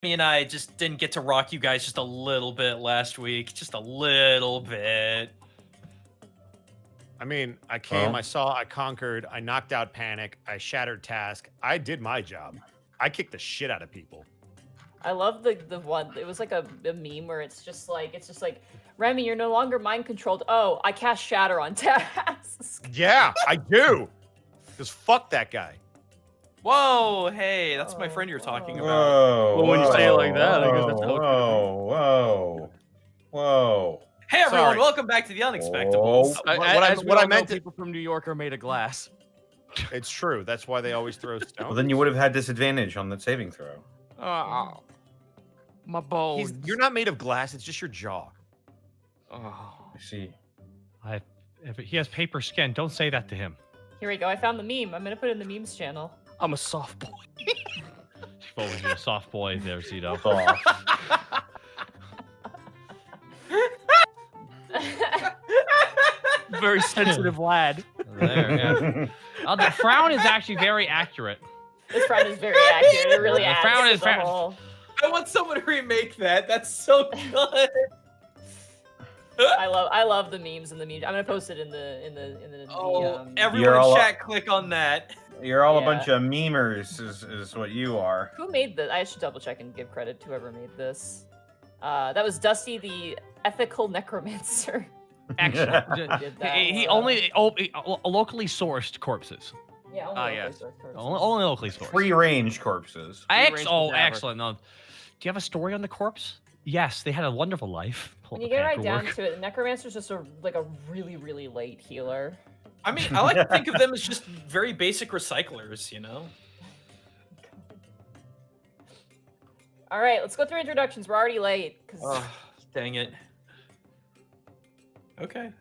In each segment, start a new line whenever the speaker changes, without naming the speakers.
and I just didn't get to rock you guys just a little bit last week. Just a little bit.
I mean, I came, I saw, I conquered, I knocked out Panic, I shattered Task. I did my job. I kicked the shit out of people.
I love the one. It was like a meme where it's just like Remy, you're no longer mind controlled. Oh, I cast Shatter on Task.
Yeah, I do. Because fuck that guy.
Whoa, hey, that's my friend you're talking about.
Well, when you say it like that, I guess that's how
Whoa.
Hey everyone,
Sorry.
welcome back to the Unexpectables.
What I meant
to people from New York are made of glass.
It's true. That's why they always throw stones.
Well, then you would have had disadvantage on the saving throw.
Oh, my bones.
You're not made of glass. It's just your jaw.
Oh,
I see.
If he has paper skin, don't say that to him.
Here we go. I found the meme. I'm gonna put it in the memes channel.
I'm a soft boy.
Oh, you're a soft boy there, Zito.
Very sensitive lad.
There, yeah. The frown is actually very accurate.
This frown is very accurate. It really
The
adds
frown
to
is
the
very-
whole.
I want someone to remake that. That's so good.
I love the memes and the memes. I'm gonna post it in the
Everyone in chat, click on that.
You're all a bunch of memers, is what you are.
Who made this? I should double check and give credit to whoever made this. That was Dusty, the ethical necromancer.
Actually,
Did that,
he only locally sourced corpses.
Yeah,
Only locally sourced.
Free range corpses.
Excellent. No. Do you have a story on the corpse? Yes, they had a wonderful life.
When you get right down to it, the necromancer's just a really, really late healer.
I mean, I like to think of them as just very basic recyclers, you know?
All right, let's go through introductions. We're already late.
Oh, dang it. Okay.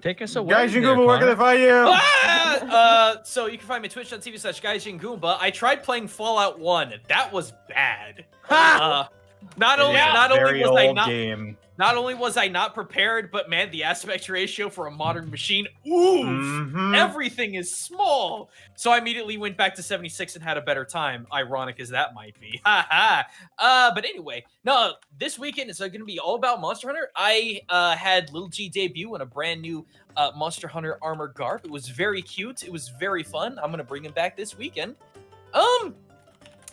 Take us away.
Guys, Goomba, where can I find you?
So you can find me at twitch.tv/GuysJinGoomba. I tried playing Fallout 1. That was bad. Not only was I not prepared, but man, the aspect ratio for a modern machine, everything is small. So I immediately went back to 76 and had a better time, ironic as that might be. But anyway, no, this weekend is going to be all about Monster Hunter. I had Little G debut in a brand new Monster Hunter armor garb. It was very cute. It was very fun. I'm going to bring him back this weekend.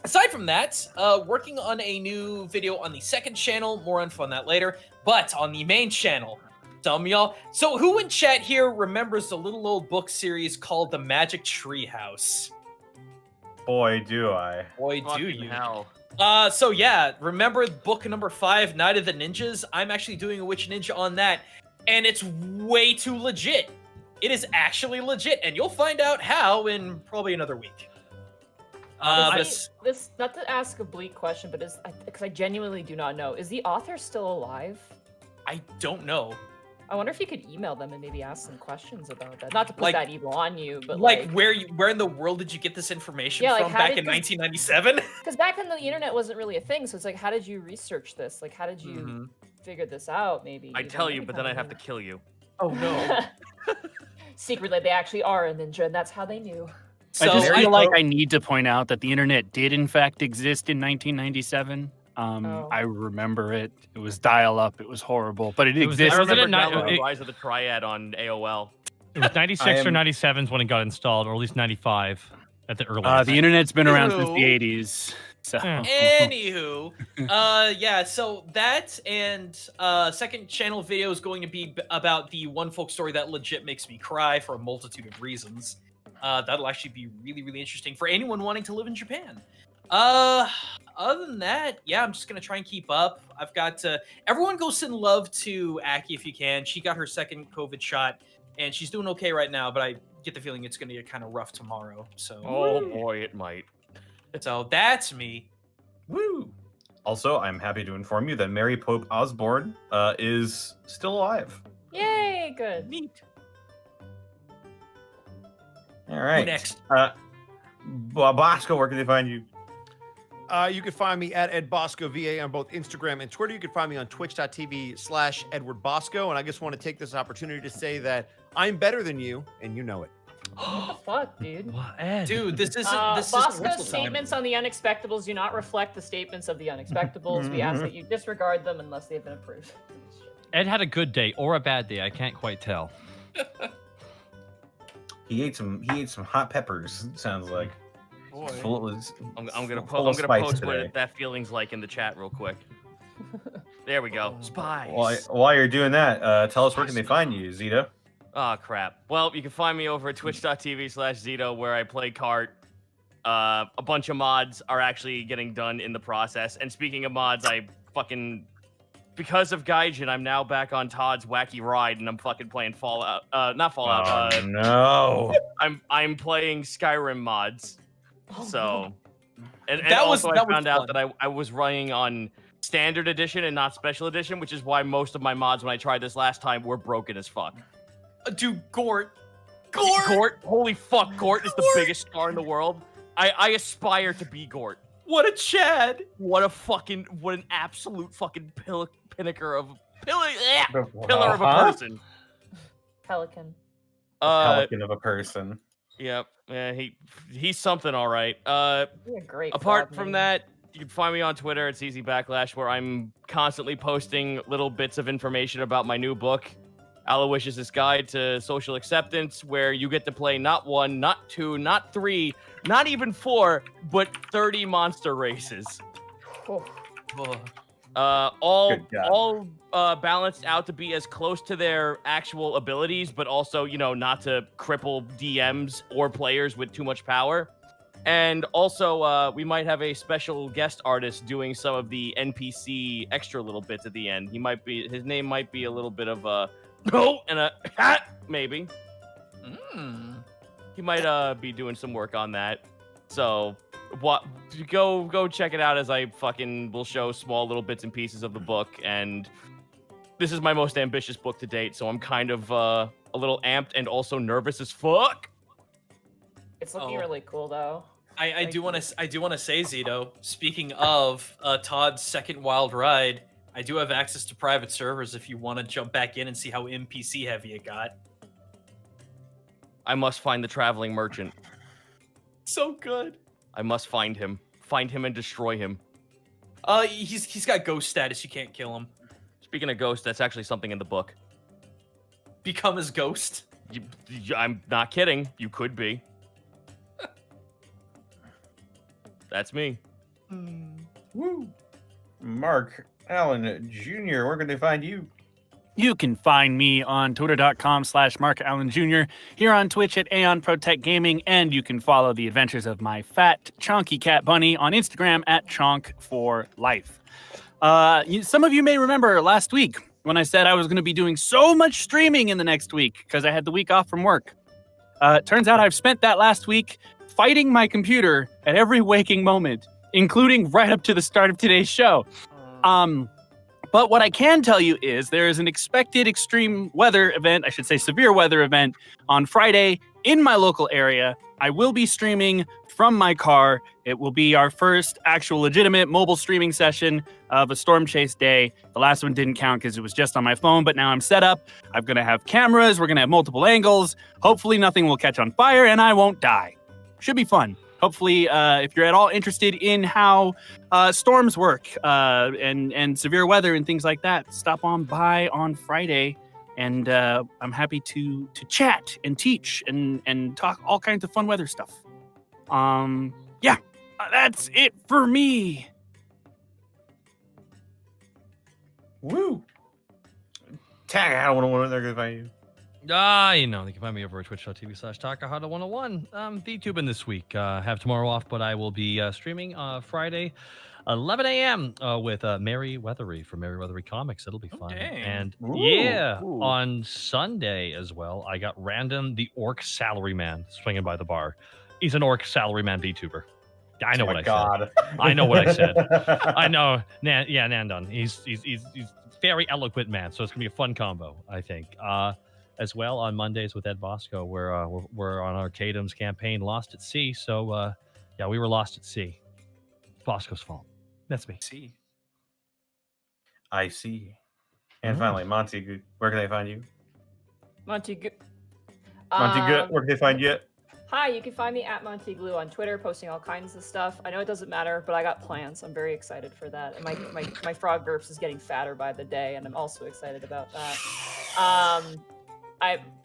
Aside from that, working on a new video on the second channel. More info on that later. But on the main channel, dumb y'all. So who in chat here remembers the little old book series called The Magic Treehouse?
Boy, do I.
Boy, do you.
Hell.
So yeah, remember book number 5, Night of the Ninjas? I'm actually doing a Witch Ninja on that, and it's way too legit. It is actually legit, and you'll find out how in probably another week.
This not to ask a bleak question, but because I genuinely do not know. Is the author still alive?
I don't know.
I wonder if you could email them and maybe ask some questions about that. Not to put that evil on you, but
where in the world did you get this information from back in 1997?
Because back then the internet wasn't really a thing, so it's like, how did you research this? Like, how did you figure this out? Maybe
I'd tell you, but then I'd have to kill you.
Oh no!
Secretly, they actually are a ninja, and that's how they knew.
So I just feel like I need to point out that the internet did in fact exist in 1997. I remember it. It was dial-up. It was horrible, but it existed.
I remember downloading Rise of the Triad on AOL.
It was 96 or 97 when it got installed, or at least 95 at the earliest.
The internet's been around since the 80s. So.
Anywho, yeah, so that and second channel video is going to be about the one folk story that legit makes me cry for a multitude of reasons. That'll actually be really, really interesting for anyone wanting to live in Japan. Other than that, yeah, I'm just gonna try and keep up. I've got everyone go send love to Aki if you can. She got her second COVID shot, and she's doing okay right now, but I get the feeling it's gonna get kind of rough tomorrow. So,
oh boy, it might.
So that's me. Woo!
Also, I'm happy to inform you that Mary Pope Osborne is still alive.
Yay! Good.
Neat.
All right.
Who next?
Bosco, where can they find you?
You can find me at Ed Bosco VA on both Instagram and Twitter. You can find me on twitch.tv/Edward Bosco. And I just want to take this opportunity to say that I'm better than you, and you know it.
What the fuck, dude?
What, Ed?
Dude, this isn't this
Bosco's
isn't whistle time.
statements on the Unexpectables do not reflect the statements of the Unexpectables. We ask that you disregard them unless they've been approved.
Ed had a good day or a bad day. I can't quite tell.
He ate some hot peppers. Sounds like.
Boy. I'm gonna
full of spice
post
today.
what that feeling's like in the chat real quick. There we go. Spies.
While you're doing that, tell us where can they find you, Zito?
Oh crap. Well, you can find me over at twitch.tv/Zito where I play kart. A bunch of mods are actually getting done in the process. And speaking of mods, because of Gaijin, I'm now back on Todd's wacky ride and I'm fucking playing Fallout. Not Fallout.
Oh, no.
I'm playing Skyrim mods. So, and
That was-
also
that
I
was
found out
fun.
that I was running on standard edition and not special edition, which is why most of my mods when I tried this last time were broken as fuck.
Dude, Gort.
Gort, holy fuck, Gort is the biggest star in the world. I aspire to be Gort.
What a Chad.
What an absolute fucking pillar of a person.
Pelican.
Pelican of a person.
Yep. Yeah, he's something all right.
You're a great.
Apart
frog
from
name.
that, you can find me on Twitter at CZ Backlash, where I'm constantly posting little bits of information about my new book, Aloysius' Guide to Social Acceptance, where you get to play not 1, not 2, not 3, not even 4, but 30 monster races.
Oh,
All
Good God.
balanced out to be as close to their actual abilities, but also, not to cripple DMs or players with too much power. And also, we might have a special guest artist doing some of the NPC extra little bits at the end. His name might be a little bit of a and a hat, maybe. He might be doing some work on that. So go check it out as I fucking will show small little bits and pieces of the book. And this is my most ambitious book to date, so I'm kind of a little amped and also nervous as fuck.
it's looking
Oh.
really cool though.
I do want to say, Zito, speaking of Todd's second wild ride, I do have access to private servers if you want to jump back in and see how NPC heavy it got.
I must find the traveling merchant.
So good.
I must find him. Find him and destroy him.
He's got ghost status. You can't kill him.
Speaking of ghosts, that's actually something in the book.
Become his ghost.
I'm not kidding. You could be. That's me.
Woo. Mark Allen Jr., where can they find you?
You can find me on twitter.com/MarkAllenJr., here on Twitch at Aeon Protect Gaming, and you can follow the adventures of my fat, chonky cat bunny on Instagram at Chonk4Life. Some of you may remember last week when I said I was going to be doing so much streaming in the next week because I had the week off from work. Turns out I've spent that last week fighting my computer at every waking moment, including right up to the start of today's show. But what I can tell you is there is an expected extreme weather event, I should say severe weather event, on Friday in my local area. I will be streaming from my car. It will be our first actual legitimate mobile streaming session of a Storm Chase day. The last one didn't count because it was just on my phone, but now I'm set up. I'm going to have cameras. We're going to have multiple angles. Hopefully nothing will catch on fire and I won't die. Should be fun. Hopefully, if you're at all interested in how storms work and severe weather and things like that, stop on by on Friday, and I'm happy to chat and teach and talk all kinds of fun weather stuff. Yeah, that's it for me.
Woo. Tag, I don't know where they're going to find you.
They can find me over at twitch.tv/Takahata101. VTubing this week. Have tomorrow off, but I will be streaming Friday, 11 a.m. With Mary Weathery from Mary Weathery Comics. It'll be fun.
dang.
And
Ooh.
on Sunday as well, I got Random the Orc Salaryman swinging by the bar. He's an Orc Salaryman VTuber. I know
Oh
what
my
I
God.
said. I know what I said. I know. Nandon. He's very eloquent man, so it's gonna be a fun combo, I think. As well on Mondays with Ed Bosco, where we're on Arcadum's campaign Lost at Sea. So we were lost at sea. Bosco's fault. That's me.
See.
I see. And finally, Monty, where can they find you?
Monty,
Monty, good. Where can they find you?
Hi, you can find me at Monteglue on Twitter, posting all kinds of stuff. I know it doesn't matter, but I got plans. I'm very excited for that. And my frog burps is getting fatter by the day, and I'm also excited about that.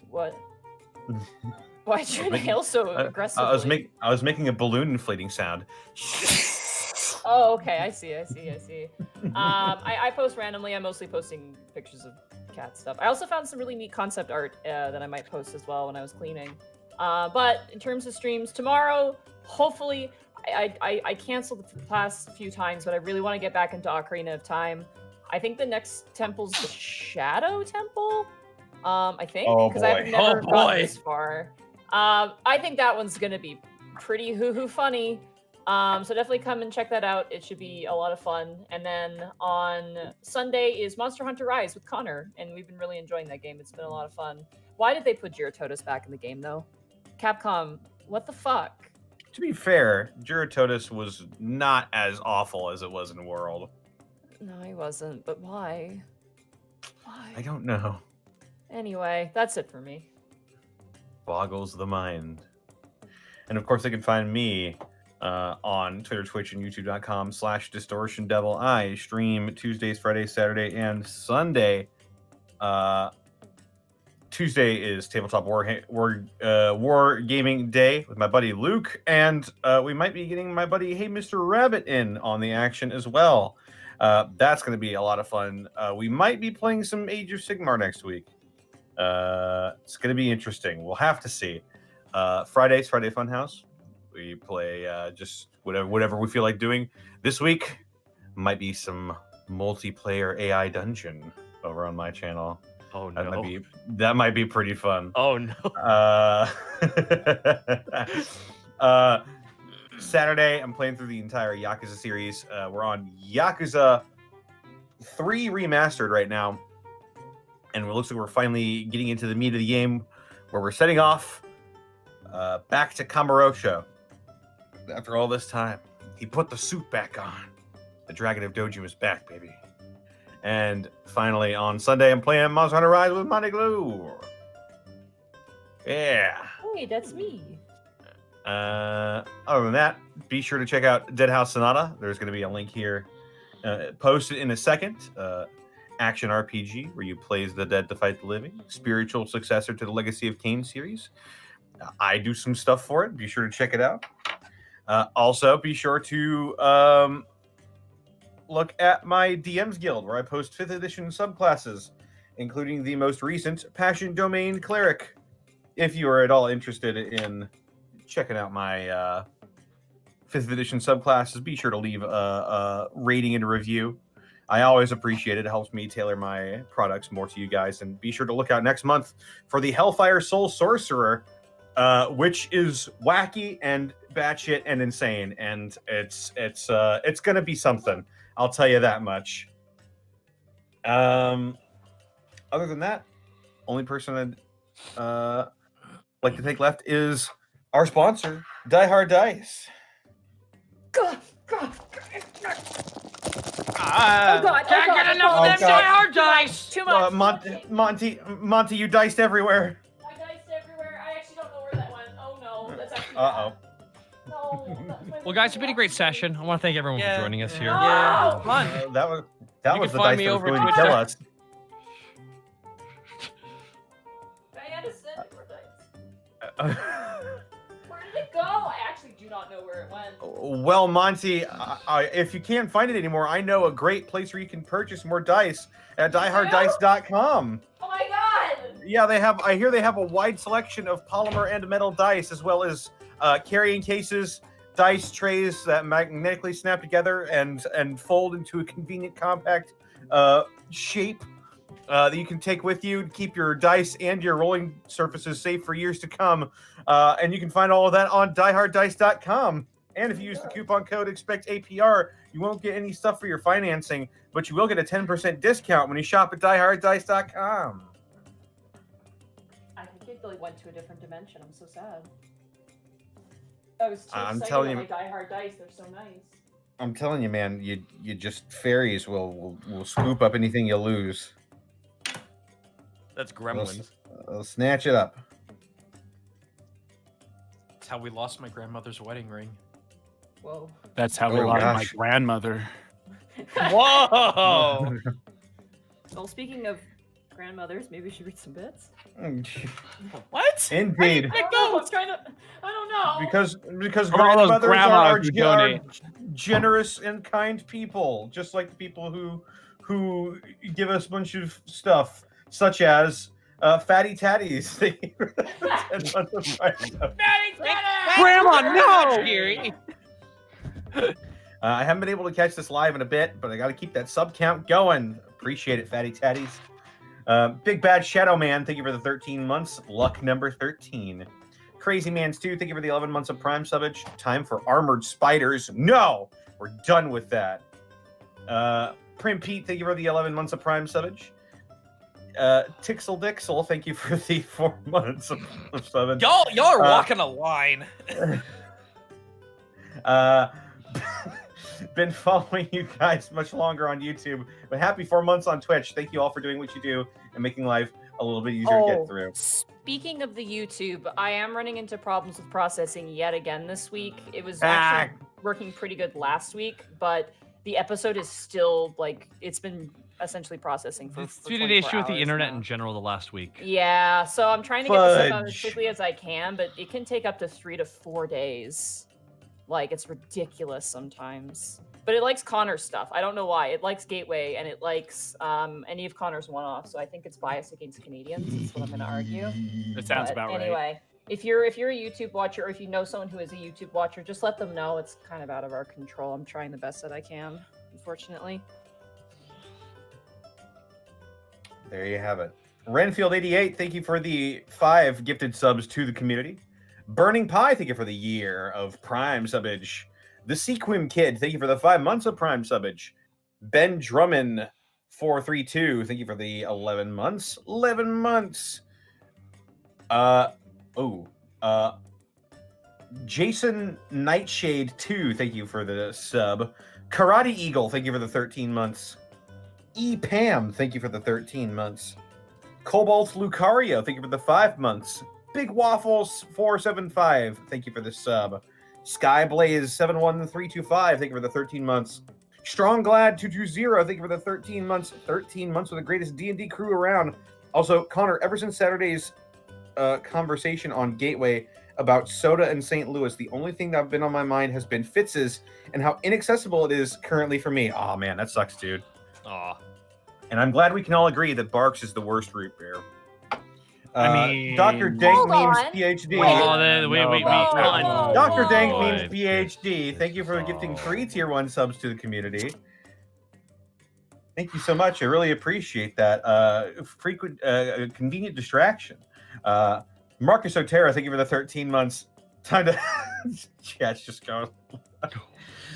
What? Why'd you inhale so aggressively?
I was making a balloon inflating sound.
Oh, okay. I see. I post randomly. I'm mostly posting pictures of cat stuff. I also found some really neat concept art that I might post as well when I was cleaning. But in terms of streams, tomorrow, hopefully, I canceled the past few times, but I really want to get back into Ocarina of Time. I think the next temple's the Shadow Temple. I think, because I've never gotten this far. I think that one's gonna be pretty hoo-hoo funny. So definitely come and check that out. It should be a lot of fun. And then on Sunday is Monster Hunter Rise with Connor, and we've been really enjoying that game. It's been a lot of fun. Why did they put Gyrototus back in the game, though? Capcom, what the fuck?
To be fair, Gyrototus was not as awful as it was in World.
No, he wasn't. But why? Why?
I don't know.
Anyway, that's it for me.
Boggles the mind. And of course, they can find me on Twitter, Twitch, and YouTube.com/DistortionDevil. I stream Tuesdays, Fridays, Saturday, and Sunday. Tuesday is Tabletop War Gaming Day with my buddy Luke, and we might be getting my buddy Hey Mr. Rabbit in on the action as well. That's going to be a lot of fun. We might be playing some Age of Sigmar next week. It's going to be interesting. We'll have to see. Friday Funhouse. We play just whatever we feel like doing. This week might be some multiplayer AI dungeon over on my channel.
Oh no.
That might be pretty fun.
Oh no.
Saturday, I'm playing through the entire Yakuza series. We're on Yakuza 3 Remastered right now. And it looks like we're finally getting into the meat of the game, where we're setting off back to Kamurocho. After all this time, he put the suit back on. The Dragon of Dojin is back, baby. And finally, on Sunday, I'm playing Monster Hunter Rise with Monteglue. Yeah.
Hey, that's me.
Other than that, be sure to check out Dead House Sonata. There's going to be a link here posted in a second. Action RPG where you play as the dead to fight the living. Spiritual successor to the Legacy of Kain series. I do some stuff for it. Be sure to check it out. Also, be sure to look at my DMs Guild, where I post 5th edition subclasses, including the most recent Passion Domain Cleric. If you are at all interested in checking out my 5th edition subclasses, be sure to leave a rating and a review. I always appreciate it. It helps me tailor my products more to you guys. And be sure to look out next month for the Hellfire Soul Sorcerer, which is wacky and batshit and insane. And it's going to be something. I'll tell you that much. Other than that, only person I'd like to take left is our sponsor, Die Hard Dice.
God.
Can't get enough of them Die Hard dice.
Too much.
Monty, you diced everywhere.
I diced everywhere. I actually don't know where that went. Oh no, that's actually.
Uh-oh.
No.
Well, guys, it's been a great session. I want to thank everyone for joining us here.
Yeah, fun.
That was
You
the
can find
dice
me
that was
over
going to
Twitter.
kill us.
Diana said it were dice. Where did it go? I actually do not know where it went.
Well, Monty, if you can't find it anymore, I know a great place where you can purchase more dice at dieharddice.com.
Oh my god!
Yeah, I hear they have a wide selection of polymer and metal dice, as well as carrying cases, dice trays that magnetically snap together and fold into a convenient, compact shape that you can take with you to keep your dice and your rolling surfaces safe for years to come. And you can find all of that on dieharddice.com. And if you use the coupon code EXPECTAPR, you won't get any stuff for your financing, but you will get a 10% discount when you shop at dieharddice.com.
I think it went to a different dimension. I'm so sad. I was too
I'm
excited
telling you-
about my Die Hard dice. They're so nice.
I'm telling you, man, you just fairies will scoop up anything you lose.
That's Gremlins.
They'll snatch it up.
how we lost my grandmother's wedding ring.
Whoa.
That's how we
Oh,
lost my
gosh.
grandmother.
Whoa!
Well, speaking of grandmothers, maybe we should read some bits.
What?
Indeed.
I don't know. I don't know.
Because
From all those
grandmothers
grandmas
are
who donate.
generous and kind people, just like the people who give us a bunch of stuff, such as Fatty Tatties.
Grandma, no!
I haven't been able to catch this live in a bit, but I got to keep that sub count going. Appreciate it, Fatty Tatties. Big Bad Shadow Man, thank you for the 13 months. Luck number 13. Crazy Man's 2, thank you for the 11 months of Prime subbage. Time for Armored Spiders. No! We're done with that. Prim Pete, thank you for the 11 months of Prime subbage. Tixel Dixel, thank you for the 4 months of subbage.
Y'all are walking a line.
Been following you guys much longer on YouTube, but happy 4 months on Twitch. Thank you all for doing what you do and making life a little bit easier to get through.
Speaking of the YouTube, I am running into problems with processing yet again this week. It was actually working pretty good last week, but the episode is still like it's been essentially processing for.
It's
for
been an
24
issue with the
hours
internet
now.
in general the last week.
Yeah, so I'm trying to get this stuff out as
Fudge.
quickly as I can, but it can take up to 3 to 4 days. Like, it's ridiculous sometimes. But it likes Connor's stuff. I don't know why. It likes Gateway, and it likes any of Connor's one-offs, so I think it's biased against Canadians. That's what I'm going to argue.
It sounds
But
about right.
anyway, if you're a YouTube watcher, or if you know someone who is a YouTube watcher, just let them know. It's kind of out of our control. I'm trying the best that I can, unfortunately.
There you have it. Renfield88, thank you for the 5 gifted subs to the community. Burning Pie, thank you for the year of Prime subbage. The Sequim Kid, thank you for the 5 months of Prime subbage. Ben Drummond 432, thank you for the 11 months. 11 months. Jason Nightshade 2, thank you for the sub. Karate Eagle, thank you for the 13 months. Pam, thank you for the 13 months. Cobalt Lucario, thank you for the 5 months. Big Waffles 475, thank you for the sub. Skyblaze 71325, thank you for the 13 months. Strong Glad 220, thank you for the 13 months. 13 months with the greatest D&D crew around. Also, Connor, ever since Saturday's conversation on Gateway about Soda and St. Louis, the only thing that's been on my mind has been Fitz's and how inaccessible it is currently for me. Oh man, that sucks, dude.
Aw.
And I'm glad we can all agree that Barks is the worst root beer.
I mean-
Dr. Dank
Hold
memes
on.
PhD.
Wait.
Dr. Dank
Boy.
memes PhD. Thank you for gifting 3 tier 1 subs to the community. Thank you so much. I really appreciate that. Frequent, convenient distraction. Marcus Otero, thank you for the 13 months. Time to chat's just going.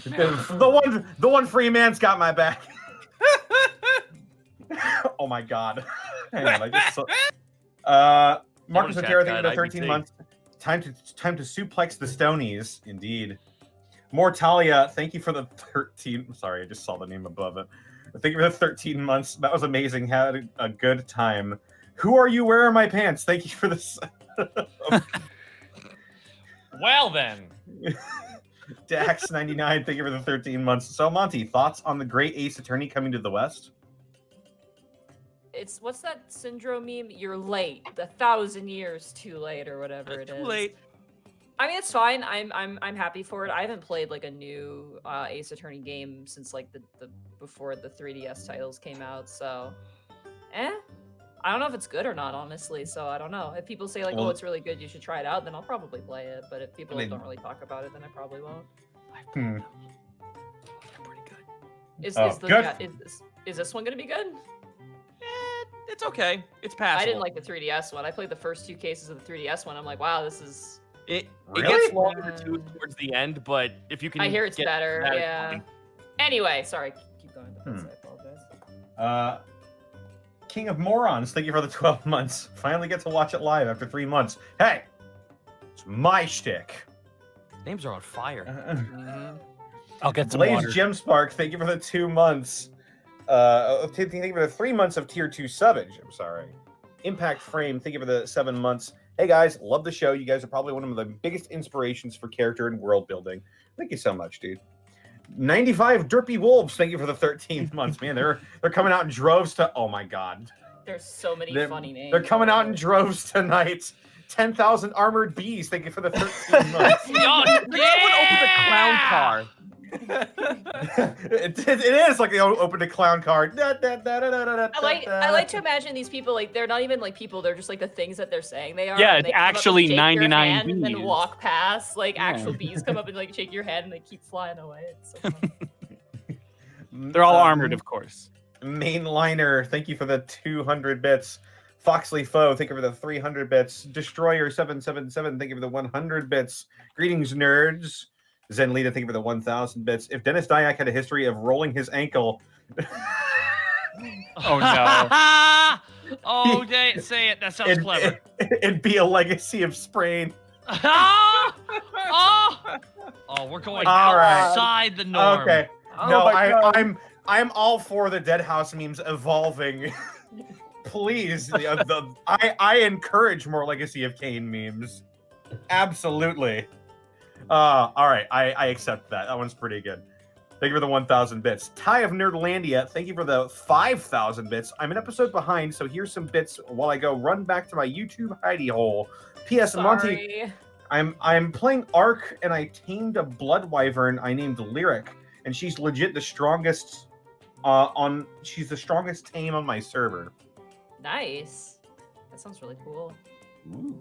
the one free man's got my back. Oh my god. Hang on, I just Marcus
Don't
Otero,
chat,
thank you for the
guys, I
13
can
months. Time to suplex the Stonies, indeed. Mortalia, thank you for the 13. Sorry, I just saw the name above it. Thank you for the 13 months. That was amazing. Had a good time. Who are you? Where are my pants? Thank you for this.
Well then.
Dax99, thank you for the 13 months. So, Monty, thoughts on the great Ace Attorney coming to the West?
It's what's that syndrome meme? You're late. 1,000 years too late, or whatever it is.
Too late.
I mean, it's fine. I'm happy for it. I haven't played like a new Ace Attorney game since like the before the 3DS titles came out. So, I don't know if it's good or not, honestly. So I don't know. If people say like,
Well-
"Oh, it's really good, you should try it out," then I'll probably play it. But if people
I mean-
don't really talk about it, then I probably won't.
Hmm.
Pretty good.
Is
Oh,
is the
good.
is this one gonna be good?
It's okay. It's passable.
I didn't like the 3DS one. I played the first 2 cases of the 3DS one. I'm like, wow, this is.
it.
Really?
It gets longer too towards the end, but if you can,
I hear it's
get
better.
that, it's
Yeah.
fine.
Anyway, sorry. Keep going. With this,
Hmm.
I apologize.
King of Morons, thank you for the 12 months. Finally get to watch it live after 3 months. Hey, it's my shtick.
Names are on fire.
I'll get some
Blaze
water.
Gemspark, thank you for the 2 months. Thank you for the 3 months of tier 2 subbage. I'm sorry. Impact Frame, thank you for the 7 months. Hey guys, love the show. You guys are probably one of the biggest inspirations for character and world building. Thank you so much, dude. 95 Derpy Wolves, thank you for the 13 months, man. They're coming out in droves to. Oh my god,
There's so many funny names.
they're coming out in droves tonight. 10,000 Armored Bees, thank you for the 13 months.
Open the clown car.
It is like they opened a clown card.
I like to imagine these people like they're not even like people, they're just like the things that they're saying they are.
Yeah,
and they
it's
come up and
actually
shake your
99
hand and then
bees.
walk past. Like
Yeah.
actual bees come up and like shake your hand and they keep flying away. It's so funny.
They're all armored, of course.
Mainliner, thank you for the 200 bits. Foxley Foe, thank you for the 300 bits. Destroyer 777, thank you for the 100 bits. Greetings, nerds. Zen Lita, thank you for the 1,000 bits. If Dennis Dyack had a history of rolling his ankle,
Oh no.
Oh, say it. That sounds clever.
It'd be a legacy of sprain.
Oh, we're going
All right.
outside the norm.
Okay.
Oh
No,
my God.
I'm all for the Dead House memes evolving. Please, I encourage more Legacy of Kain memes. Absolutely. All right, I accept that. That one's pretty good. Thank you for the 1,000 bits. Ty of Nerdlandia, thank you for the 5,000 bits. I'm an episode behind, so here's some bits while I go run back to my YouTube hidey hole. P.S. Monty,
Sorry.
I'm playing Ark, and I tamed a blood wyvern I named Lyric, and she's legit the strongest she's the strongest tame on my server.
Nice. That sounds really cool.
Ooh.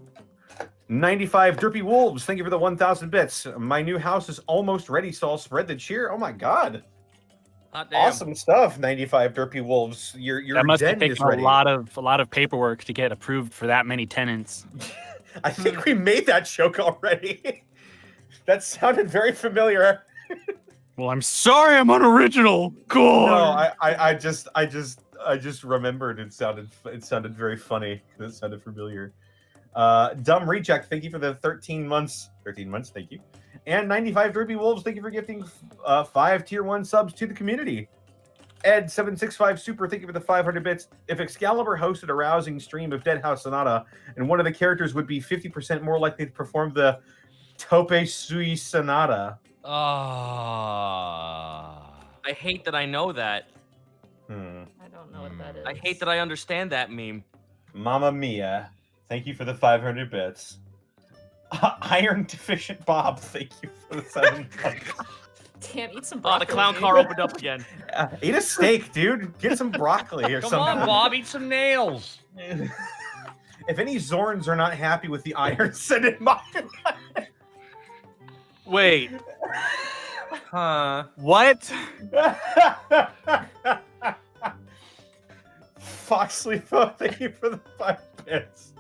95 Derpy Wolves, thank you for the 1,000 bits. My new house is almost ready, so I'll spread the cheer. Oh my god.
Hot damn.
Awesome stuff, 95 Derpy Wolves. Your
That must have
den
taken
is ready.
a lot of paperwork to get approved for that many tenants.
I think we made that joke already. That sounded very familiar.
Well, I'm sorry I'm unoriginal.
No,
God.
I just remembered it sounded very funny. It sounded familiar. Dumb Reject, thank you for the 13 months. 13 months, thank you. And 95 Derpy Wolves, thank you for gifting 5 tier 1 subs to the community. Ed765 Super, thank you for the 500 bits. If Excalibur hosted a rousing stream of Dead House Sonata, and one of the characters would be 50% more likely to perform the Tope Sui Sonata.
Ah.
I hate that I know that.
I don't know what that is.
I hate that I understand that meme.
Mamma Mia, thank you for the 500 bits. Iron Deficient Bob, thank you for the 7 months.
Damn, eat some
Oh,
broccoli.
the clown
dude.
car opened up again.
Eat a steak, dude. Get some broccoli or
Come
something.
on, Bob, eat some nails.
If any Zorns are not happy with the iron, send it my
Wait,
Huh.
what?
Foxley, thank you for the 5 bits.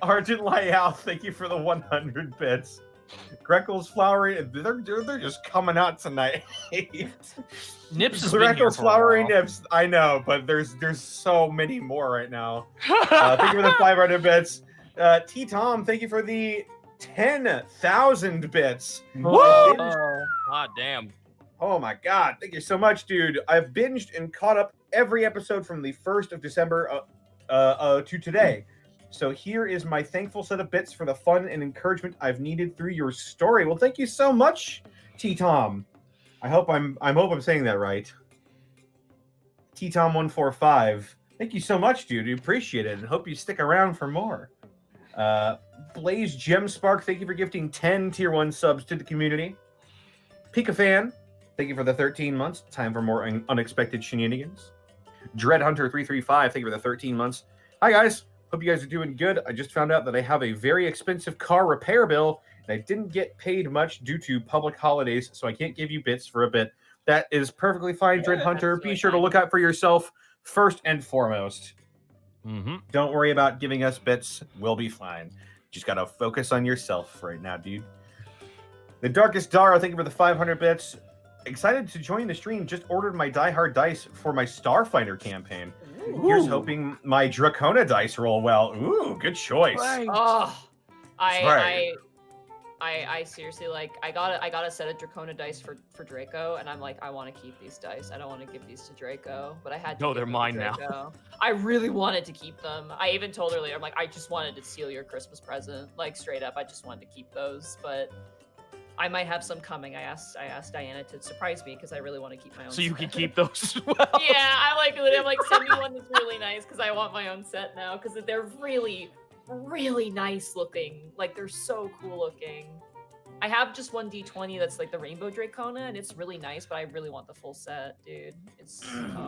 Argent Lyal, thank you for the 100 bits. Greckles Flowery, they're just coming out tonight.
Nips has been here
Greckles
for a
Flowery
while.
Nips, I know, but there's so many more right now. Thank you for the 500 bits. T Tom, thank you for the 10,000 bits.
Woo!
God damn.
Oh my god, thank you so much, dude. I've binged and caught up every episode from the 1st of December to today. So here is my thankful set of bits for the fun and encouragement I've needed through your story. Well, thank you so much, T Tom. I hope I'm saying that right. T Tom 145. Thank you so much, dude. We appreciate it and hope you stick around for more. Blaze Gem Spark, thank you for gifting 10 tier 1 subs to the community. Pika Fan, thank you for the 13 months. Time for more unexpected shenanigans. Dread Hunter 335, thank you for the 13 months. Hi guys, hope you guys are doing good. I just found out that I have a very expensive car repair bill, and I didn't get paid much due to public holidays, so I can't give you bits for a bit. That is perfectly fine, Dread Hunter.
that's really
Be sure to
fine.
look out for yourself first and foremost.
Mm-hmm.
Don't worry about giving us bits. We'll be fine. Just gotta focus on yourself right now, dude. The Darkest Dara, thank you for the 500 bits. Excited to join the stream. Just ordered my Die Hard dice for my Starfighter campaign. Here's hoping my Dracona dice roll well. Ooh, good choice.
Oh, I I seriously like I got a set of Dracona dice for Draco, and I'm like, I want to keep these dice. I don't want to give these to Draco, but I had to.
No,
give
they're
them to
mine now.
Draco. I really wanted to keep them. I even told her later, I'm like, I just wanted to steal your Christmas present, like straight up. I just wanted to keep those, but I might have some coming. I asked Diana to surprise me because I really want to keep my own.
So you
set.
can keep those as well.
Yeah, I'm like send me one that's really nice because I want my own set now because they're really, really nice looking. Like they're so cool looking. I have just one D20 that's like the Rainbow Dracona, and it's really nice, but I really want the full set, dude. It's.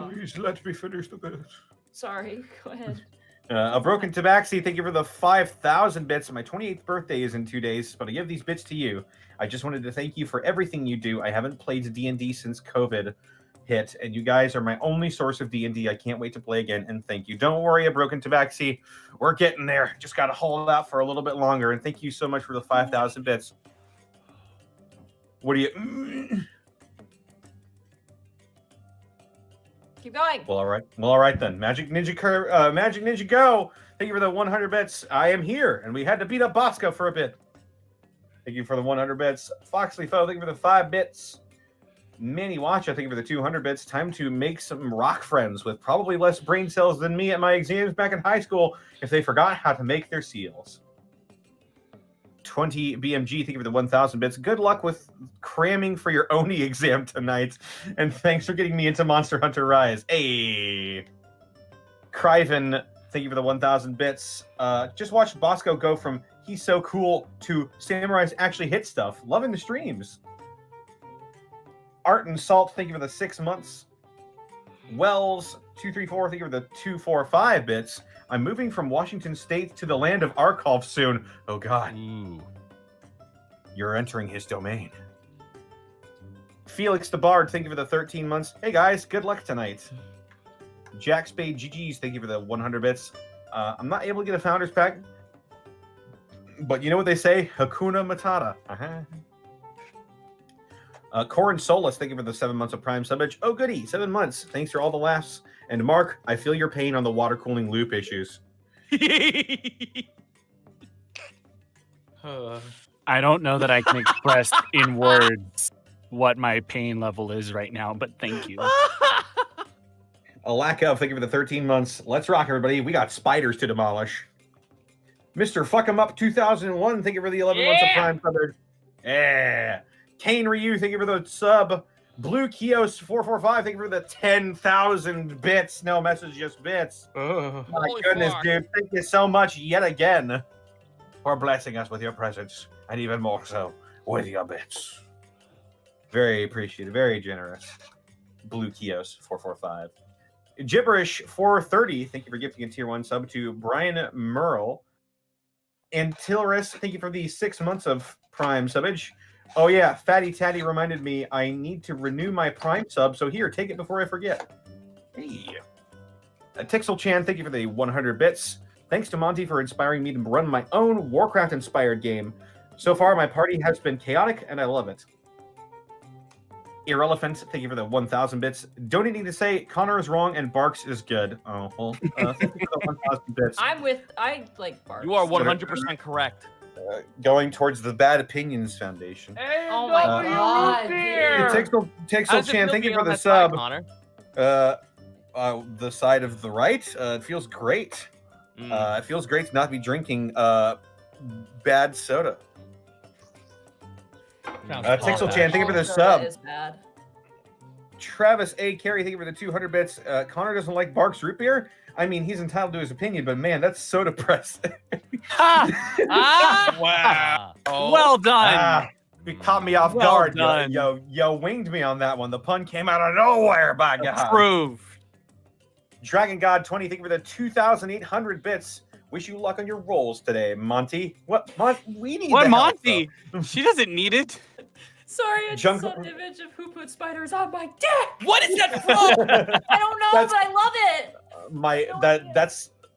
Please let me finish the bit.
Sorry, go ahead.
A Broken Tabaxi, thank you for the 5,000 bits. My 28th birthday is in 2 days, but I give these bits to you. I just wanted to thank you for everything you do. I haven't played D&D since COVID hit, and you guys are my only source of D&D. I can't wait to play again, and thank you. Don't worry, A Broken Tabaxi. We're getting there. Just got to hold out for a little bit longer, and thank you so much for the 5,000 bits. What do you...
Keep going.
Well, all right then. Magic Ninja Go. Thank you for the 100 bits. I am here, and we had to beat up Bosco for a bit. Thank you for the 100 bits. Foxley Foe, thank you for the 5 bits. Manny Watcha, thank you for the 200 bits. Time to make some rock friends with probably less brain cells than me at my exams back in high school if they forgot how to make their seals. 20 BMG, thank you for the 1,000 bits. Good luck with cramming for your Oni exam tonight. And thanks for getting me into Monster Hunter Rise. Hey! Criven, thank you for the 1,000 bits. Just watched Bosco go from he's so cool to Samurais actually hit stuff. Loving the streams. Art and Salt, thank you for the 6 months. Wells, 234, thank you for the 245 bits. I'm moving from Washington State to the land of Arkolf soon. Oh, God.
Ooh.
You're entering his domain. Felix the Bard, thank you for the 13 months. Hey, guys, good luck tonight. Jack Spade GG's, thank you for the 100 bits. I'm not able to get a Founders Pack, but you know what they say? Hakuna Matata. Corin Solus, thank you for the 7 months of Prime Subbage. Oh, goody, 7 months. Thanks for all the laughs. And Mark, I feel your pain on the water cooling loop issues.
I don't know that I can express in words what my pain level is right now, but thank you.
A lack of, thank you for the 13 months. Let's rock, everybody. We got spiders to demolish. Mr. Fuck 'em Up 2001, thank you for the 11 months of Prime Subbage. Yeah. Kane Ryu, thank you for the sub. Blue Kios 445, thank you for the 10,000 bits. No message, just bits. My
Holy
goodness,
fuck.
dude. Thank you so much yet again for blessing us with your presence, and even more so with your bits. Very appreciated, very generous. Blue Kios 445. Gibberish 430, thank you for gifting a tier 1 sub to Brian Merle. And Tilris, thank you for the 6 months of Prime subbage. Oh yeah, Fatty Tatty reminded me I need to renew my Prime sub, so here, take it before I forget. Hey. Tixel Chan, thank you for the 100 bits. Thanks to Monty for inspiring me to run my own Warcraft-inspired game. So far, my party has been chaotic, and I love it. Irrelevant, thank you for the 1,000 bits. Don't need to say Connor is wrong and Barks is good. Oh, well, thank you for the 1,000 bits.
I like Bart.
You are 100% correct.
Going towards the Bad Opinions Foundation.
Oh my god, dude.
Tixel Chan, thank you for the sub. The side of the right. It feels great. It feels great to not be drinking bad soda. Tixel Chan, thank you for the sub.
Is bad.
Travis A. Carey, thank you for the 200 bits. Connor doesn't like Barks root beer. I mean, he's entitled to his opinion, but man, that's so depressing.
Wow.
Well done.
You caught me off
Well
guard.
done.
Yo, winged me on that one. The pun came out of nowhere, by God.
Approved.
Dragon God 20, thank you for the 2,800 bits. Wish you luck on your rolls today, Monty. What, we need
What,
the help,
Monty? She doesn't need it.
Sorry, I just saw an image of who put spiders on my dick.
What is that from?
I don't know,
That's-
but I love it.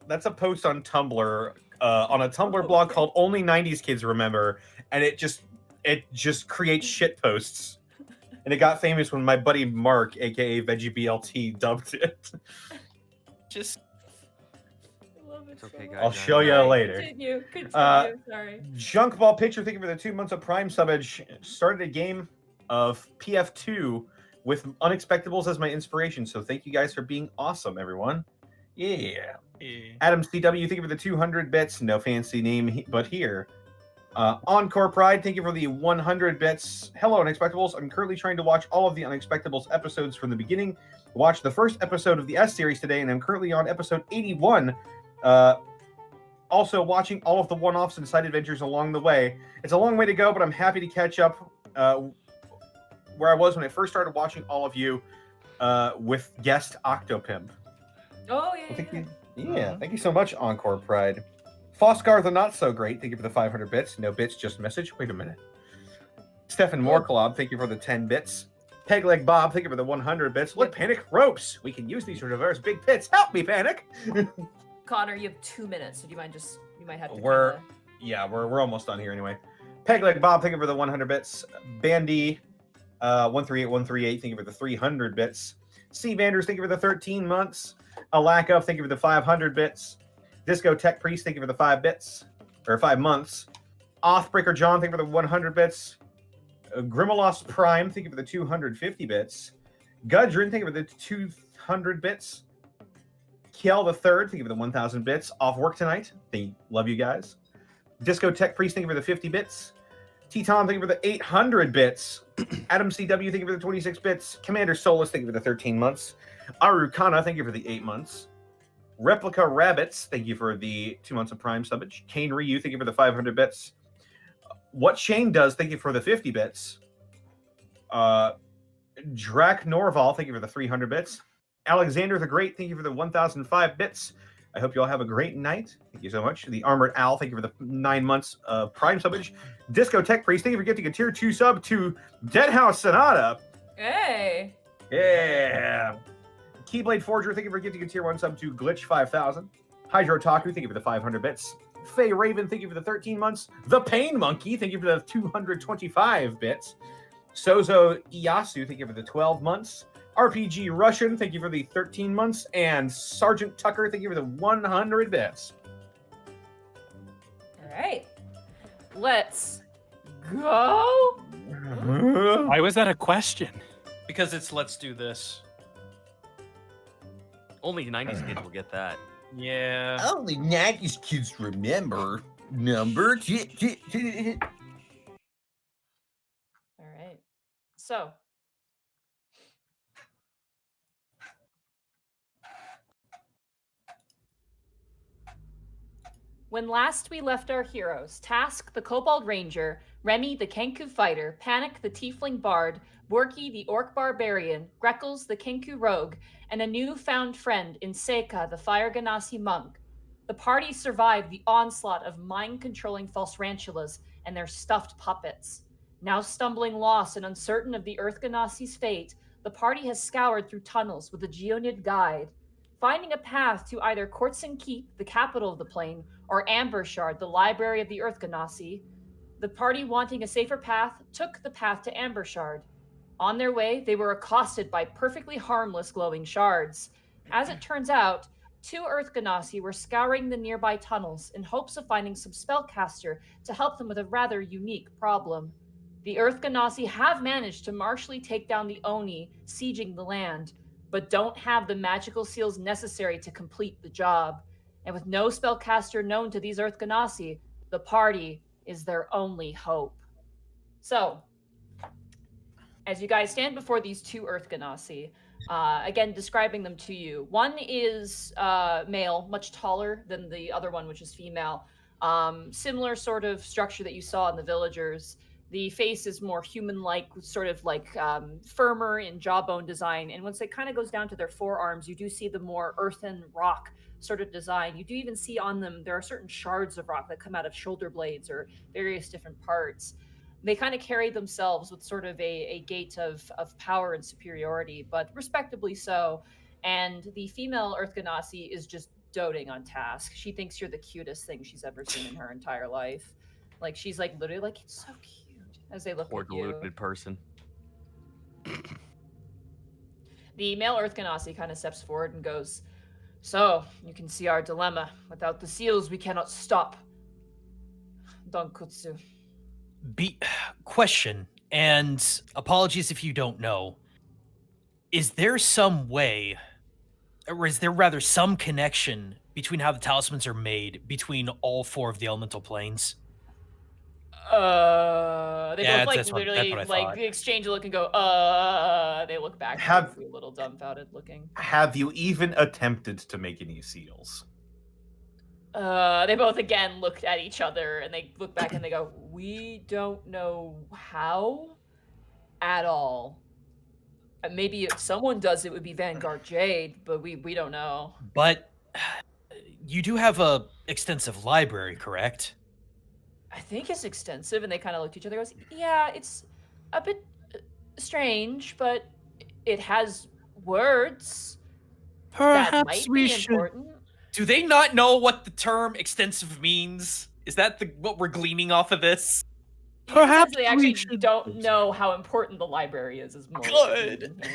That's a post on Tumblr, on a Tumblr blog called Only 90s Kids Remember, and it just creates shit posts. And it got famous when my buddy Mark, aka Veggie BLT, dubbed it.
Just
I love it
It's
so
okay,
much.
guys.
I'll show you
Sorry,
later.
Continue. Sorry.
Junkball Picture, thank you for the 2 months of Prime subbage. Started a game of PF2 with Unexpectables as my inspiration. So thank you guys for being awesome, everyone. Yeah. Adam CW, thank you for the 200 bits. No fancy name, but here. Encore Pride, thank you for the 100 bits. Hello, Unexpectables. I'm currently trying to watch all of the Unexpectables episodes from the beginning. Watched the first episode of the S series today, and I'm currently on episode 81. Also watching all of the one-offs and side adventures along the way. It's a long way to go, but I'm happy to catch up where I was when I first started watching all of you with guest Octopimp.
Oh, yeah.
Thank you so much, Encore Pride. Foscar the Not So Great, thank you for the 500 bits. No bits, just message. Wait a minute. Stefan Morklob, thank you for the 10 bits. Pegleg Bob, thank you for the 100 bits. Look, Panic, ropes. We can use these to reverse big pits. Help me, Panic.
Connor, you have 2 minutes, so you might have to.
We're almost done here anyway. Pegleg Bob, thank you for the 100 bits. Bandy, 138138, thank you for the 300 bits. C Vanders, thank you for the 13 months. Alaka, thank you for the 500 bits. Disco Tech Priest, thank you for the 5 bits or 5 months. Oathbreaker John, thank you for the 100 bits. Grimalost Prime, thank you for the 250 bits. Gudrun, thank you for the 200 bits. Kiel the Third, thank you for the 1,000 bits. Off work tonight. They love you guys. Disco Tech Priest, thank you for the 50 bits. T-Tom, thank you for the 800 bits. Adam CW, thank you for the 26 bits. Commander Solus, thank you for the 13 months. Arukana, thank you for the 8 months. Replica Rabbits, thank you for the 2 months of Prime subbage. Kane Ryu, thank you for the 500 bits. What Shane Does, thank you for the 50 bits. Drac Norval, thank you for the 300 bits. Alexander the Great, thank you for the 1,005 bits. I hope you all have a great night. Thank you so much. The Armored Owl, thank you for the 9 months of Prime subbage. Disco Tech Priest, thank you for gifting a tier 2 sub to Deadhouse Sonata.
Hey.
Yeah. Keyblade Forger, thank you for gifting a tier 1 sub to Glitch 5000. Hydro Taku, thank you for the 500 bits. Faye Raven, thank you for the 13 months. The Pain Monkey, thank you for the 225 bits. Sozo Iyasu, thank you for the 12 months. RPG Russian, thank you for the 13 months. And Sergeant Tucker, thank you for the 100 bits.
All right. Let's go.
Why was that a question?
Because it's let's do this.
Only 90s kids will get that.
Yeah.
Only 90s kids remember number.
All right. So. When last we left our heroes, Task the Kobold Ranger, Remy the Kenku Fighter, Panic the Tiefling Bard, Borky the Orc Barbarian, Greckles the Kenku Rogue, and a newfound friend in Seika the Fire Ganassi Monk, the party survived the onslaught of mind-controlling false rantulas and their stuffed puppets. Now stumbling lost and uncertain of the Earth Ganassi's fate, the party has scoured through tunnels with a Geonid guide, finding a path to either Kortsen Keep, the capital of the plane, or Ambershard, the library of the Earth Ganassi. The party, wanting a safer path, took the path to Ambershard. On their way, they were accosted by perfectly harmless glowing shards. As it turns out, 2 Earth Ganassi were scouring the nearby tunnels in hopes of finding some spellcaster to help them with a rather unique problem. The Earth Ganassi have managed to martially take down the Oni sieging the land, but don't have the magical seals necessary to complete the job. And with no spellcaster known to these Earth Ganassi, the party is their only hope. So, as you guys stand before these 2 Earth Ganassi, again, describing them to you. One is male, much taller than the other one, which is female. Similar sort of structure that you saw in the Villagers. The face is more human-like, sort of like firmer in jawbone design. And once it kind of goes down to their forearms, you do see the more earthen rock sort of design. You do even see on them, there are certain shards of rock that come out of shoulder blades or various different parts. They kind of carry themselves with sort of a gait of power and superiority, but respectably so. And the female Earth Ganassi is just doting on Task. She thinks you're the cutest thing she's ever seen in her entire life. Like, she's like literally like, it's so cute as they look
Poor
at you.
deluded person.
The male Earth Ganassi kind of steps forward and goes, So, you can see our dilemma. Without the seals, we cannot stop Donkutsu.
Question, and apologies if you don't know. Is there some way, or is there rather some connection between how the talismans are made between all 4 of the elemental planes?
They
Yeah,
both
that's
like
what-
literally
that's what I
like
thought.
they exchange a look and go, they look back
Have-
a little dumbfounded looking.
Have you even attempted to make any seals?
They both again looked at each other and they look back and they go, we don't know how at all. Maybe if someone does, it would be Vanguard Jade, but we don't know.
But you do have a extensive library, correct?
I think it's extensive, and they kind of looked at each other and goes, yeah, it's a bit strange, but it has words that
Perhaps
might
we
be
should.
important.
Do they not know what the term extensive means? Is that what we're gleaning off of this?
Perhaps
They
we
actually
should-
don't know how important the library is more.
Good.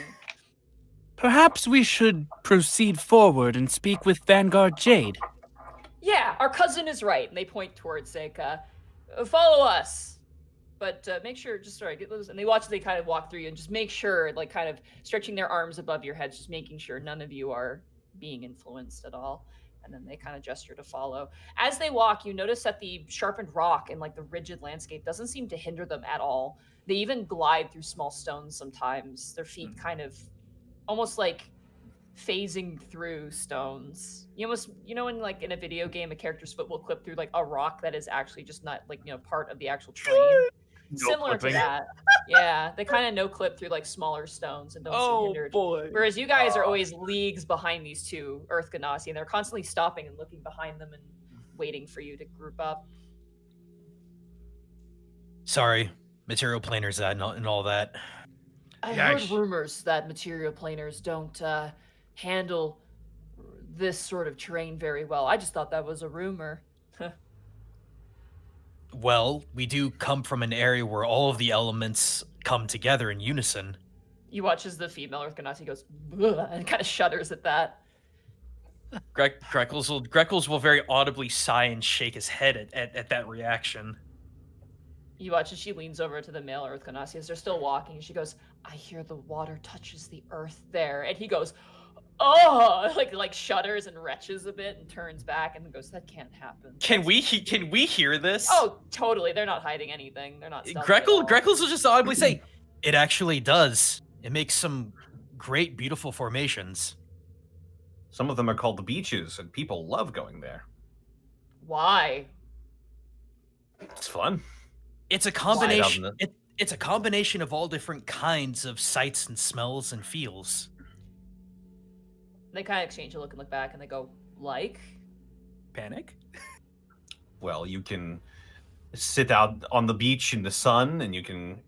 Perhaps we should proceed forward and speak with Vanguard Jade.
Yeah, our cousin is right. And they point towards Seika. Follow us. But make sure, just sorry, get those. And they watch as they kind of walk through you and just make sure, like kind of stretching their arms above your heads, just making sure none of you are being influenced at all. And then they kind of gesture to follow. As they walk, you notice that the sharpened rock and like the rigid landscape doesn't seem to hinder them at all. They even glide through small stones sometimes. Their feet kind of almost like phasing through stones. You almost, you know, in like in a video game, a character's foot will clip through like a rock that is actually just not like, you know, part of the actual terrain. Similar to
clipping.
that. Yeah, they kind of no clip through like smaller stones and don't seem hindered.
boy.
Whereas you guys are always leagues behind these two Earth Ganassi, and they're constantly stopping and looking behind them and waiting for you to group up.
Sorry, material planers and all that.
I
Yeah,
heard rumors that material planers don't handle this sort of terrain very well. I just thought that was a rumor.
Well, we do come from an area where all of the elements come together in unison.
You watch as the female Earth Ganassi goes, "Ugh," and kind of shudders at that.
Greckles will very audibly sigh and shake his head at that reaction.
You watch as she leans over to the male Earth Ganassi as they're still walking. She goes, I hear the water touches the earth there. And he goes, oh, like shudders and retches a bit and turns back and goes, that can't happen.
Can we hear this?
Oh, totally. They're not hiding anything. They're not stealthy at all.
Greckles will just audibly say, it actually does. It makes some great, beautiful formations.
Some of them are called the beaches, and people love going there.
Why?
It's fun.
It's a combination. It's a combination of all different kinds of sights and smells and feels.
They kind of exchange a look and look back and they go, like?
Panic?
Well, you can sit out on the beach in the sun, and you can,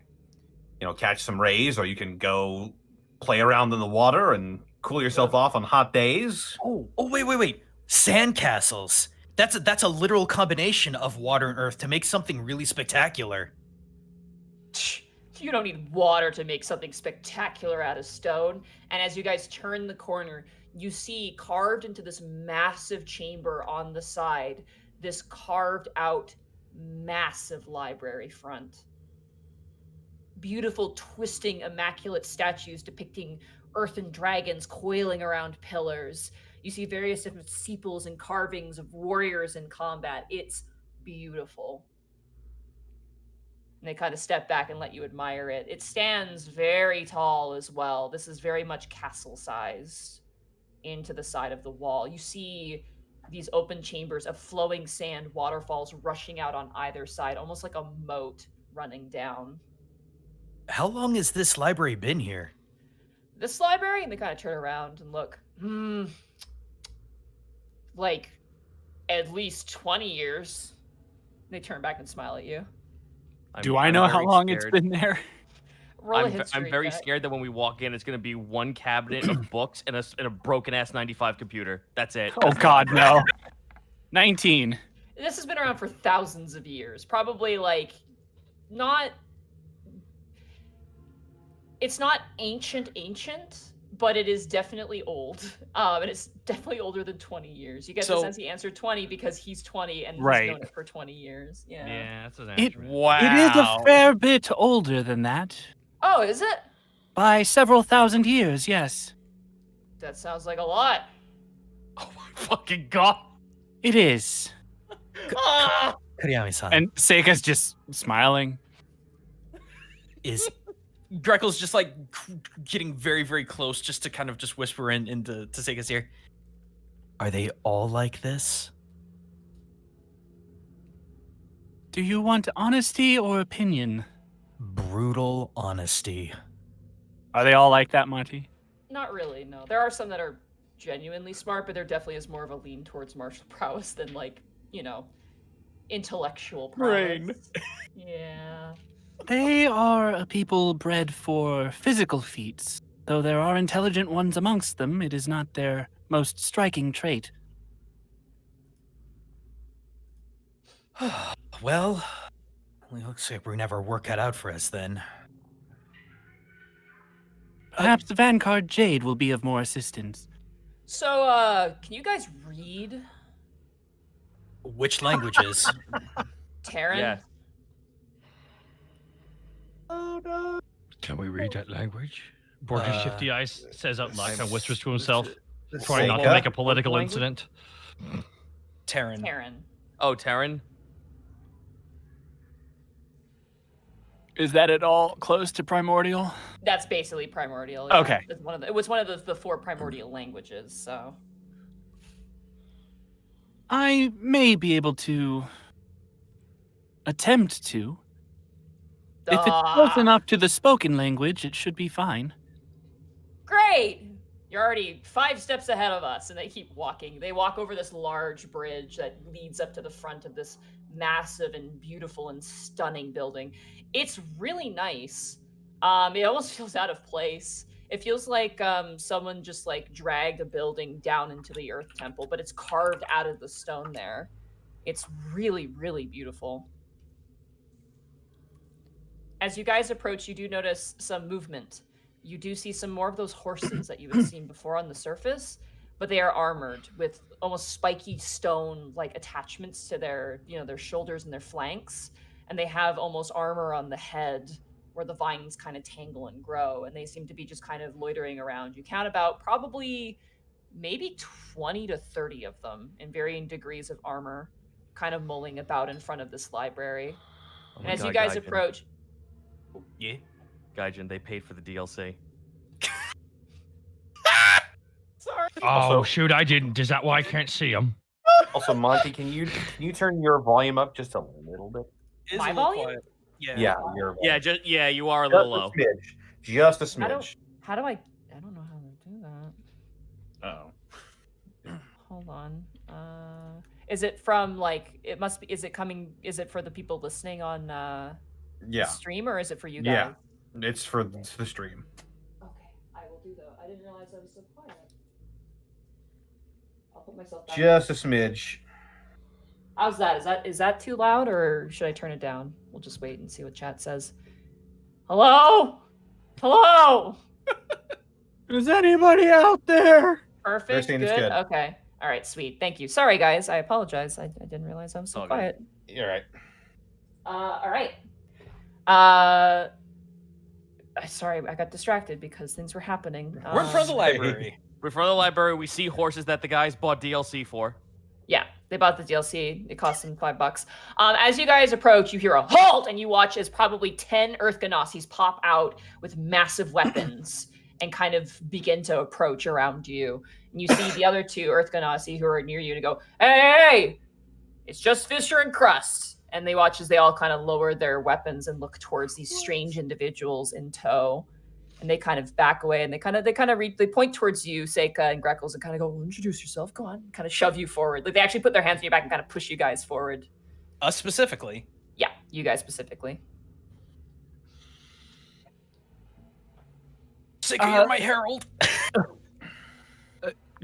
catch some rays, or you can go play around in the water and cool yourself off on hot days.
Oh, wait. Sandcastles. That's a literal combination of water and earth to make something really spectacular.
You don't need water to make something spectacular out of stone. And as you guys turn the corner, you see carved into this massive chamber on the side, this carved out massive library front. Beautiful, twisting, immaculate statues depicting earthen dragons coiling around pillars. You see various different sepals and carvings of warriors in combat. It's beautiful. And they kind of step back and let you admire it. It stands very tall as well. This is very much castle-sized into the side of the wall. You see these open chambers of flowing sand waterfalls rushing out on either side, almost like a moat running down.
How long has this library been here?
This library, and they kind of turn around and look, like at least 20 years. They turn back and smile at you.
Do I know how
very
long it's
scared.
been there?
Roll a
I'm
history
very
check.
scared that when we walk in, it's going to be one cabinet of books and a broken ass 95 computer. That's it.
Oh God, no. 19.
This has been around for thousands of years. Probably like not. It's not ancient, but it is definitely old. And it's definitely older than 20 years. You get the sense he answered 20 because he's 20 and he's known it for 20 years. Yeah.
Yeah, that's an
It,
accurate.
Wow.
it is a fair bit older than that.
Oh, is it?
By several thousand years, yes.
That sounds like a lot.
Oh my fucking god.
It is.
Ah!
Kuriyami-san,
And Seika's just smiling.
is
Greckles just like getting very, very close, just to kind of just whisper into Seika's ear.
are they all like this?
Do you want honesty or opinion?
Brutal honesty.
Are they all like that, Monty?
Not really, no. There are some that are genuinely smart, but there definitely is more of a lean towards martial prowess than, like, you know, intellectual prowess.
Brain.
Yeah.
They are a people bred for physical feats. Though there are intelligent ones amongst them, it is not their most striking trait.
Well, it looks like we're never work cut out for us then.
Perhaps the Vanguard Jade will be of more assistance.
So, can you guys read
Which languages?
Terran?
Yeah.
Can we read that language? Borky Shifty Eyes says out loud and whispers to
It's-
himself,
it's
trying not to
Seika.
make a political
Language?
incident.
Terran.
Terran.
Oh, Terran.
Is that at all close to primordial?
That's basically primordial.
Okay.
It's it was one of the 4 primordial languages, so.
I may be able to attempt to. If it's close
Ah,
enough to the spoken language, it should be fine.
Great! You're already 5 steps ahead of us, and they keep walking. They walk over this large bridge that leads up to the front of this massive and beautiful and stunning building. It's really nice. It almost feels out of place. It feels like someone just like dragged a building down into the Earth Temple, but it's carved out of the stone there. It's really, really beautiful. As you guys approach, you do notice some movement. You do see some more of those horses that you have seen before on the surface, but they are armored with almost spiky stone like attachments to their, their shoulders and their flanks, and they have almost armor on the head where the vines kind of tangle and grow, and they seem to be just kind of loitering around. You count about probably maybe 20 to 30 of them in varying degrees of armor, kind of mulling about in front of this library.
Oh
And
my
as you
God,
guys
Gaijin.
approach,
Yeah.
Gaijin, they paid for the DLC.
sorry.
Oh,
Also-
shoot, I didn't. Is that why I can't see him?
Also, Monty, can you turn your volume up just a little bit?
Is
My
a little
volume?
quiet. Yeah.
Yeah, your
Yeah, you are a
just
little
a
low.
smidge. Just a
How do
smidge.
I don't know how to do that.
Oh.
Hold on. Is it from like it must be? Is it for the people listening on the
Yeah.
stream, or is it for you guys?
Yeah. It's for the stream.
Okay, I will do that. I didn't realize I was so quiet. I'll put myself back.
Just a smidge.
How's that? Is that too loud, or should I turn it down? We'll just wait and see what chat says. Hello? Hello?
Is anybody out there?
Perfect.
saying
Good.
it's good.
Okay. All right. Sweet. Thank you. Sorry, guys. I apologize. I didn't realize I was so
All good.
quiet.
You're right.
All right. Sorry, I got distracted because things were happening.
We're in front of the library.
We're in front of the library. We see horses that the guys bought DLC for.
Yeah, they bought the DLC. It cost them $5. As you guys approach, you hear a halt, and you watch as probably 10 Earth Ganassis pop out with massive weapons and kind of begin to approach around you. And you see the other 2 Earth Ganassi who are near you to go, hey, it's just Fisher and Crust. And they watch as they all kind of lower their weapons and look towards these strange individuals in tow. And they kind of back away, and they point towards you, Seika and Greckles, and kind of go, well, introduce yourself, go on, kind of shove you forward. Like they actually put their hands on your back and kind of push you guys forward.
Us specifically.
Yeah, you guys specifically.
Seika, you're my herald.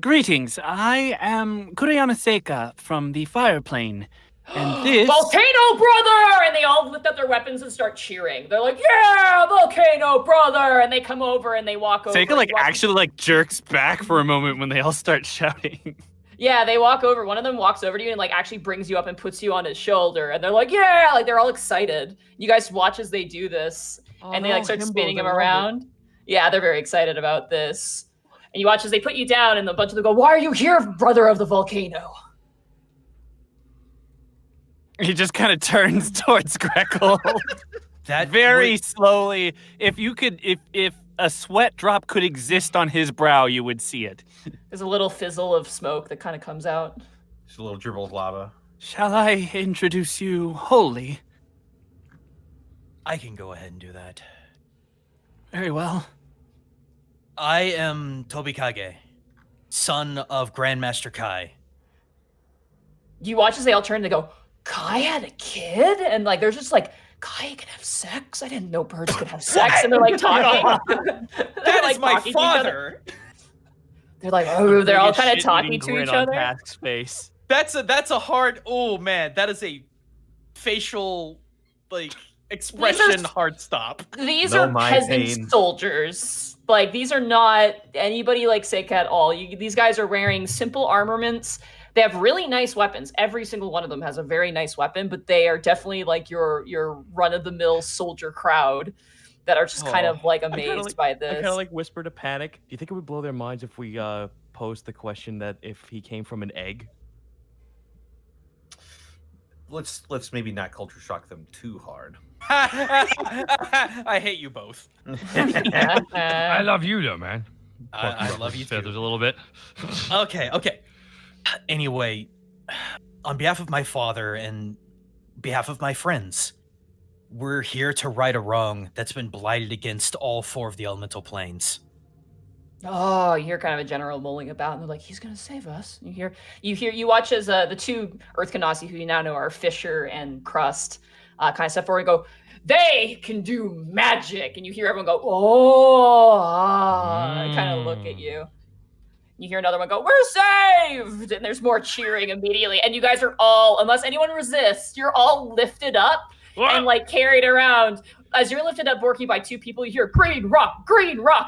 Greetings. I am Kuriyama Seika from the Fire Plane. And this
Volcano brother! And they all lift up their weapons and start cheering. They're like, yeah, Volcano brother! And they come over and they walk over.
Seika actually jerks back for a moment when they all start shouting.
Yeah, they walk over. One of them walks over to you and actually brings you up and puts you on his shoulder. And they're like, yeah, they're all excited. You guys watch as they do this. And they start spinning him around. Yeah, they're very excited about this. And you watch as they put you down and a bunch of them go, why are you here, brother of the volcano?
He just kind of turns towards Greckles. That very slowly. If you could, if a sweat drop could exist on his brow, you would see it.
There's a little fizzle of smoke that kind of comes out.
Just a little dribble of lava.
Shall I introduce you wholly?
I can go ahead and do that.
Very well.
I am Tobikage, son of Grandmaster Kai.
You watch as they all turn and they go, Kai had a kid? And there's just Kai can have sex? I didn't know birds could have sex. And they're talking.
That is my father.
They're oh, they're all kind of talking to each other.
Task's face.
That's a hard. Oh man, that is a facial expression hard stop.
These are peasant soldiers. These are not anybody like Seika at all. These guys are wearing simple armaments. They have really nice weapons. Every single one of them has a very nice weapon, but they are definitely your run-of-the-mill soldier crowd that are just kind of amazed by this.
I kind of whisper to Panic. Do you think it would blow their minds if we posed the question that if he came from an egg?
Let's maybe not culture shock them too hard.
I hate you both.
I love you though, man.
I love you too.
Feathers a little bit.
Okay. Anyway, on behalf of my father and behalf of my friends, we're here to right a wrong that's been blighted against all 4 of the elemental planes.
Oh, you hear kind of a general mulling about, and they're like, he's gonna save us. You watch as the 2 Earth Ganassi, who you now know are Fisher and Crust, kind of step forward and go, they can do magic. And you hear everyone go, kind of look at you. You hear another one go, we're saved! And there's more cheering immediately. And you guys are all, unless anyone resists, you're all lifted up and carried around. As you're lifted up, Borky, by 2 people, you hear green rock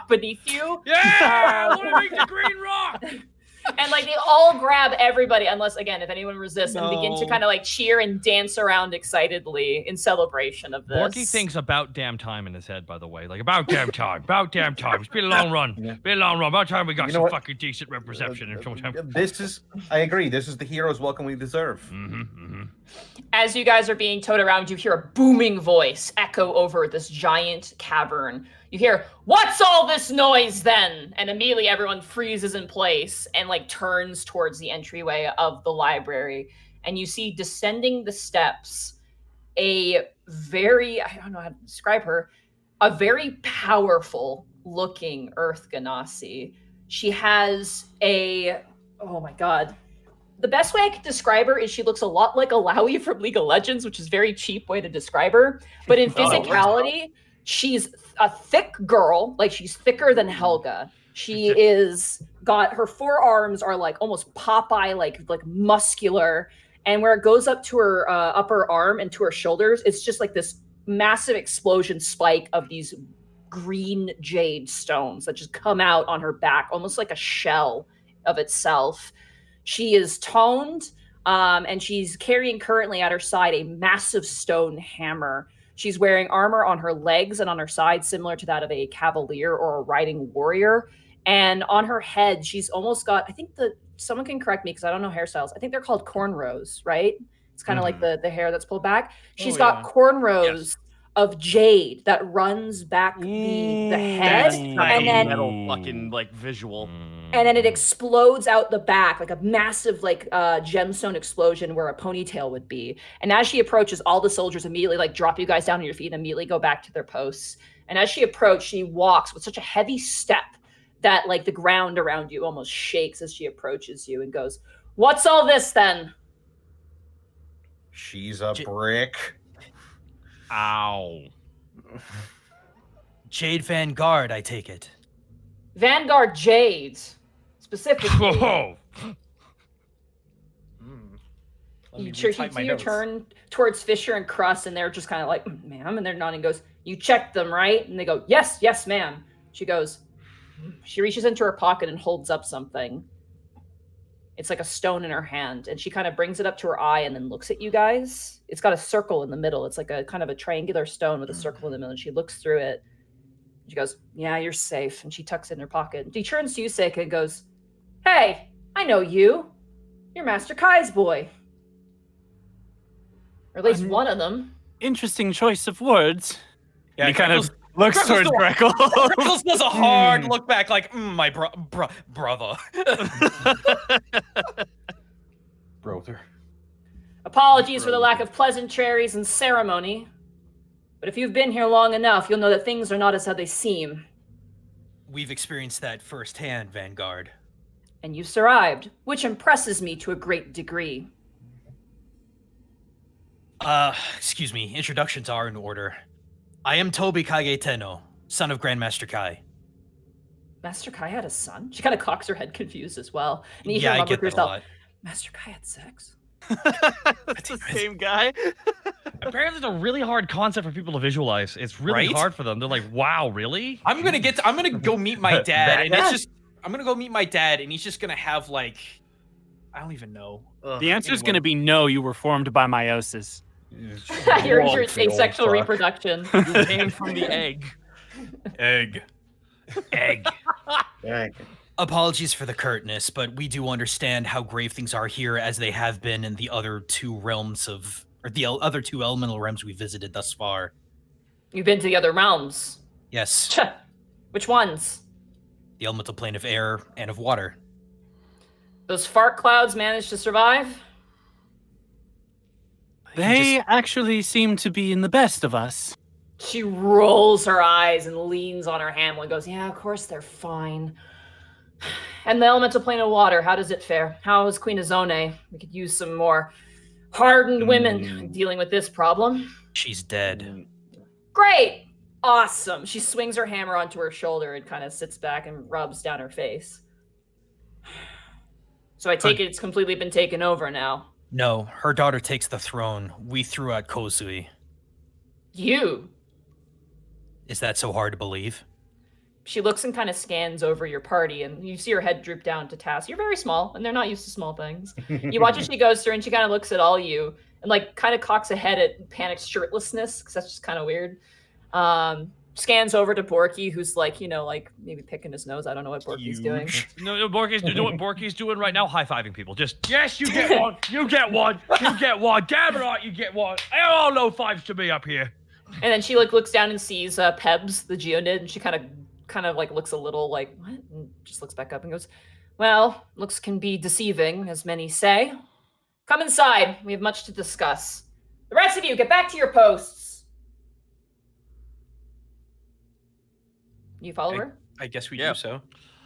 beneath you.
Yeah! I want to make the green rock!
And they all grab everybody, unless, again, if anyone resists, and begin to kind of cheer and dance around excitedly in celebration of this.
Borky thinks about damn time in his head, by the way. About damn time. It's been a long run. About time we got some fucking decent representation.
I agree. This is the hero's welcome we deserve.
As you guys are being towed around, you hear a booming voice echo over this giant cavern. You hear, what's all this noise then? And immediately everyone freezes in place and turns towards the entryway of the library. And you see descending the steps a very, I don't know how to describe her, a very powerful looking Earth Ganassi. She has oh my God. The best way I could describe her is she looks a lot like Alawi from League of Legends, which is a very cheap way to describe her. But in physicality, she's a thick girl. She's thicker than Helga. She is got her forearms are almost Popeye, like muscular. And where it goes up to her upper arm and to her shoulders, it's just this massive explosion spike of these green jade stones that just come out on her back, almost like a shell of itself. She is toned, and she's carrying currently at her side a massive stone hammer. She's wearing armor on her legs and on her side, similar to that of a cavalier or a riding warrior. And on her head, she's almost got, I think someone can correct me because I don't know hairstyles. I think they're called cornrows, right? It's kind of like the hair that's pulled back. She's got cornrows of jade that runs back the head.
And then metal fucking visual.
And then it explodes out the back like a massive gemstone explosion where a ponytail would be. And as she approaches, all the soldiers immediately drop you guys down on your feet and immediately go back to their posts. And as she approaches, she walks with such a heavy step that the ground around you almost shakes as she approaches you and goes, what's all this then?
She's a brick.
Ow.
Jade Vanguard, I take it.
Vanguard Jade, specifically.
Whoa.
You
retype my notes.
turn towards Fisher and Crust, and they're just kind of like, ma'am, and they're nodding. Goes, you checked them, right? And they go, yes, ma'am. She goes, she reaches into her pocket and holds up something. It's like a stone in her hand, and she kind of brings it up to her eye and then looks at you guys. It's got a circle in the middle. It's like a kind of a triangular stone with a circle in the middle, and she looks through it. She goes, yeah, you're safe. And she tucks it in her pocket. She turns to you, Seika, and goes, hey, I know you. You're Master Kai's boy. Or at least one of them.
Interesting choice of words.
Yeah,
he kind of looks towards Greckles.
Greckles does a hard look back, like, my brother.
Brother.
Apologies for the lack of pleasantries and ceremony. But if you've been here long enough, you'll know that things are not as how they seem.
We've experienced that firsthand, Vanguard.
And you survived, which impresses me to a great degree.
Excuse me, introductions are in order. I am Tobi Kage Tenno, son of Grandmaster Kai.
Master Kai had a son? She kind of cocks her head confused as well. And you
Yeah,
hear
I get that a lot.
Master Kai had sex?
That's the same guy.
Apparently, it's a really hard concept for people to visualize. It's really
Right?
hard for them. They're like, "Wow, really?"
I'm gonna go meet my dad, and I'm gonna go meet my dad, and he's just gonna have like, I don't even know.
The answer is going to be no. You were formed by meiosis.
Your asexual reproduction.
You came from the egg.
Egg.
Dang.
Apologies for the curtness, but we do understand how grave things are here, as they have been in the other two realms other two elemental realms we visited thus far.
You've been to the other realms.
Yes,
Which ones?
the elemental plane of air and of water.
Those fart clouds managed to survive?
They actually seem to be in the best of us.
She rolls her eyes and leans on her hammer and goes, yeah, of course they're fine. And the elemental plane of water, how does it fare? How is Queen Azone? We could use some more hardened women dealing with this problem.
She's dead.
Great! Awesome. She swings her hammer onto her shoulder and kind of sits back and rubs down her face. So I take it it's completely been taken over now.
No, her daughter takes the throne. We threw out Kozui.
You?
Is that so hard to believe?
She looks and kind of scans over your party, and you see her head droop down to Task. You're very small, and they're not used to small things. You watch as she goes through, and she kind of looks at all you, and like kind of cocks a head at Panic's shirtlessness, because that's just kind of weird. Scans over to Borky, who's like, like maybe picking his nose. I don't know what Borky's doing.
No, Borky's doing what Borky's doing right now, high-fiving people. Just, yes, you get one, you get one, you get one. Damn it, right, you get one. Oh, no fives to me up here.
And then she looks down and sees Pebs, the Geonid, and she kind of like looks a little like, what? And just looks back up and goes, well, looks can be deceiving, as many say. Come inside. We have much to discuss. The rest of you, get back to your posts. You follow her?
I guess we do so.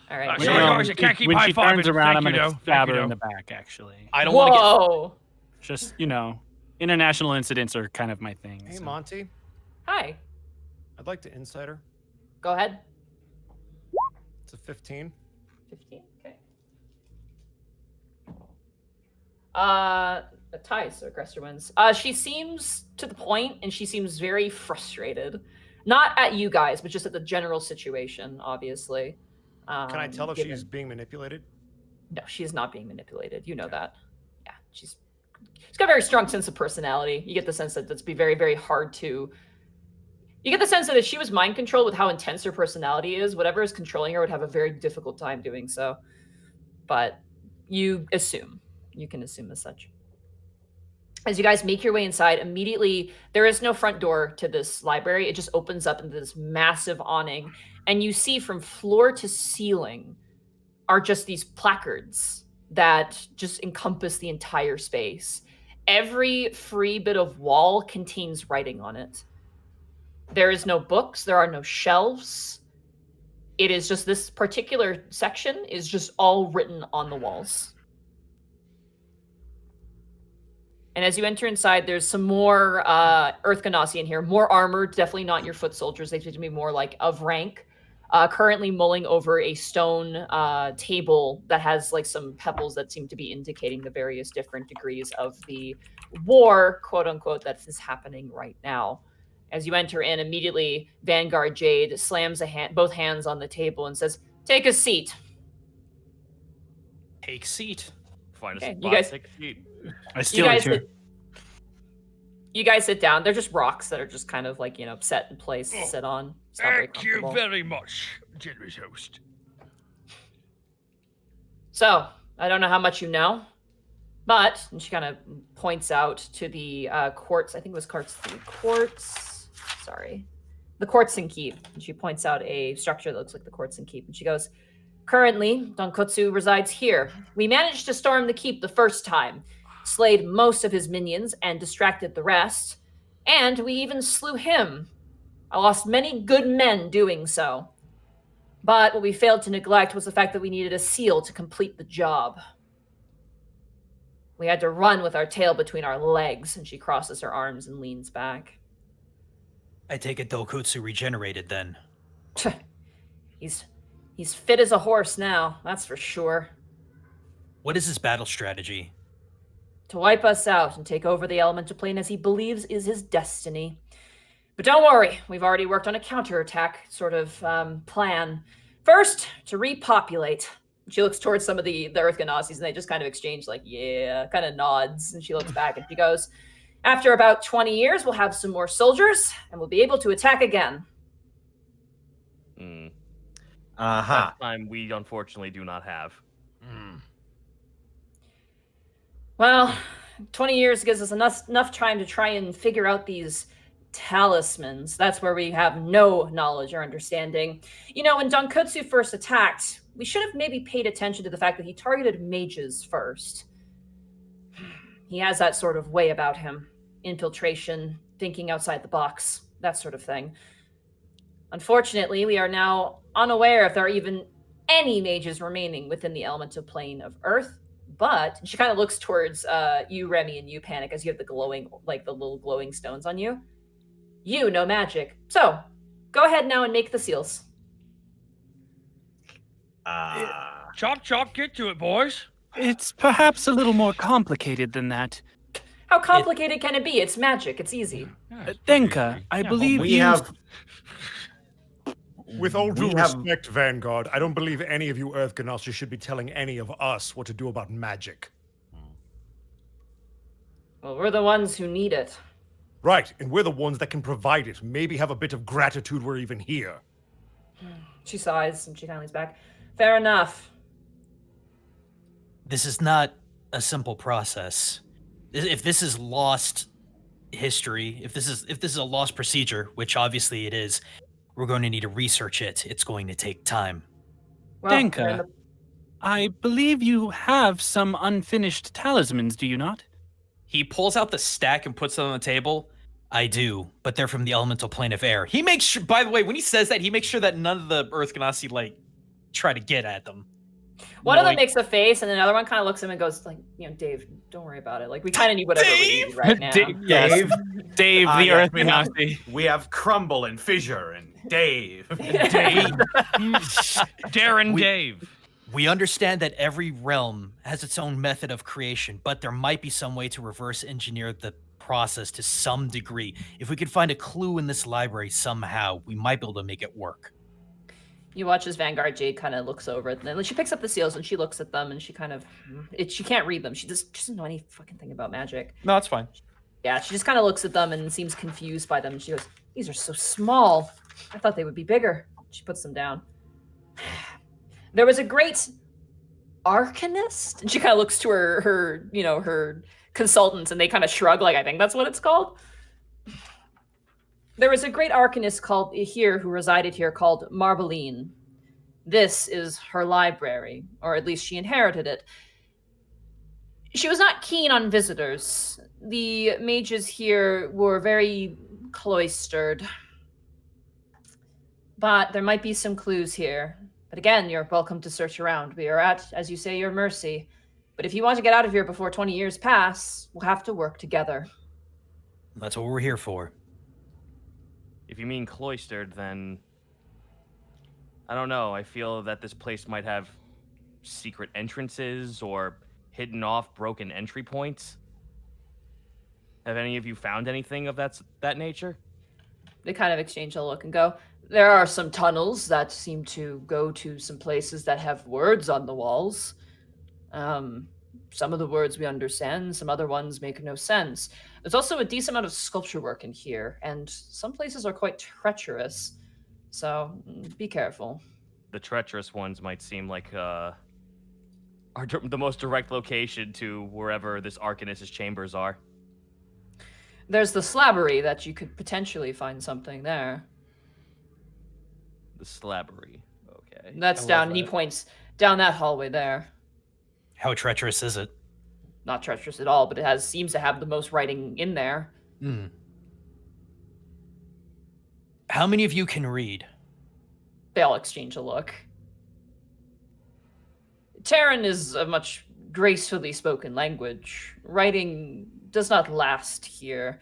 All right.
Sorry, guys, I can't keep
when she
high-fiving.
turns around, I'm
Thank you,
going to
though.
stab
Thank
her
you,
in
though.
the back, actually.
I don't want to get.
Whoa.
Just, international incidents are kind of my thing.
Hey,
so.
Monty.
Hi.
I'd like to insider.
Go ahead.
It's a 15.
15. Okay. Ties, so aggressor wins. She seems to the point, and she seems very frustrated. Not at you guys, but just at the general situation, obviously.
Can I tell if she's being manipulated?
No, she's not being manipulated. You know that. Yeah, she's got a very strong sense of personality. You get the sense that that's be very, very hard to. You get the sense that if she was mind controlled with how intense her personality is, whatever is controlling her would have a very difficult time doing so. But you can assume as such. As you guys make your way inside, immediately there is no front door to this library. It just opens up into this massive awning, and you see from floor to ceiling are just these placards that just encompass the entire space. Every free bit of wall contains writing on it. There is no books, there are no shelves. It is just this particular section is just all written on the walls. And as you enter inside, there's some more Earth Ganassi in here. More armored, definitely not your foot soldiers. They seem to be more like of rank. currently mulling over a stone table that has like some pebbles that seem to be indicating the various different degrees of the war, quote unquote, that is happening right now. As you enter in, immediately Vanguard Jade slams both hands on the table and says, "Take a seat."
Take seat.
Find a
Okay,
spot,
you guys-
take a seat.
I steal a chair.
You guys sit down. They're just rocks that are just kind of like, set in place to sit on. It's not very comfortable.
very much, generous host.
So, I don't know how much you know, but, and she kind of points out to the quartz, I think it was the quartz and keep. And she points out a structure that looks like the quartz and keep. And she goes, "Currently, Donkotsu resides here. We managed to storm the keep the first time, slayed most of his minions and distracted the rest, and we even slew him. I lost many good men doing so. But what we failed to neglect was the fact that we needed a seal to complete the job. We had to run with our tail between our legs," and she crosses her arms and leans back.
I take it Dokotsu regenerated then.
He's fit as a horse now, that's for sure.
What is his battle strategy?
To wipe us out and take over the elemental plane as he believes is his destiny. But don't worry, we've already worked on a counterattack sort of plan. First, to repopulate. She looks towards some of the Earth Ganassis and they just kind of exchange like, yeah, kind of nods. And she looks back and she goes, "After about 20 years, we'll have some more soldiers and we'll be able to attack again."
That time we unfortunately do not have.
Well, 20 years gives us enough time to try and figure out these talismans. That's where we have no knowledge or understanding. When Donkotsu first attacked, we should have maybe paid attention to the fact that he targeted mages first. He has that sort of way about him. Infiltration, thinking outside the box, that sort of thing. Unfortunately, we are now unaware if there are even any mages remaining within the elemental plane of Earth. But she kind of looks towards you, Remy, and you, Panic, as you have the glowing, like the little glowing stones on you. You know magic. So, go ahead now and make the seals.
Chop, chop, get to it, boys.
It's perhaps a little more complicated than that.
How complicated can it be? It's magic. It's easy.
Denka, I believe
We
you...
have
With all due
We have-
respect, Vanguard, I don't believe any of you Earth Ganassi should be telling any of us what to do about magic.
Well, we're the ones who need it.
Right, and we're the ones that can provide it. Maybe have a bit of gratitude we're even here.
She sighs and she kind of leans back. Fair enough.
This is not a simple process. If this is lost history, if this is a lost procedure, which obviously it is, we're going to need to research it. It's going to take time.
Well,
Denka, I believe you have some unfinished talismans, do you not?
He pulls out the stack and puts it on the table. I do, but they're from the elemental plane of air. He makes sure, by the way, when he says that, he makes sure that none of the Earth Ganassi, try to get at them.
One of them makes a face, and another one kind of looks at him and goes, Dave, don't worry about it. We kind of need whatever we need right now.
Dave, the
yeah,
Earth
we have-
Ganassi.
We have Crumble and Fissure and Dave.
Darren Dave.
We understand that every realm has its own method of creation, but there might be some way to reverse engineer the process to some degree. If we could find a clue in this library somehow, we might be able to make it work.
You watch as Vanguard Jade kind of looks over it, and then she picks up the seals and she looks at them and she kind of, she can't read them. She doesn't know any fucking thing about magic.
No, it's fine.
Yeah, she just kind of looks at them and seems confused by them. And she goes, "These are so small. I thought they would be bigger." She puts them down. There was a great arcanist, and she kind of looks to her consultants, and they kind of shrug, I think that's what it's called. There was a great arcanist who resided here called Marbeline. This is her library, or at least she inherited it. She was not keen on visitors. The mages here were very cloistered. But there might be some clues here. But again, you're welcome to search around. We are at, as you say, your mercy. But if you want to get out of here before 20 years pass, we'll have to work together.
That's what we're here for.
If you mean cloistered, then I don't know. I feel that this place might have secret entrances or hidden off broken entry points. Have any of you found anything of that nature?
They kind of exchange a look and go, there are some tunnels that seem to go to some places that have words on the walls. Some of the words we understand, some other ones make no sense. There's also a decent amount of sculpture work in here, and some places are quite treacherous. So be careful.
The treacherous ones might seem like are the most direct location to wherever this Arcanist's chambers are.
There's the slabbery that you could potentially find something there.
The slabbery. Okay.
That's down, and he points down that hallway there.
How treacherous is it?
Not treacherous at all, but it seems to have the most writing in there.
How many of you can read?
They all exchange a look. Terran is a much gracefully spoken language. Writing does not last here.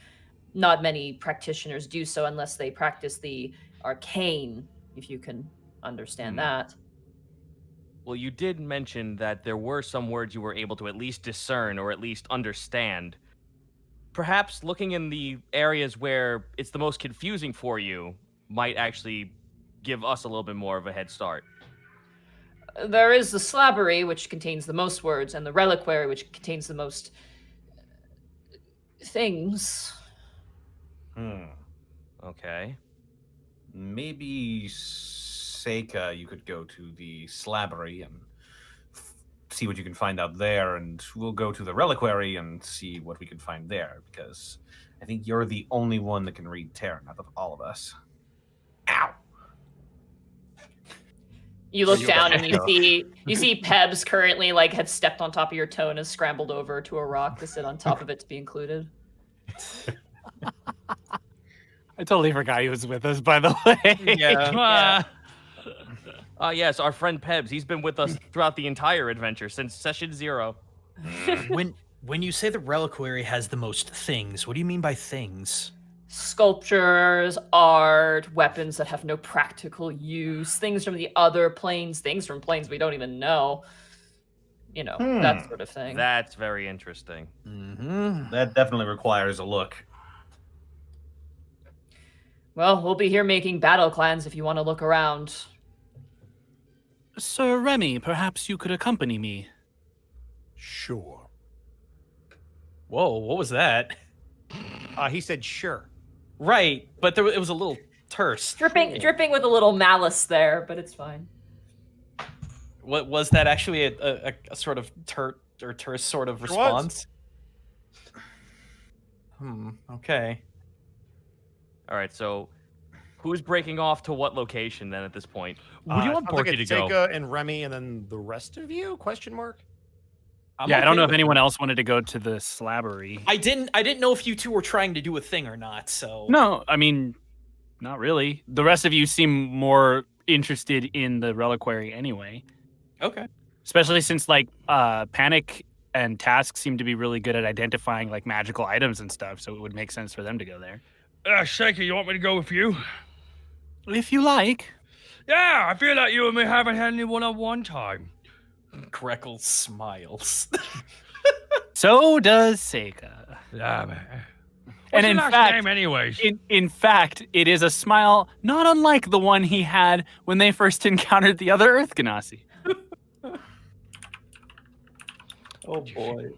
Not many practitioners do so unless they practice the arcane, if you can understand that.
Well, you did mention that there were some words you were able to at least discern or at least understand. Perhaps looking in the areas where it's the most confusing for you might actually give us a little bit more of a head start.
There is the slabbery, which contains the most words, and the reliquary, which contains the most things.
Okay.
Maybe Seika, you could go to the slabbery and see what you can find out there, and we'll go to the reliquary and see what we can find there, because I think you're the only one that can read Terran out of all of us. Ow!
You look down and you see Pebs currently had stepped on top of your toe and has scrambled over to a rock to sit on top of it to be included.
I totally forgot he was with us, by the way.
Yeah.
Yes, our friend Pebs. He's been with us throughout the entire adventure since session 0.
When you say the reliquary has the most things, what do you mean by things?
Sculptures, art, weapons that have no practical use, things from the other planes, things from planes we don't even know. You know, that sort of thing.
That's very interesting.
That definitely requires a look.
Well, we'll be here making battle clans if you want to look around.
Sir Remy, perhaps you could accompany me.
Sure.
Whoa, what was that?
He said sure.
Right, but it was a little terse.
Dripping with a little malice there, but it's fine.
What was that actually a sort of terse sort of response? Okay.
All right, so who's breaking off to what location then at this point?
Where do you want Borky to go?
Seika and Remy, and then the rest of you? Question mark.
I don't know if anyone else wanted to go to the slabbery.
I didn't know if you two were trying to do a thing or not. So
no, I mean, not really. The rest of you seem more interested in the reliquary anyway.
Okay.
Especially since Panic and Task seem to be really good at identifying magical items and stuff, so it would make sense for them to go there.
Shaker, you want me to go with you?
If you like.
Yeah, I feel like you and me haven't had any one-on-one time.
Greckles smiles.
So does Seika.
Yeah, man.
And in fact,
name anyways?
In fact, it is a smile not unlike the one he had when they first encountered the other Earth Ganassi.
Oh boy.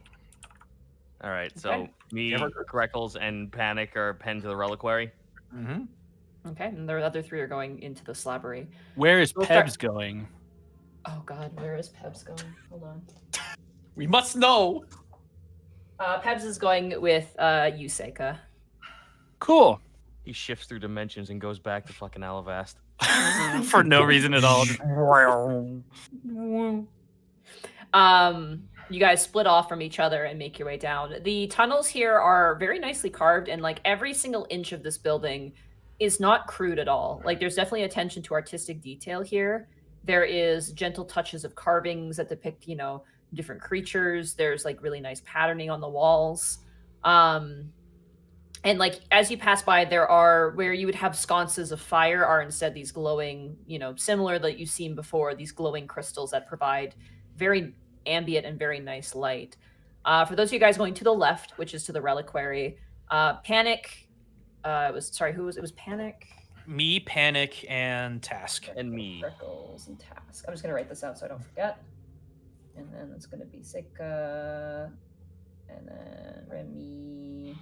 All right, so
Okay.
me, Greckles, and Panic are penned to the reliquary.
Okay, and the other three are going into the slabbery.
Where is
We'll start-
Pebs going?
Oh god, where is Pebs going? Hold on.
We must know.
Pebs is going with you, Seika.
Cool.
He shifts through dimensions and goes back to fucking Alivast.
For no reason at all.
You guys split off from each other and make your way down. The tunnels here are very nicely carved, and every single inch of this building is not crude at all. There's definitely attention to artistic detail here. There is gentle touches of carvings that depict, different creatures. There's really nice patterning on the walls. And like as you pass by, there are where you would have sconces of fire are instead these glowing, similar that you've seen before, these glowing crystals that provide very ambient and very nice light. For those of you guys going to the left, which is to the reliquary, Panic. It was Panic.
Me, Panic, and Task.
And me.
Greckles and Task. I'm just gonna write this out so I don't forget. And then it's gonna be Sika, and then Remy,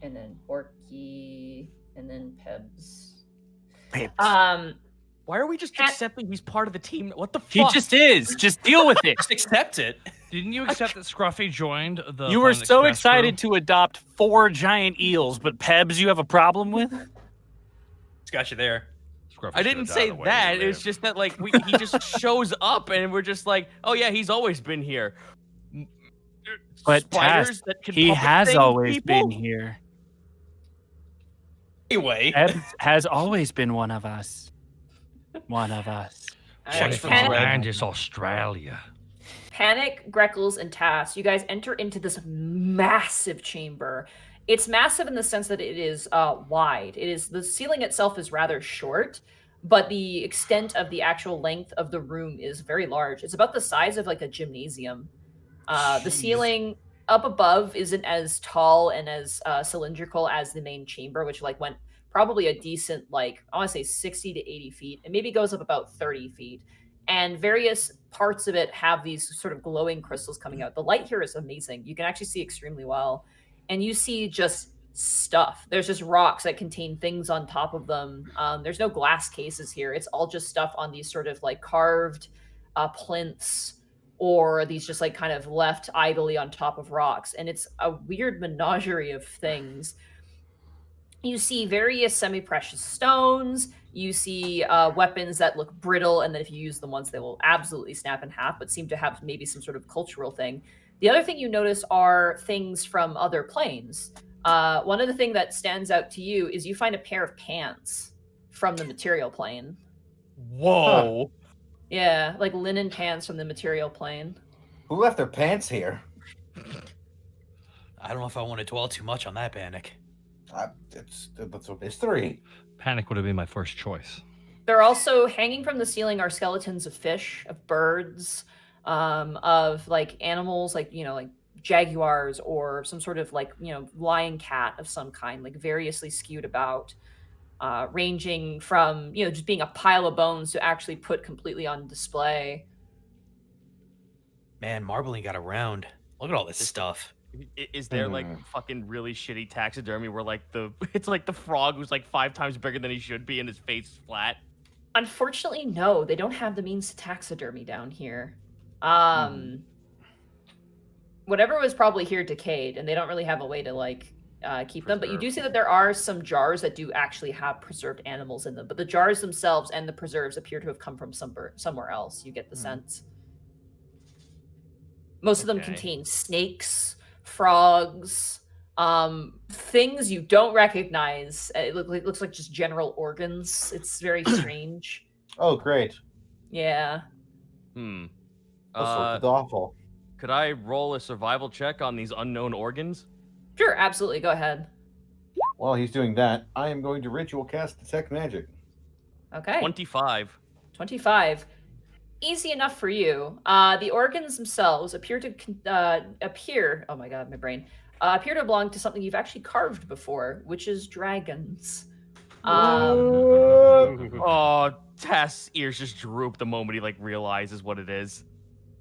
and then Borky, and then Pebs.
Why are we just accepting he's part of the team? What the fuck?
He just is. Just deal with it.
Just accept it.
Didn't you accept that Scruffy joined the?
You were
Fun
so
Express
excited
crew?
to adopt 4 giant eels, but Pebs, you have a problem with?
It's got you there.
Scruffy
I
should
didn't
have
say
died the way
that.
he
It's
lived.
just that like he just shows up and we're just like, oh yeah, he's always been here.
But
Spiders
Task,
that can
he
puppet
has
thing
always
people?
been here.
Anyway,
Pebs has always been one of us. One of us.
Checks for
Panic,
red.
And it's Australia.
Panic, Greckles, and Task, you guys enter into this massive chamber. It's massive in the sense that it is wide. The ceiling itself is rather short, but the extent of the actual length of the room is very large. It's about the size of like a gymnasium. The ceiling up above isn't as tall and as cylindrical as the main chamber, which like went probably a decent, like, I want to say 60 to 80 feet. It maybe goes up about 30 feet. And various parts of it have these sort of glowing crystals coming out. The light here is amazing. You can actually see extremely well. And you see just stuff. There's just rocks that contain things on top of them. There's no glass cases here. It's all just stuff on these sort of like carved plinths, or these just like kind of left idly on top of rocks. And it's a weird menagerie of things. You see various semi-precious stones. You see weapons that look brittle, and then if you use them once, they will absolutely snap in half, but seem to have maybe some sort of cultural thing. The other thing you notice are things from other planes. One of the things that stands out to you is you find a pair of pants from the material plane.
Whoa.
Yeah, like linen pants from the material plane.
Who left their pants here?
I don't know if I want to dwell too much on that, Panic.
It's a mystery.
Panic would have been my first choice.
They're also hanging from the ceiling are skeletons of fish, of birds, of like animals, like, like jaguars or some sort of like, lion cat of some kind, like variously skewed about, ranging from, just being a pile of bones to actually put completely on display.
Man, Marbling got around. Look at all this stuff.
Is there like fucking really shitty taxidermy where like it's like the frog who's like 5 times bigger than he should be and his face is flat?
Unfortunately, no. They don't have the means to taxidermy down here. Whatever was probably here decayed, and they don't really have a way to like keep them. But you do see that there are some jars that do actually have preserved animals in them. But the jars themselves and the preserves appear to have come from somewhere else. You get the sense. Most of them contain snakes, frogs, things you don't recognize. It looks like just general organs. It's very strange.
Oh, great.
Yeah.
This looks awful.
Could I roll a survival check on these unknown organs?
Sure, absolutely. Go ahead.
While he's doing that, I am going to ritual cast Detect Magic.
Okay.
25.
25. Easy enough for you. The organs themselves appear to oh my god, my brain. Appear to belong to something you've actually carved before, which is dragons.
Oh, Tess' ears just droop the moment he like realizes what it is.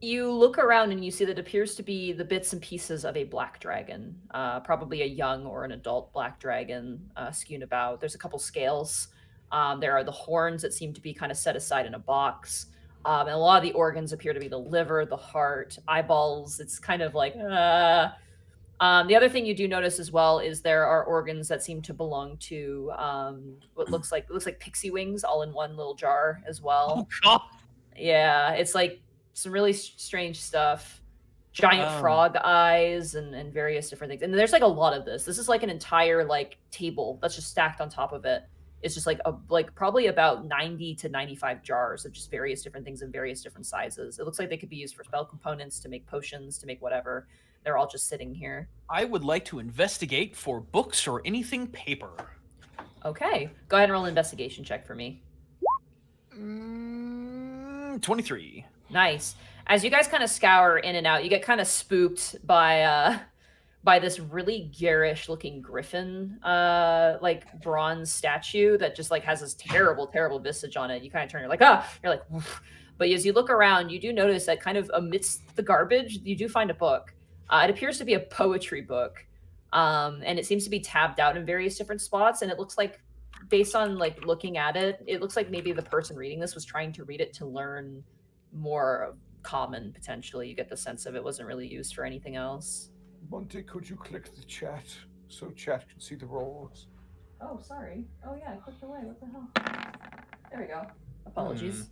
You look around and you see that it appears to be the bits and pieces of a black dragon, probably a young or an adult black dragon skewed about. There's a couple scales. There are the horns that seem to be kind of set aside in a box. And a lot of the organs appear to be the liver, the heart, eyeballs. It's kind of like, The other thing you do notice as well is there are organs that seem to belong to what looks like pixie wings all in one little jar as well.
Oh god.
Yeah, it's like some really strange stuff. Giant frog eyes and various different things. And there's like a lot of this. This is like an entire like table that's just stacked on top of it. It's just like probably about 90 to 95 jars of just various different things in various different sizes. It looks like they could be used for spell components, to make potions, to make whatever. They're all just sitting here.
I would like to investigate for books or anything paper.
Okay, go ahead and roll an investigation check for me.
23.
Nice. As you guys kind of scour in and out, you get kind of spooked by this really garish looking griffin, like bronze statue that just like has this terrible, terrible visage on it. You kind of turn, you're like, woof. But as you look around, you do notice that kind of amidst the garbage, you do find a book. It appears to be a poetry book, and it seems to be tabbed out in various different spots. And it looks like, based on like looking at it, it looks like maybe the person reading this was trying to read it to learn more common, potentially. You get the sense of it wasn't really used for anything else.
Monty, could you click the chat so chat can see the rolls?
Oh, sorry. Oh yeah, I clicked away. What the hell? There we go. Apologies.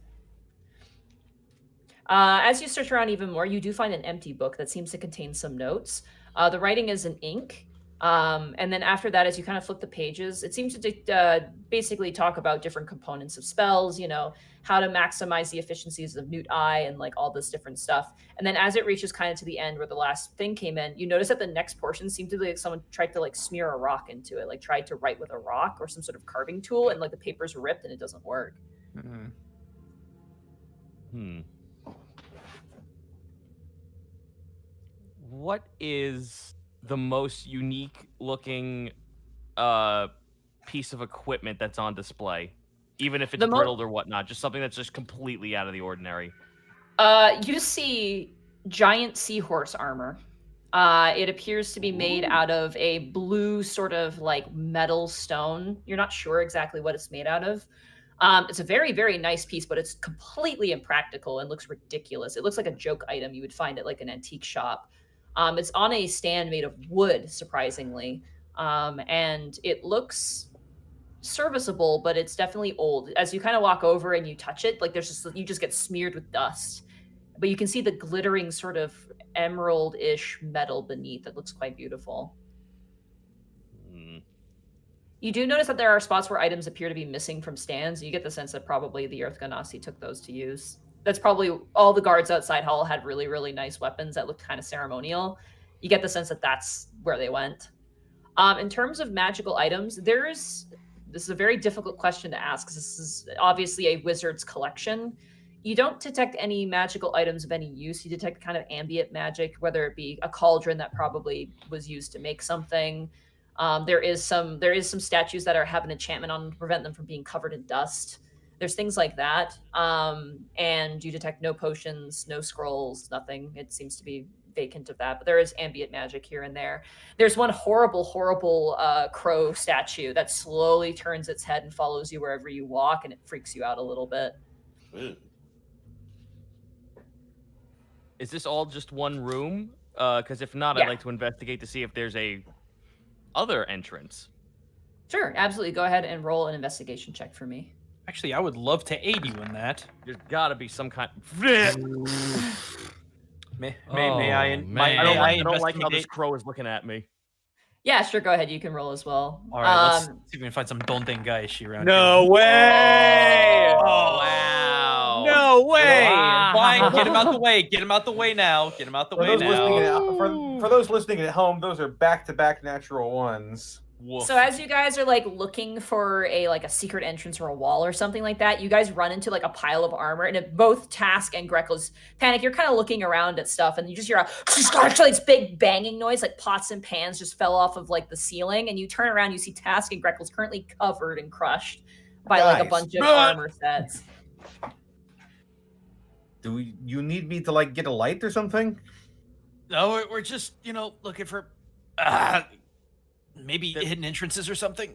As you search around even more, you do find an empty book that seems to contain some notes. The writing is in ink. And then after that, as you kind of flip the pages, it seems to basically talk about different components of spells, you know, how to maximize the efficiencies of Newt Eye and like all this different stuff. And then as it reaches kind of to the end where the last thing came in, you notice that the next portion seemed to be like someone tried to like smear a rock into it, like tried to write with a rock or some sort of carving tool, and like the paper's ripped and it doesn't work.
What is the most unique looking piece of equipment that's on display? Even if it's brittled or whatnot, just something that's just completely out of the ordinary.
You see giant seahorse armor. It appears to be made out of a blue sort of like metal stone. You're not sure exactly what it's made out of. It's a very, very nice piece, but it's completely impractical and looks ridiculous. It looks like a joke item you would find at like an antique shop. It's on a stand made of wood, surprisingly. And it looks serviceable, but it's definitely old. As you kind of walk over and you touch it, like you just get smeared with dust. But you can see the glittering sort of emerald-ish metal beneath that looks quite beautiful. You do notice that there are spots where items appear to be missing from stands. You get the sense that probably the Earth Ganassi took those to use. That's probably all the guards outside Hall had really, really nice weapons that looked kind of ceremonial. You get the sense that that's where they went. In terms of magical items, this is a very difficult question to ask because this is obviously a wizard's collection. You don't detect any magical items of any use. You detect kind of ambient magic, whether it be a cauldron that probably was used to make something. There is some statues that have an enchantment on them to prevent them from being covered in dust. There's things like that. And you detect no potions, no scrolls, nothing. It seems to be vacant of that, but there is ambient magic here and there. There's one horrible crow statue that slowly turns its head and follows you wherever you walk, and it freaks you out a little bit.
Is this all just one room? Because if not, I'd like to investigate to see if there's a other entrance.
Sure, absolutely. Go ahead and roll an investigation check for me.
Actually, I would love to aid you in that.
There's gotta be some kind.
May I
I don't like how this crow is looking at me.
Yeah, sure. Go ahead. You can roll as well.
All right, let's see if we can find some Dondengaishi around
No
here.
way!
Oh, wow.
No way!
Fine, get him out the way. Get him out the way now. Get him out the way now.
For those listening at home, those are back-to-back natural ones.
Woof.
So as you guys are like looking for a secret entrance or a wall or something like that, you guys run into like a pile of armor, and both Task and Greckles panic. You're kind of looking around at stuff, and you just hear this big banging noise, like pots and pans just fell off of like the ceiling, and you turn around, you see Task and Greckles currently covered and crushed by like a bunch of armor sets.
You need me to like get a light or something?
No, we're just looking for maybe hidden entrances or something.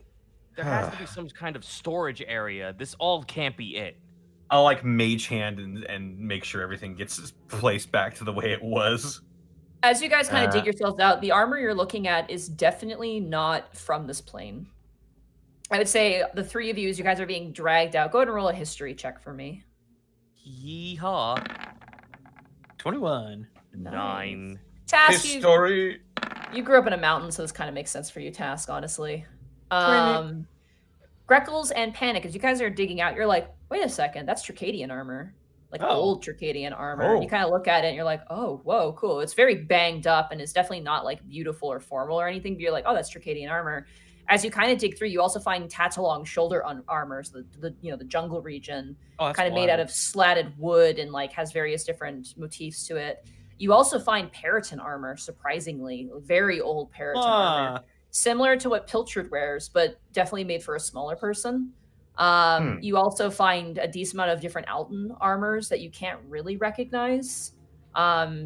There has to be some kind of storage area. This all can't be it.
I'll like mage hand and make sure everything gets placed back to the way it was.
As you guys kind of dig yourselves out, the armor you're looking at is definitely not from this plane. I would say the three of you, as you guys are being dragged out, go ahead and roll a history check for me.
Yeehaw.
21.
9.
Task,
History.
You grew up in a mountain, so this kind of makes sense for you, Task, honestly. Greckles and Panic, as you guys are digging out, you're like, wait a second, that's Tricadian armor. Like old Tricadian armor. And you kind of look at it and you're like, oh, whoa, cool. It's very banged up and it's definitely not like beautiful or formal or anything, but you're like, oh, that's Tricadian armor. As you kind of dig through, you also find Tatalong shoulder armor, so the jungle region, kind of made out of slatted wood and like has various different motifs to it. You also find Periton armor, surprisingly, very old Periton armor, similar to what Pilchard wears, but definitely made for a smaller person. You also find a decent amount of different Alton armors that you can't really recognize,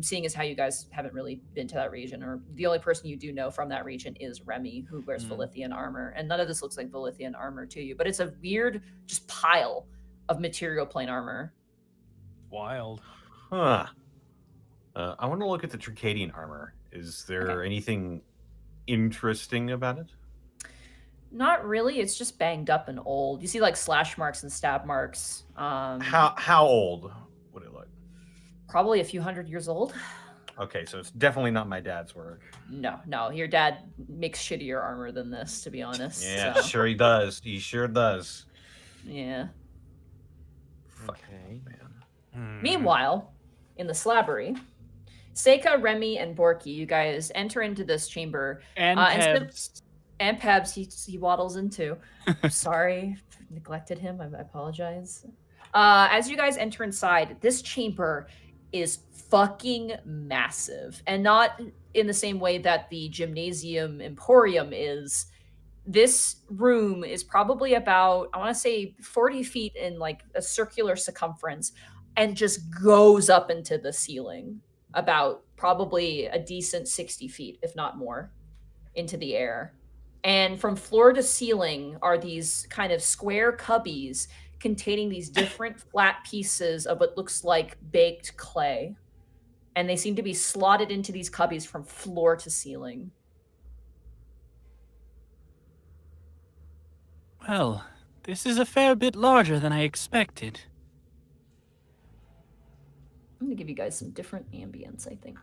seeing as how you guys haven't really been to that region, or the only person you do know from that region is Remy, who wears Velithian armor, and none of this looks like Velithian armor to you, but it's a weird just pile of material plane armor.
Wild.
Huh. I want to look at the Tricadian armor. Is there anything interesting about it?
Not really. It's just banged up and old. You see like slash marks and stab marks.
How old would it look?
Probably a few hundred years old.
Okay, so it's definitely not my dad's work.
No. Your dad makes shittier armor than this, to be honest.
Yeah,
so.
sure he does. He sure does.
Yeah.
Okay, man.
Meanwhile, in the slabbery, Seika, Remy, and Borky, you guys enter into this chamber.
And Pebs.
And Pebs, he waddles in too. Sorry, neglected him. I apologize. As you guys enter inside, this chamber is fucking massive. And not in the same way that the Gymnasium Emporium is. This room is probably about, I want to say 40 feet in like a circular circumference and just goes up into the ceiling. About probably a decent 60 feet, if not more, into the air. And from floor to ceiling are these kind of square cubbies containing these different flat pieces of what looks like baked clay. And they seem to be slotted into these cubbies from floor to ceiling.
Well, this is a fair bit larger than I expected.
I'm going to give you guys some different ambience, I think.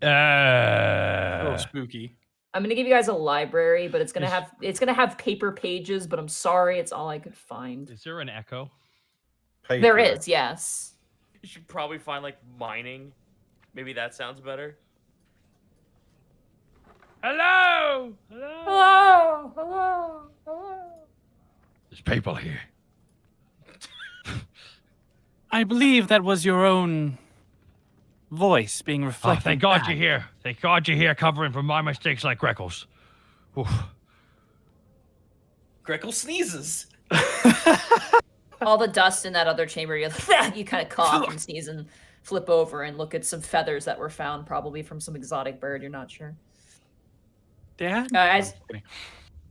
A little spooky.
I'm gonna give you guys a library, but it's gonna have paper pages. But I'm sorry, it's all I could find.
Is there an echo?
There is, yes.
You should probably find like mining. Maybe that sounds better. Hello.
Hello.
There's people here.
I believe that was your own voice being reflected.
Oh, thank God
back.
you're here. Thank God you're here covering for my mistakes like Greckles. Oof.
Greckles sneezes.
All the dust in that other chamber, you kind of cough and sneeze and flip over and look at some feathers that were found, probably from some exotic bird. You're not sure.
Dad?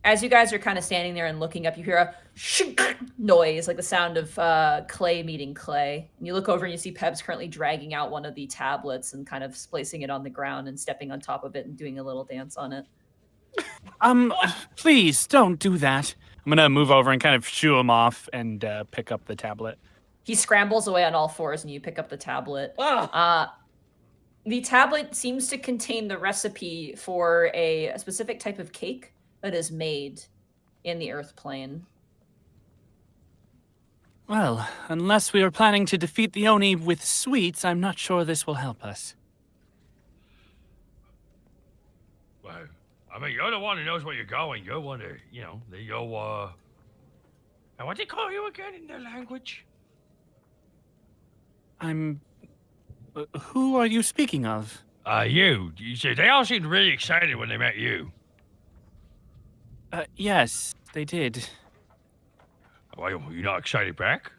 As you guys are kind of standing there and looking up, you hear a noise, like the sound of clay meeting clay. And you look over and you see Pebs currently dragging out one of the tablets and kind of placing it on the ground and stepping on top of it and doing a little dance on it.
Please don't do that. I'm gonna move over and kind of shoo him off and pick up the tablet.
He scrambles away on all fours and you pick up the tablet. The tablet seems to contain the recipe for a specific type of cake that is made in the Earth plane.
Well, unless we are planning to defeat the Oni with sweets, I'm not sure this will help us.
Well, I mean, you're the one who knows where you're going. You're one to, and what do they call you again in their language?
Who are you speaking of?
You. You see, they all seemed really excited when they met you.
Yes, they did.
Why, you're not excited back?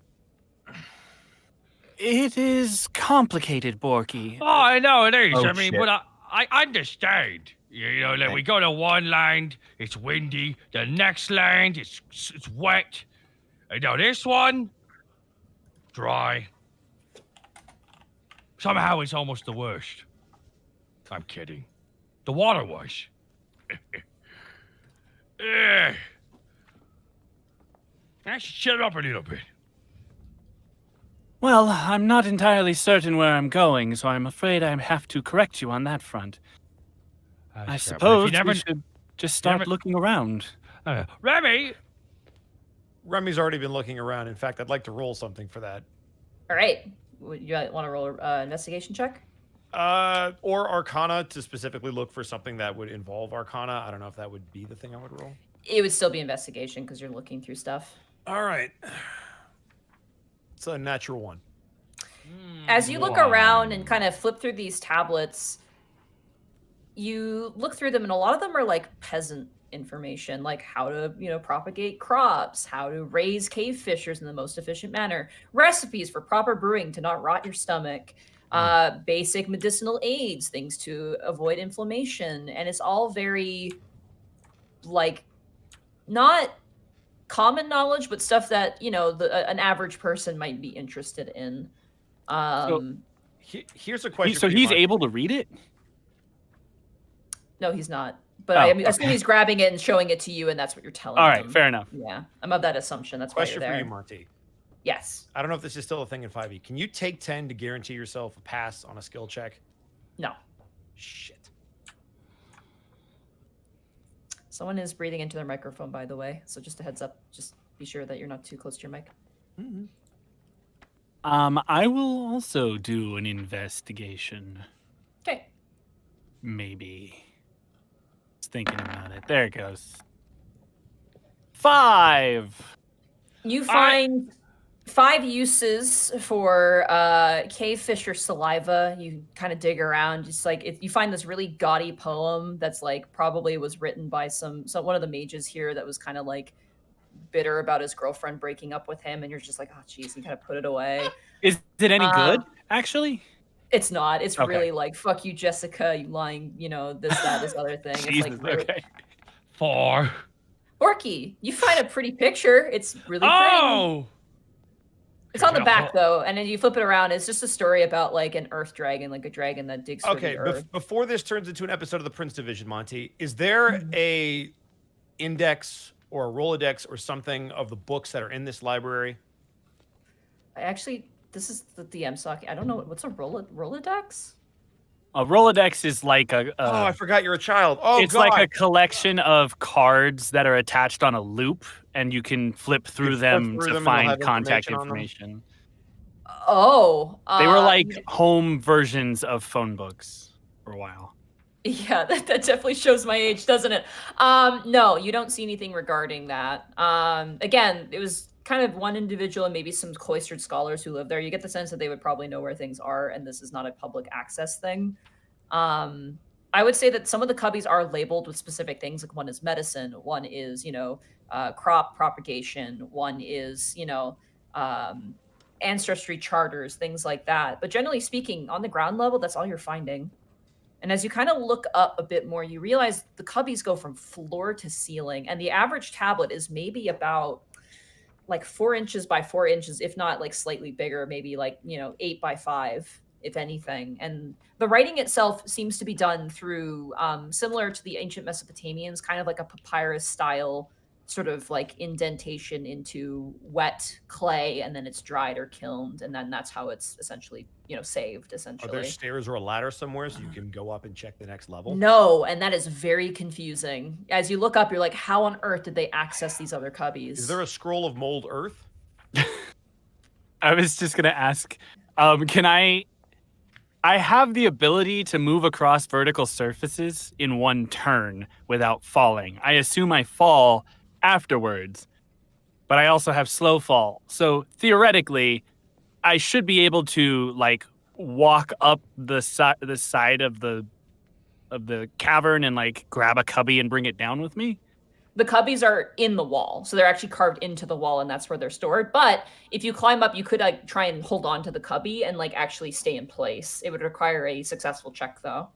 It is complicated, Borky.
Oh, I know it is.
Oh,
I mean,
shit.
but I understand. Like we go to one land, it's windy. The next land, it's wet. And now this one, dry. Somehow it's almost the worst. I'm kidding. The water was. I should shut up a little bit.
Well, I'm not entirely certain where I'm going, so I'm afraid I have to correct you on that front. I suppose we should just start looking around.
Remy!
Remy's already been looking around. In fact, I'd like to roll something for that.
All right. You want to roll an investigation check?
Or Arcana to specifically look for something that would involve Arcana. I don't know if that would be the thing I would roll.
It would still be investigation because you're looking through stuff.
All right. It's a natural 1.
As you look around and kind of flip through these tablets, you look through them, and a lot of them are like peasant information, like how to, propagate crops, how to raise cave fishers in the most efficient manner, recipes for proper brewing to not rot your stomach, basic medicinal aids, things to avoid inflammation. And it's all very, like, not common knowledge, but stuff that, an average person might be interested in.
Here's a question.
So he's able to read it?
No, he's not. But I assume he's grabbing it and showing it to you, and that's what you're telling him.
All right, fair enough.
Yeah, I'm of that assumption. That's why you're there.
Question for you, Monty.
Yes.
I don't know if this is still a thing in 5e. Can you take 10 to guarantee yourself a pass on a skill check?
No.
Shit.
Someone is breathing into their microphone, by the way. So just a heads up. Just be sure that you're not too close to your mic.
Mm-hmm. I will also do an investigation.
Okay.
Maybe. Just thinking about it. There it goes. 5.
You find 5 uses for cave fisher saliva. You kind of dig around, just like you find this really gaudy poem that's like probably was written by one of the mages here that was kind of like bitter about his girlfriend breaking up with him, and you're just like, oh geez, you kind of put it away.
Is it any good, actually?
It's not. It's
Okay.
really like, fuck you, Jessica, you lying, this other thing.
Jesus,
it's like really...
okay.
4.
Borky, you find a pretty picture. It's really pretty.
Oh!
It's on the back though, and then you flip it around. It's just a story about like an earth dragon, like a dragon that digs through the earth.
Before this turns into an episode of the Prince Division, Monty, is there a index or a Rolodex or something of the books that are in this library?
This is the DM talking. I don't know what's a Rolodex.
A Rolodex is like
oh, I forgot you're a child. Oh,
it's
God.
like a collection of cards that are attached on a loop, and you can flip through them to find contact information.
Oh,
they were like home versions of phone books for a while.
Yeah, that definitely shows my age, doesn't it? No, you don't see anything regarding that. Again, it was kind of one individual and maybe some cloistered scholars who live there. You get the sense that they would probably know where things are, and this is not a public access thing. I would say that some of the cubbies are labeled with specific things. Like one is medicine, one is, crop propagation, one is, ancestry charters, things like that. But generally speaking, on the ground level, that's all you're finding. And as you kind of look up a bit more, you realize the cubbies go from floor to ceiling, and the average tablet is maybe about like 4 inches by 4 inches, if not like slightly bigger, maybe like, 8 by 5, if anything. And the writing itself seems to be done through, similar to the ancient Mesopotamians, kind of like a papyrus style sort of like indentation into wet clay, and then it's dried or kilned, and then that's how it's essentially, saved, essentially.
Are there stairs or a ladder somewhere so you can go up and check the next level?
No, and that is very confusing. As you look up, you're like, how on earth did they access these other cubbies?
Is there a scroll of mold earth?
I was just going to ask, can I have the ability to move across vertical surfaces in one turn without falling. I assume I fall afterwards, but I also have slow fall. So theoretically, I should be able to like walk up the side of the cavern and like grab a cubby and bring it down with me.
The cubbies are in the wall, so they're actually carved into the wall, and that's where they're stored. But if you climb up, you could like try and hold on to the cubby and like actually stay in place. It would require a successful check, though.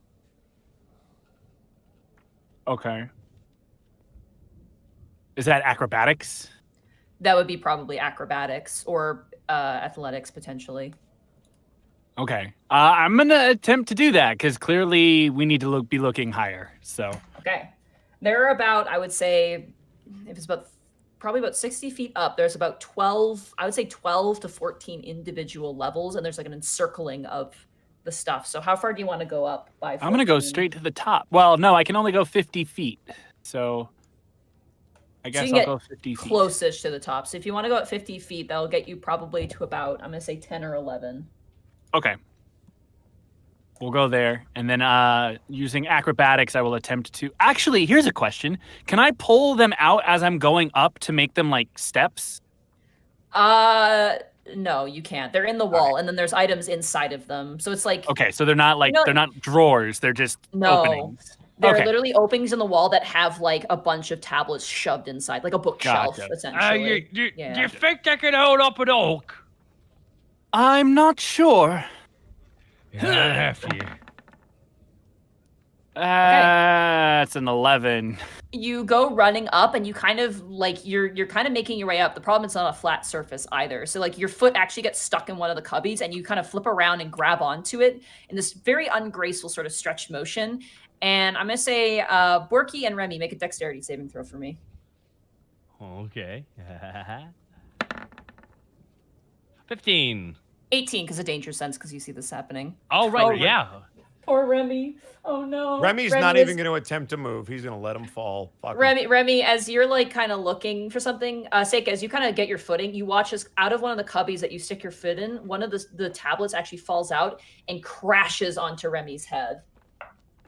Okay. Is that acrobatics?
That would be probably acrobatics or athletics, potentially.
Okay. I'm going to attempt to do that, because clearly we need to be looking higher. So.
Okay. There are about, I would say, if it's probably about 60 feet up, there's about 12, I would say 12 to 14 individual levels, and there's like an encircling of the stuff. So how far do you want to go up by 14?
I'm going to go straight to the top. Well, no, I can only go 50 feet. So I
So
guess
you can
I'll
get
go 50 feet.
close-ish to the top. So if you want to go at 50 feet, that'll get you probably to about, I'm going to say 10 or 11.
Okay. We'll go there. And then using acrobatics, I will attempt to... Actually, here's a question. Can I pull them out as I'm going up to make them like steps?
No, you can't. They're in the wall, and then there's items inside of them. So it's like...
Okay, so they're not like,
You know-
they're not drawers. They're just openings.
They're
Okay.
literally openings in the wall that have like a bunch of tablets shoved inside, like a bookshelf,
Gotcha.
essentially.
You
Yeah.
think I can hold up an oak?
I'm not sure.
Yeah, half you.
That's an 11.
You go running up, and you kind of like you're kind of making your way up. The problem is it's not a flat surface either. So like your foot actually gets stuck in one of the cubbies, and you kind of flip around and grab onto it in this very ungraceful sort of stretch motion. And I'm gonna say Borky and Remy, make a dexterity saving throw for me.
Okay. 15.
18 because of danger sense, because you see this happening.
Oh, right.
Oh,
yeah.
Poor Remy. Oh no.
Remy's
Remy
not
is-
even going to attempt to move. He's going to let him fall. Fuck him.
Remy, as you're like kind of looking for something, Seika, as you kind of get your footing, you watch as out of one of the cubbies that you stick your foot in, one of the tablets actually falls out and crashes onto Remy's head.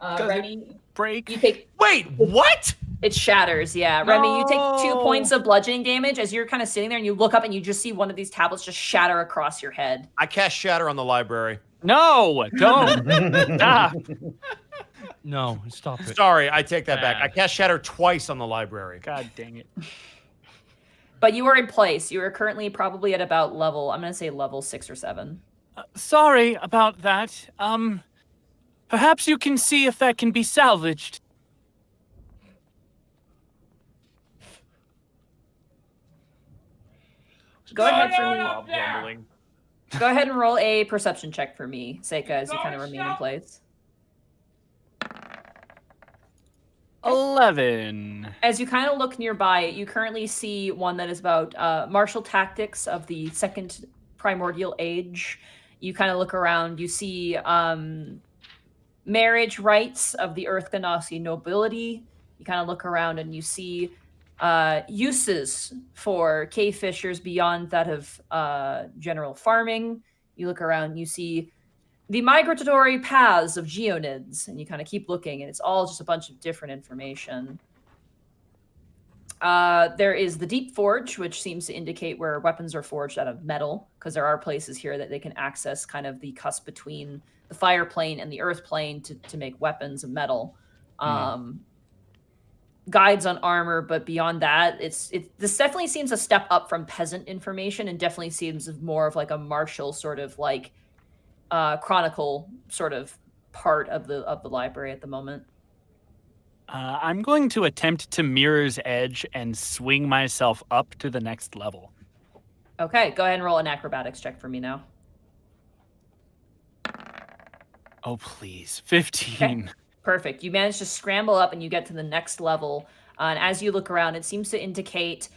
Remy,
Break.
you take
Wait, what?
it shatters. Yeah, Remy, you take 2
No.
points of bludgeoning damage as you're kind of sitting there, and you look up and you just see one of these tablets just shatter across your head.
I cast Shatter on the library.
No, don't. Stop.
No, stop it.
Sorry, I take that back. I
Bad.
cast Shatter twice on the library.
God dang it.
But you are in place. You are currently probably at about level, I'm going to say level 6 or 7.
Sorry about that. Perhaps you can see if that can be salvaged.
Go ahead for me.
Mob rumbling.
Go ahead and roll a perception check for me, Seika, as you kind of remain in place.
11.
As you kind of look nearby, you currently see one that is about martial tactics of the second primordial age. You kind of look around, you see marriage rites of the Earth Ganassi nobility. You kind of look around and you see uses for cave fishers beyond that of general farming. You look around, you see the migratory paths of geonids, and you kind of keep looking, and it's all just a bunch of different information. There is the Deep Forge, which seems to indicate where weapons are forged out of metal, because there are places here that they can access kind of the cusp between the fire plane and the earth plane to make weapons of metal. Guides on armor, but beyond that, this definitely seems a step up from peasant information, and definitely seems more of like a martial sort of like chronicle sort of part of the library at the moment.
I'm going to attempt to Mirror's Edge and swing myself up to the next level.
Okay, go ahead and roll an acrobatics check for me now.
Oh, please. 15.
Okay. Perfect. You manage to scramble up and you get to the next level. And as you look around, it seems to indicate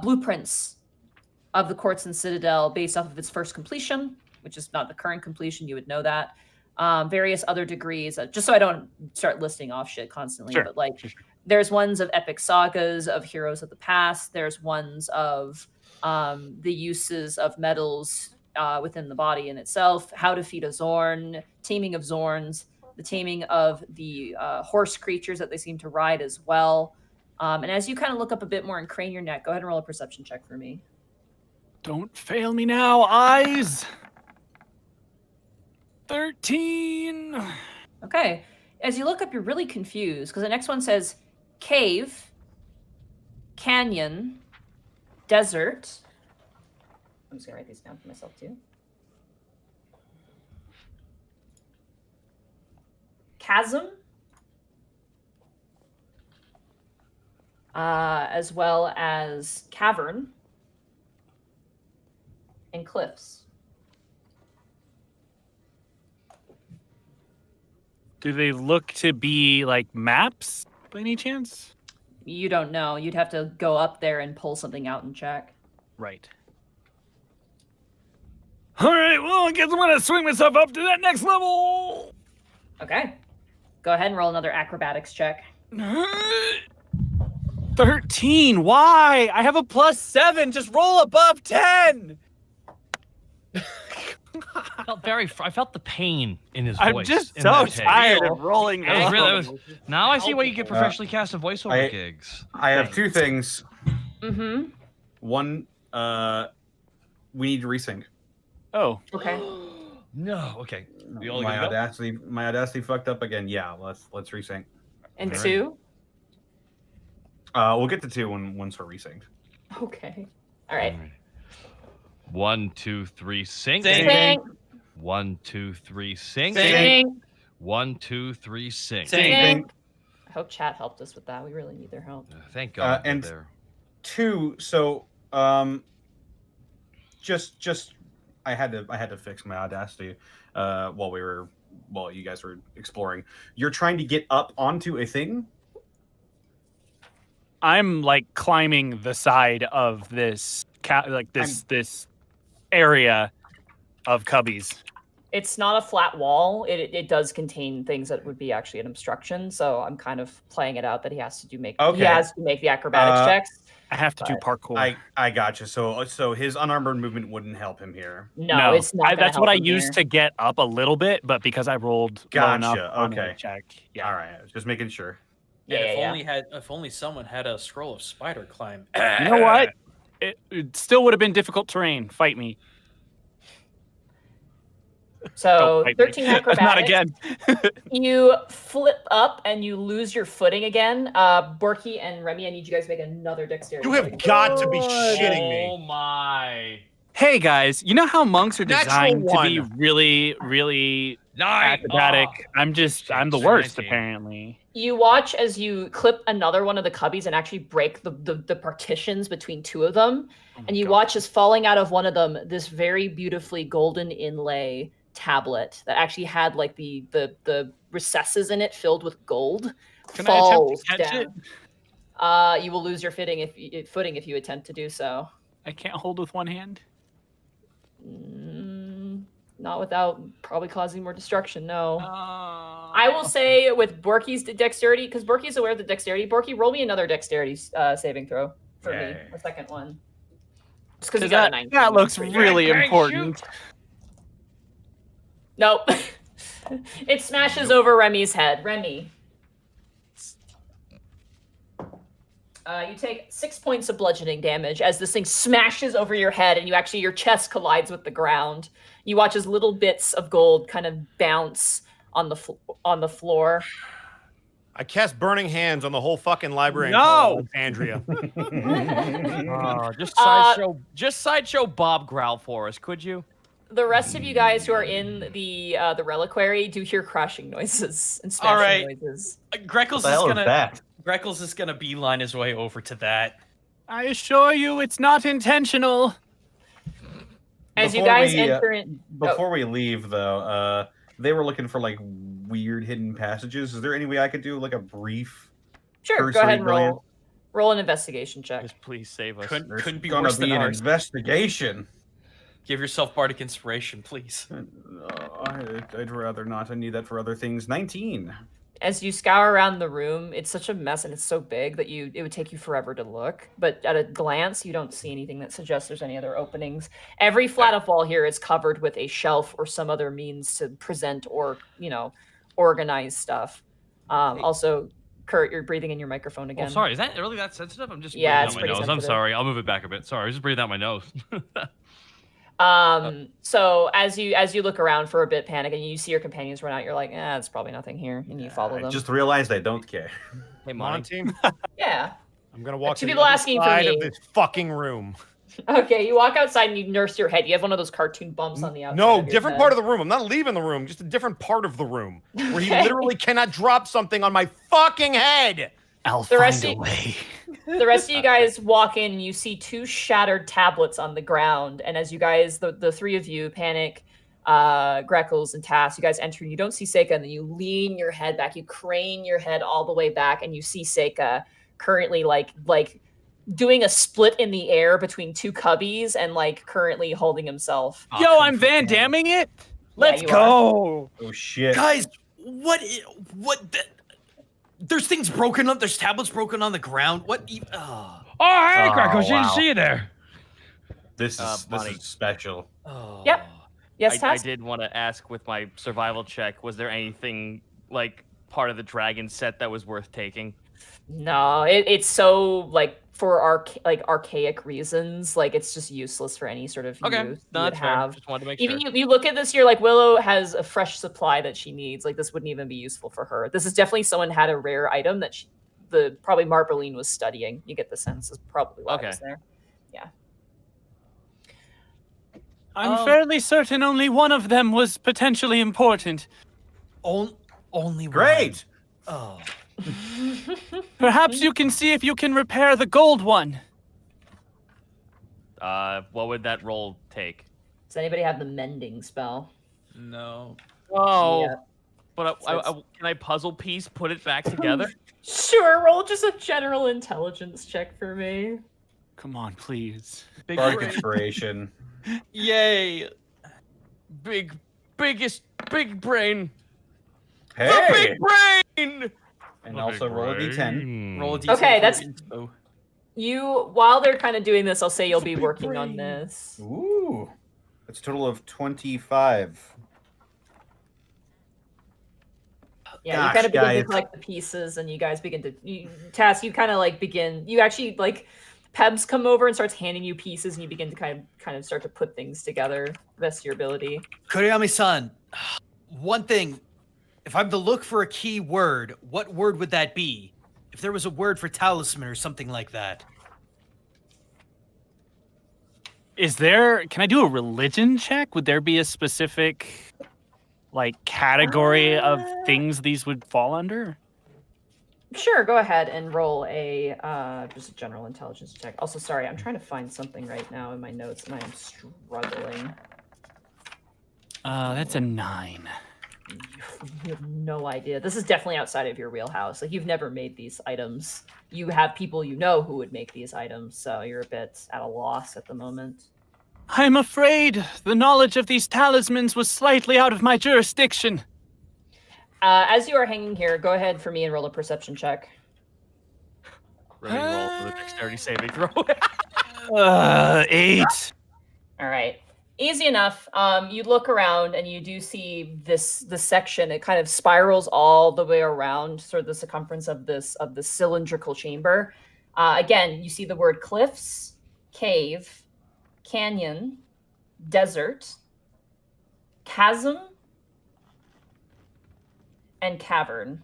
blueprints of the Courts and Citadel based off of its first completion, which is not the current completion. You would know that. Various other degrees, just so I don't start listing off shit constantly.
Sure.
But like, there's ones of epic sagas, of heroes of the past. There's ones of the uses of metals within the body in itself, how to feed a Zorn, taming of Zorns, the taming of the horse creatures that they seem to ride as well. And as you kind of look up a bit more and crane your neck, go ahead and roll a perception check for me.
Don't fail me now, eyes. 13.
Okay. As you look up, you're really confused because the next one says cave, canyon, desert. I'm just going to write these down for myself too. Chasm, as well as cavern and cliffs.
Do they look to be like maps by any chance?
You don't know. You'd have to go up there and pull something out and check.
Right. All right, well, I guess I'm going to swing myself up to that next level.
Okay. Go ahead and roll another acrobatics check.
13. Why? I have a +7. Just roll above 10.
I felt the pain in his
I'm
voice.
just
in
so
that take.
tired of rolling.
It was really-
those.
Now I see why you get professionally casted voiceover gigs.
I have two things.
Mm-hmm.
One, we need to resync.
Oh.
Okay.
No. Okay. We all
My
good to go?
audacity fucked up again. Yeah, let's resync.
And
Alright.
2?
We'll get to 2 once we're resynced.
Okay. All right.
1, 2, 3, sync.
Sync.
1, 2, 3, sync.
Sync.
1, 2, 3, sync.
Sync. I hope chat helped us with that. We really need their help.
Thank God.
And
they're there.
2, so just I had to fix my audacity while you guys were exploring. You're trying to get up onto a thing?
I'm like climbing the side of this this area of cubbies.
It's not a flat wall. It does contain things that would be actually an obstruction. So I'm kind of playing it out that he has to make the acrobatics checks.
I have to do parkour.
I gotcha. So his unarmored movement wouldn't help him here.
No, it's not.
That's what I used to get up a little bit, but because I rolled low enough on
Okay.
the check. Yeah.
All right. Just making sure.
If only someone had a scroll of spider climb.
You know what? It still would have been difficult terrain. Fight me.
So
Fight
13
me.
acrobatics.
Not again.
You flip up and you lose your footing again. Borky and Remy, I need you guys to make another dexterity.
You have got to be shitting me.
Oh my.
Hey guys, you know how monks are
Natural
designed to be
one.
really, really acrobatic? I'm the worst, apparently.
You watch as you clip another one of the cubbies and actually break the partitions between 2 of them. And you watch as falling out of one of them, this very beautifully golden inlay tablet that actually had like the recesses in it filled with gold.
Can I attempt
falls
to catch
down.
it?
You will lose your footing if you attempt to do so.
I can't hold with one hand.
Not without probably causing more destruction. No. I will say with Borky's dexterity, because Borky's aware of the dexterity. Borky, roll me another dexterity saving throw for me, the second one. Just because you got a 19.
That looks really important.
Nope. It smashes over Remy's head. Remy. You take 6 points of bludgeoning damage as this thing smashes over your head and your chest collides with the ground. You watch as little bits of gold kind of bounce on the floor.
I cast Burning Hands on the whole fucking library.
No!
Andrea.
Just sideshow Bob Growl for us, could you?
The rest of you guys who are in the reliquary do hear crashing noises and smashing noises.
Greckles is gonna beeline his way over to that.
I assure you, it's not intentional.
As you guys enter in,
before we leave, though, they were looking for like weird hidden passages. Is there any way I could do like a brief?
Sure, go ahead and roll an investigation check.
Just please save us.
Couldn't be
Gonna
worse
be
than
an
ours.
investigation.
Give yourself bardic inspiration, please.
I'd rather not. I need that for other things. 19.
As you scour around the room, it's such a mess and it's so big that it would take you forever to look. But at a glance, you don't see anything that suggests there's any other openings. Every flat of wall here is covered with a shelf or some other means to present or, organize stuff. Also, Kurt, you're breathing in your microphone again.
Oh, sorry. Is that really that sensitive? I'm just breathing
Yeah,
out
it's
my
pretty
nose. I'm
sensitive.
sorry. I'll move it back a bit. Sorry. I was just breathing out my nose.
So as you look around for a bit, panic, and you see your companions run out, you're like, there's probably nothing here, and you follow them.
I just realized I don't care.
Hey,
Monty.
Yeah.
I'm gonna walk
Two
to the
people
other
asking for
side
me.
of this fucking room.
Okay, you walk outside and you nurse your head. You have one of those cartoon bumps on the outside.
No,
of your
different
head.
part of the room. I'm not leaving the room. Just a different part of the room where he literally cannot drop something on my fucking head.
I'll
The rest
find a
of-
way.
The rest of you guys walk in and you see 2 shattered tablets on the ground. And as you guys, the 3 of you, Panic, Greckles, and Task, you guys enter and you don't see Seika, and then you lean your head back, you crane your head all the way back, and you see Seika currently like doing a split in the air between 2 cubbies and like currently holding himself.
Yo, I'm Van Damming it. Let's
you
go.
Oh shit.
Guys, what There's things broken up. There's tablets broken on the ground. What? Oh,
hey,
Oh,
Greckles, didn't
wow.
see you there.
This
Bonnie.
is special.
oh.
Yep. Yes,
I
Task?
did want to ask with my survival check, was there anything like part of the dragon set that was worth taking?
No, it's so like for archaic reasons, like it's just useless for any sort of use
Okay,
you
no,
would
that's fair.
have.
Just wanted to make
Even
sure.
you look at this, you're like, Willow has a fresh supply that she needs. Like this wouldn't even be useful for her. This is definitely someone had a rare item that probably Marpeline was studying. You get the sense is probably why it was there.
I'm fairly certain only one of them was potentially important.
Only one.
Great.
Oh.
Perhaps you can see if you can repair the gold one.
What would that roll take?
Does anybody have the mending spell?
No.
Oh,
Yeah.
but can I puzzle piece put it back together?
Sure, roll just a general intelligence check for me.
Come on, please.
Big
Bardic
brain.
inspiration.
Yay.
Big brain.
Hey.
The big brain.
And also roll a d10.
Roll a d10.
Okay,
for
that's-
info.
While they're kind of doing this, I'll say you'll be working on this.
Ooh. That's a total of 25.
Yeah,
Gosh,
you kind of begin
guys.
to collect the pieces, and you guys begin to Task. You kind of like begin. You actually like Pebs come over and starts handing you pieces, and you begin to kind of start to put things together, the best of your ability.
Kuriyami-san, one thing. If I'm to look for a key word, what word would that be? If there was a word for talisman or something like that.
Can I do a religion check? Would there be a specific like category of things these would fall under?
Sure, go ahead and roll a just a general intelligence check. Also, sorry, I'm trying to find something right now in my notes, and I am struggling.
That's a 9.
You have no idea. This is definitely outside of your wheelhouse. Like, you've never made these items. You have people you know who would make these items, so you're a bit at a loss at the moment.
I'm afraid the knowledge of these talismans was slightly out of my jurisdiction.
As you are hanging here, go ahead for me and roll a perception check.
Ready to roll for the dexterity saving throw.
8.
All right. Easy enough. You look around and you do see the section. It kind of spirals all the way around, sort of the circumference of the cylindrical chamber. Again, you see the word cliffs, cave, canyon, desert, chasm, and cavern.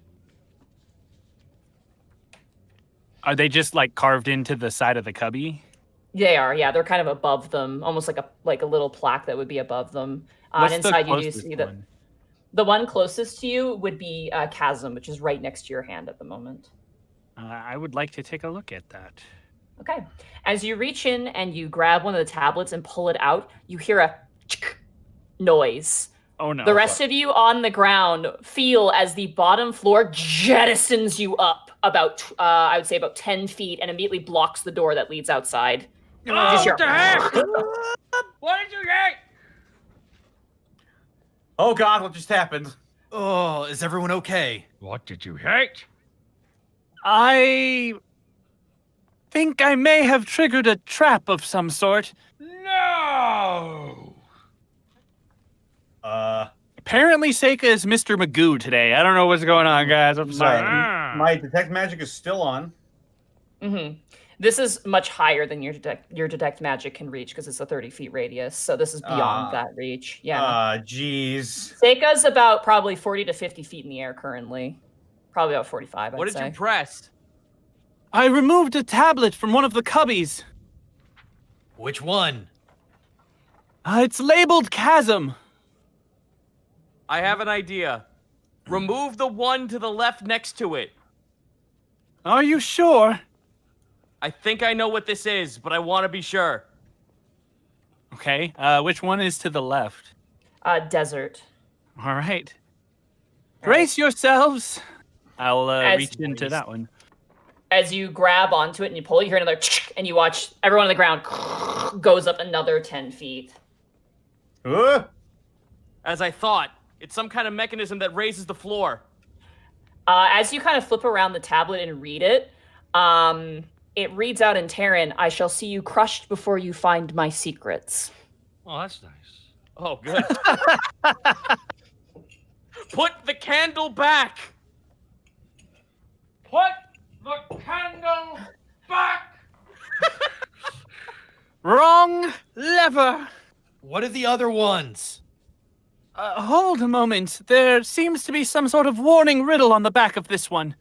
Are they just like carved into the side of the cubby?
They are, yeah. They're kind of above them, almost like a little plaque that would be above them.
What's
And
the
inside you do
closest
see
one?
the one closest to you would be chasm, which is right next to your hand at the moment.
I would like to take a look at that.
Okay. As you reach in and you grab one of the tablets and pull it out, you hear a noise.
Oh no.
The rest of you on the ground feel as the bottom floor jettisons you up about, I would say about 10 feet and immediately blocks the door that leads outside. Just
what the heck?
What did you get?
Oh God, what just happened?
Oh, is everyone okay?
What did you hate?
I think I may have triggered a trap of some sort.
No!
Apparently Seika is Mr. Magoo today. I don't know what's going on, guys. I'm sorry.
My detect magic is still on.
Mm-hmm. This is much higher than your detect magic can reach because it's a 30 feet radius. So this is beyond that reach. Yeah.
Jeez.
Seika's about probably 40 to 50 feet in the air currently. Probably about 45, I'd
What did
say.
you press?
I removed a tablet from one of the cubbies.
Which one?
It's labeled Chasm.
I have an idea. Remove the one to the left next to it.
Are you sure?
I think I know what this is, but I want to be sure.
Okay. Which one is to the left?
Desert.
All right. Brace yourselves. I'll
As-
reach into that one.
As you grab onto it and you pull, you hear another and you watch everyone on the ground goes up another 10 feet.
As I thought, it's some kind of mechanism that raises the floor.
As you kind of flip around the tablet and read it, it reads out in Terran, "I shall see you crushed before you find my secrets."
Oh, that's nice.
Oh, good. Put the candle back. Put the candle back.
Wrong lever.
What are the other ones?
Hold a moment. There seems to be some sort of warning riddle on the back of this one.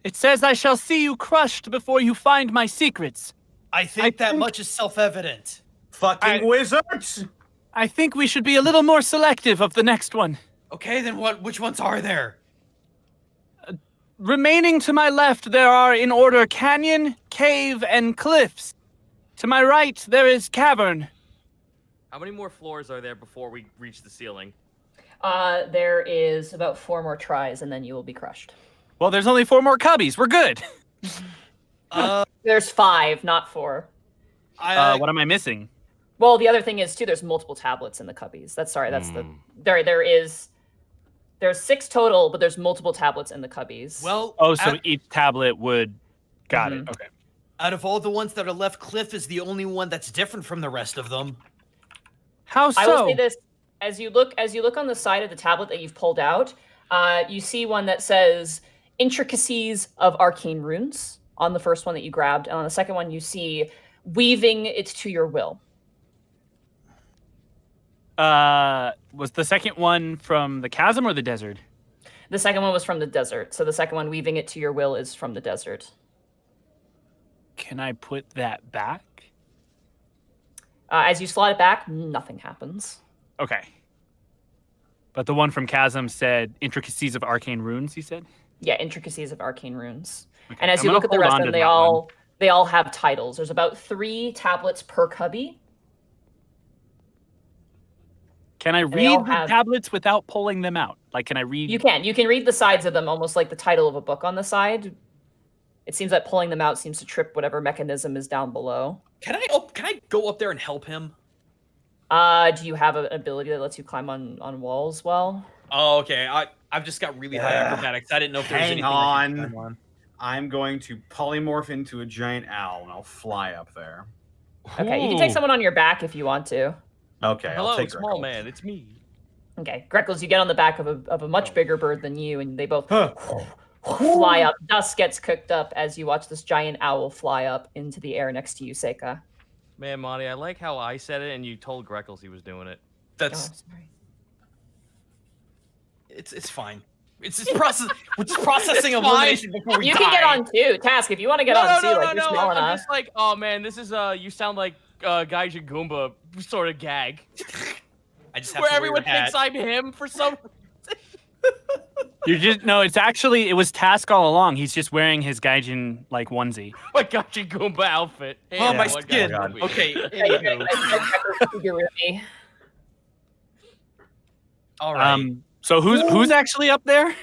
It says, "I shall see you crushed before you find my secrets."
I think that much is self-evident.
Fucking wizards!
I think we should be a little more selective of the next one.
Okay, then which ones are there?
Remaining to my left, there are in order canyon, cave, and cliffs. To my right, there is cavern.
How many more floors are there before we reach the ceiling?
There is about 4 more tries, and then you will be crushed.
Well, there's only 4 more cubbies. We're good.
There's 5, not 4.
What am I missing?
Well, the other thing is too. There's multiple tablets in the cubbies. That's there's 6 total, but there's multiple tablets in the cubbies.
Well,
so each tablet would. Got it. Okay.
out of all the ones that are left, Cliff is the only one that's different from the rest of them.
How so?
I will say this: as you look on the side of the tablet that you've pulled out, you see one that says "Intricacies of Arcane Runes" on the first one that you grabbed, and on the second one you see "Weaving It to Your Will."
Was the second one from the chasm or the desert?
The second one was from the desert. So the second one, "Weaving It to Your Will," is from the desert.
Can I put that back?
As you slot it back, nothing happens.
Okay. But the one from chasm said "Intricacies of Arcane Runes," you said?
Yeah, "Intricacies of Arcane Runes."
Okay.
And as
I'm
you
gonna
look at the
hold
rest
on
of
to
them, they all have titles. There's about 3 tablets per cubby.
Can I
they all
read the
have-
tablets without pulling them out? Like, can I read?
You can read the sides of them almost like the title of a book on the side. It seems that pulling them out seems to trip whatever mechanism is down below.
Can I go up there and help him?
Do you have an ability that lets you climb on walls well?
Oh, okay. I've just got really high acrobatics. I didn't know if there was
Hang
anything I could climb on.
I'm going to polymorph into a giant owl and I'll fly up there.
Okay, you can take someone on your back if you want to.
Okay,
Hello,
I'll take
small
Greckles.
man. It's me.
Okay, Greckles, you get on the back of a much bigger bird than you, and they both fly up. Dust gets cooked up as you watch this giant owl fly up into the air next to you, Seika.
Man, Monty, I like how I said it and you told Greckles he was doing it.
That's
sorry.
it's fine. It's just process. We're just processing
It's
elimination before we
You
die.
can get on too. Task, if you want to get on too, like you're small
I'm
enough.
just like, oh man, this is you sound like Gaijin Goomba sort of gag.
I just have
Where
to wear
everyone
your hat.
thinks I'm him for some.
You just no. It's actually it was Task all along. He's just wearing his Gaijin like onesie.
My Gaijin Goomba outfit.
Oh,
Hey,
my
what
skin.
Gaijin Goomba?
Okay. Anywho. All right.
So who's actually up there?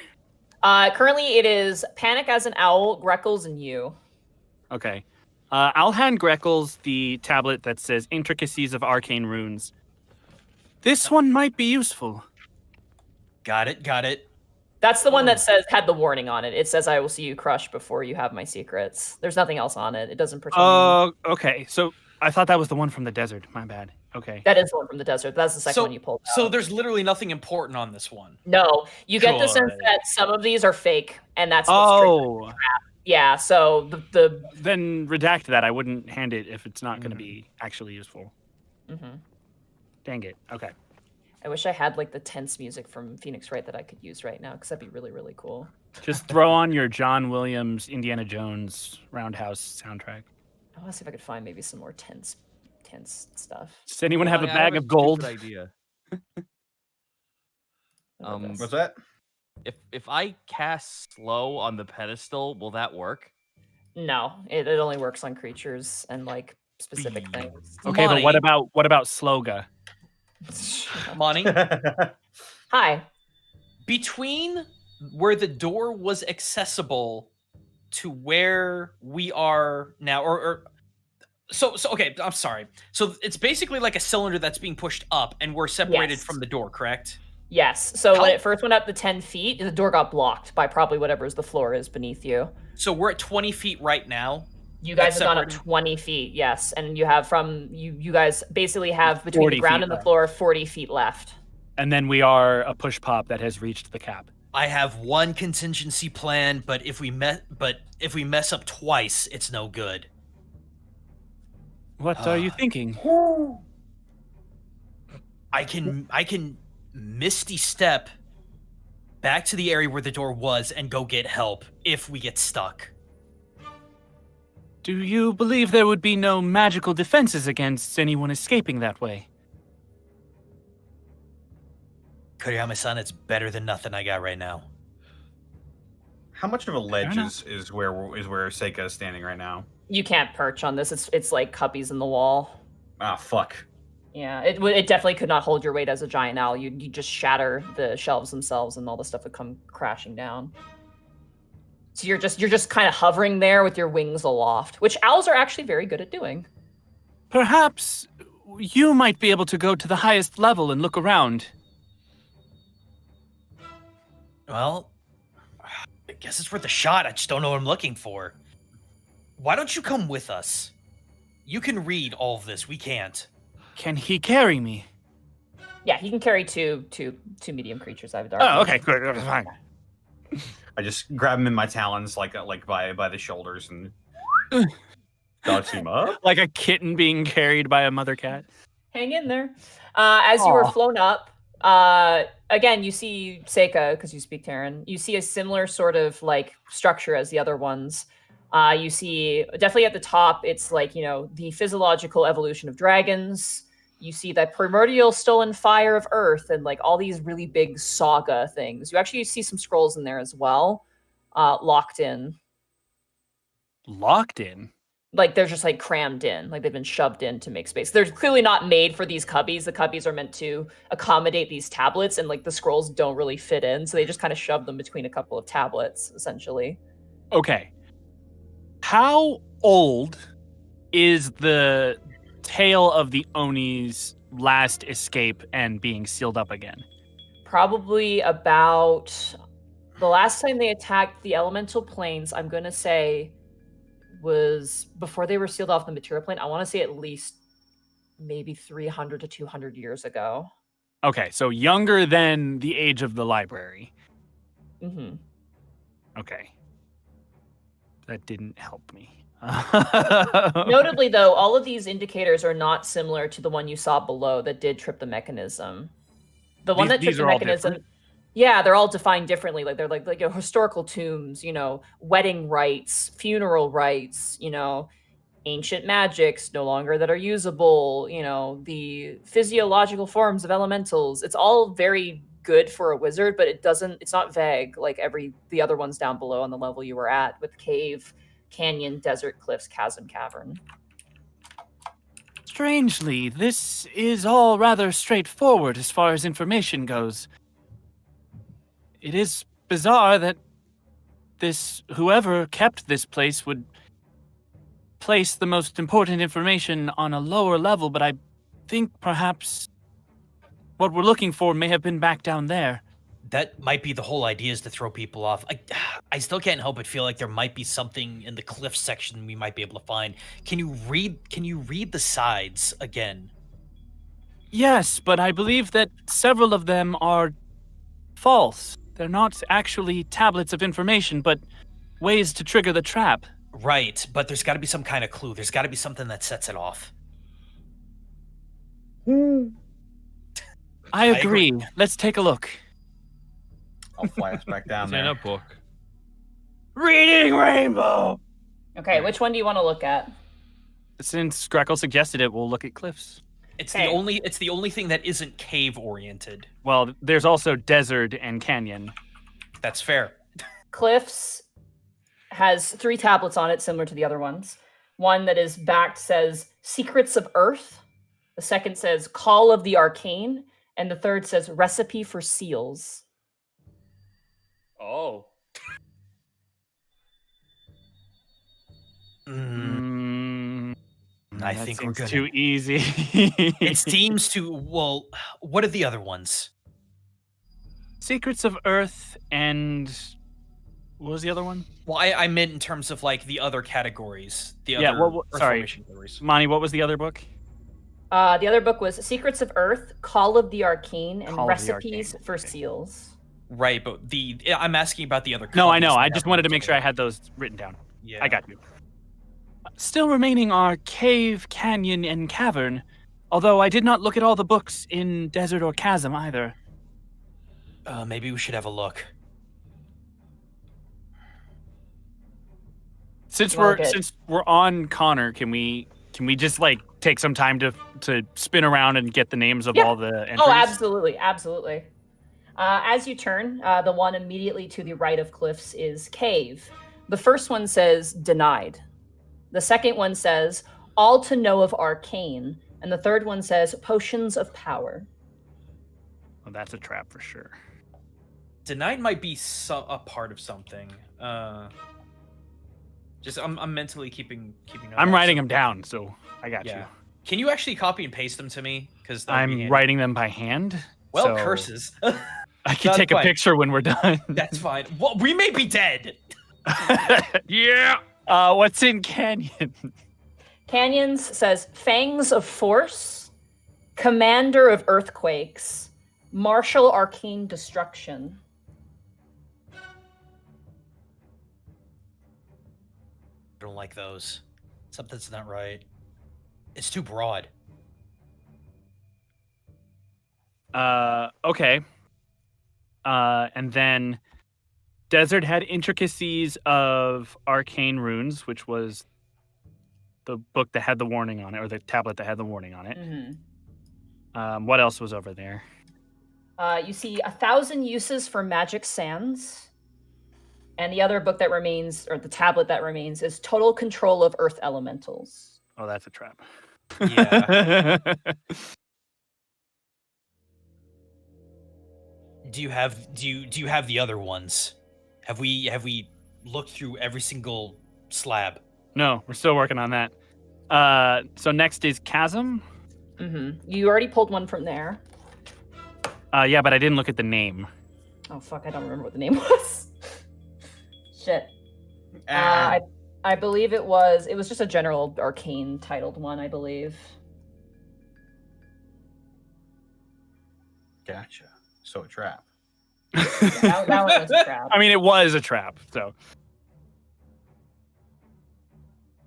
Currently, it is Panic as an Owl, Greckles, and you.
Okay. I'll hand Greckles the tablet that says "Intricacies of Arcane Runes." This one might be useful.
Got it.
That's the one that had the warning on it. It says, "I will see you crushed before you have my secrets." There's nothing else on it. It doesn't pertain.
Oh, okay. So I thought that was the one from the desert. My bad. Okay.
That is the one from the desert. That's the second one you pulled out.
So there's literally nothing important on this one.
No, you get the sense
Good.
that some of these are fake, and that's what's triggering the trap. Yeah. So the
Then redact that. I wouldn't hand it if it's not going to be actually useful.
Mhm.
Dang it. Okay.
I wish I had like the tense music from Phoenix Wright that I could use right now, because that'd be really, really cool.
Just throw on your John Williams, Indiana Jones Roundhouse soundtrack.
I want to see if I could find maybe some more tense stuff.
Does anyone have a
Monty, I
bag of gold?
stupid idea.
What's that?
If I cast slow on the pedestal, will that work?
No, it only works on creatures and like specific things.
Okay,
Monty.
but what about Sloga?
Monty,
Hi.
between where the door was accessible to where we are now, so okay, I'm sorry. So it's basically like a cylinder that's being pushed up, and we're separated
Yes.
from the door, correct?
Yes. So
How-
when it first went up the 10 feet, the door got blocked by probably whatever's the floor is beneath you.
So we're at 20 feet right now.
You guys
That's
have gone up
separated.
20 feet, yes. And you have you guys basically have between
40
the ground
feet
and the
left.
floor 40 feet left.
And then we are a push pop that has reached the cap.
I have one contingency plan, but if we mess up twice, it's no good.
What are you thinking?
I can misty step back to the area where the door was and go get help if we get stuck.
Do you believe there would be no magical defenses against anyone escaping that way?
Kuriyama-san, it's better than nothing I got right now.
How much of a ledge
enough.
is where Seika is standing right now?
You can't perch on this. It's like cubbies in the wall.
Ah, fuck.
Yeah, it definitely could not hold your weight as a giant owl. You just shatter the shelves themselves, and all the stuff would come crashing down. So you're just kind of hovering there with your wings aloft, which owls are actually very good at doing.
Perhaps you might be able to go to the highest level and look around.
Well, I guess it's worth a shot. I just don't know what I'm looking for. Why don't you come with us? You can read all of this. We can't.
Can he carry me?
Yeah, he can carry two medium creatures. I've
Oh, okay, good, fine.
I just grab him in my talons, like by the shoulders, and dodge him up.
Like a kitten being carried by a mother cat.
Hang in there. As you were
Aw.
flown up, again, you see Seika, because you speak Terran. You see a similar sort of like structure as the other ones. You see definitely at the top, it's like, the physiological evolution of dragons. You see that primordial stolen fire of earth and like all these really big saga things. You actually see some scrolls in there as well, locked in.
Locked in?
Like they're just like crammed in, like they've been shoved in to make space. They're clearly not made for these cubbies. The cubbies are meant to accommodate these tablets, and like the scrolls don't really fit in, so they just kind of shove them between a couple of tablets, essentially.
Okay. How old is the tale of the Oni's last escape and being sealed up again?
Probably about the last time they attacked the elemental planes, I'm gonna say was before they were sealed off the material plane. I want to say at least maybe 300 to 200 years ago.
Okay, so younger than the age of the library.
Mm-hmm.
Okay. That didn't help me.
Notably, though, all of these indicators are not similar to the one you saw below that did trip the mechanism. The one that tripped
These
the
are all
mechanism,
different?
yeah, they're all defined differently. Like they're like historical tombs, wedding rites, funeral rites, ancient magics no longer that are usable, the physiological forms of elementals. It's all very good for a wizard, but it's not vague like the other ones down below on the level you were at with cave, canyon, desert, cliffs, chasm, cavern.
Strangely, this is all rather straightforward as far as information goes. It is bizarre that whoever kept this place would place the most important information on a lower level, but I think perhaps what we're looking for may have been back down there.
That might be the whole idea, is to throw people off. I still can't help but feel like there might be something in the cliff section we might be able to find. Can you read the sides again?
Yes, but I believe that several of them are false. They're not actually tablets of information, but ways to trigger the trap.
Right, but there's got to be some kind of clue. There's got to be something that sets it off.
I agree. Let's take a look.
I'll fly us back down
In
there.
a book.
Reading Rainbow!
Okay, which one do you want to look at?
Since Greckles suggested it, we'll look at cliffs.
It's
Okay.
the only thing that isn't cave oriented.
Well, there's also desert and canyon.
That's fair.
Cliffs has 3 tablets on it, similar to the other ones. One that is backed says Secrets of Earth. The second says Call of the Arcane. And the third says Recipe for Seals.
Oh.
I
That
think we're
seems
good.
too easy.
It seems to. Well, what are the other ones?
Secrets of Earth and what was the other one?
Well, I meant in terms of like the other categories. The
Yeah,
other
well,
Earth
sorry.
formation categories.
Monty, what was the other book?
The other book was Secrets of Earth, Call of the Arcane, and
Call of the
Recipes
Arcane.
for
Okay.
Seals.
Right, but I'm asking about the other.
No, I
copies
know.
that
I
have
just wanted to
been
make sure I
told.
had those written down.
Yeah.
I got you. Still remaining are Cave, Canyon, and Cavern, although I did not look at all the books in Desert or Chasm either.
Maybe we should have a look.
Since
Well,
we're
good.
since we're on Connor, can we just like take some time to spin around and get the names of
Yeah.
all the entries?
Oh, absolutely, absolutely. As you turn, the one immediately to the right of Cliffs is Cave. The first one says Denied. The second one says All to Know of Arcane. And the third one says Potions of Power.
Well, that's a trap for sure.
Denied might be a part of something. Just I'm mentally keeping.
I'm writing them down, so I got you.
Can you actually copy and paste them to me? Because
I'm writing them by hand.
Well,
so
curses.
I can
That's
take a
fine.
picture when we're done.
That's fine. Well, we may be dead.
Yeah. What's in Canyon?
Canyons says Fangs of Force, Commander of Earthquakes, Martial Arcane Destruction.
I don't like those. Something's not right. It's too broad.
Okay. And then Desert had Intricacies of Arcane Runes, which was the book that had the warning on it, or the tablet that had the warning on it.
Mm-hmm.
What else was over there?
You see 1,000 Uses for Magic Sands. And the other book that remains, or the tablet that remains, is Total Control of Earth Elementals.
Oh, that's a trap.
Yeah. Do you have the other ones? Have we looked through every single slab?
No, we're still working on that. So next is Chasm.
Mm-hmm. You already pulled one from there.
Yeah, but I didn't look at the name.
Oh fuck, I don't remember what the name was. Shit. I believe it was just a general arcane titled one, I believe.
Gotcha. So a trap.
That one was a trap.
I mean, it was a trap, so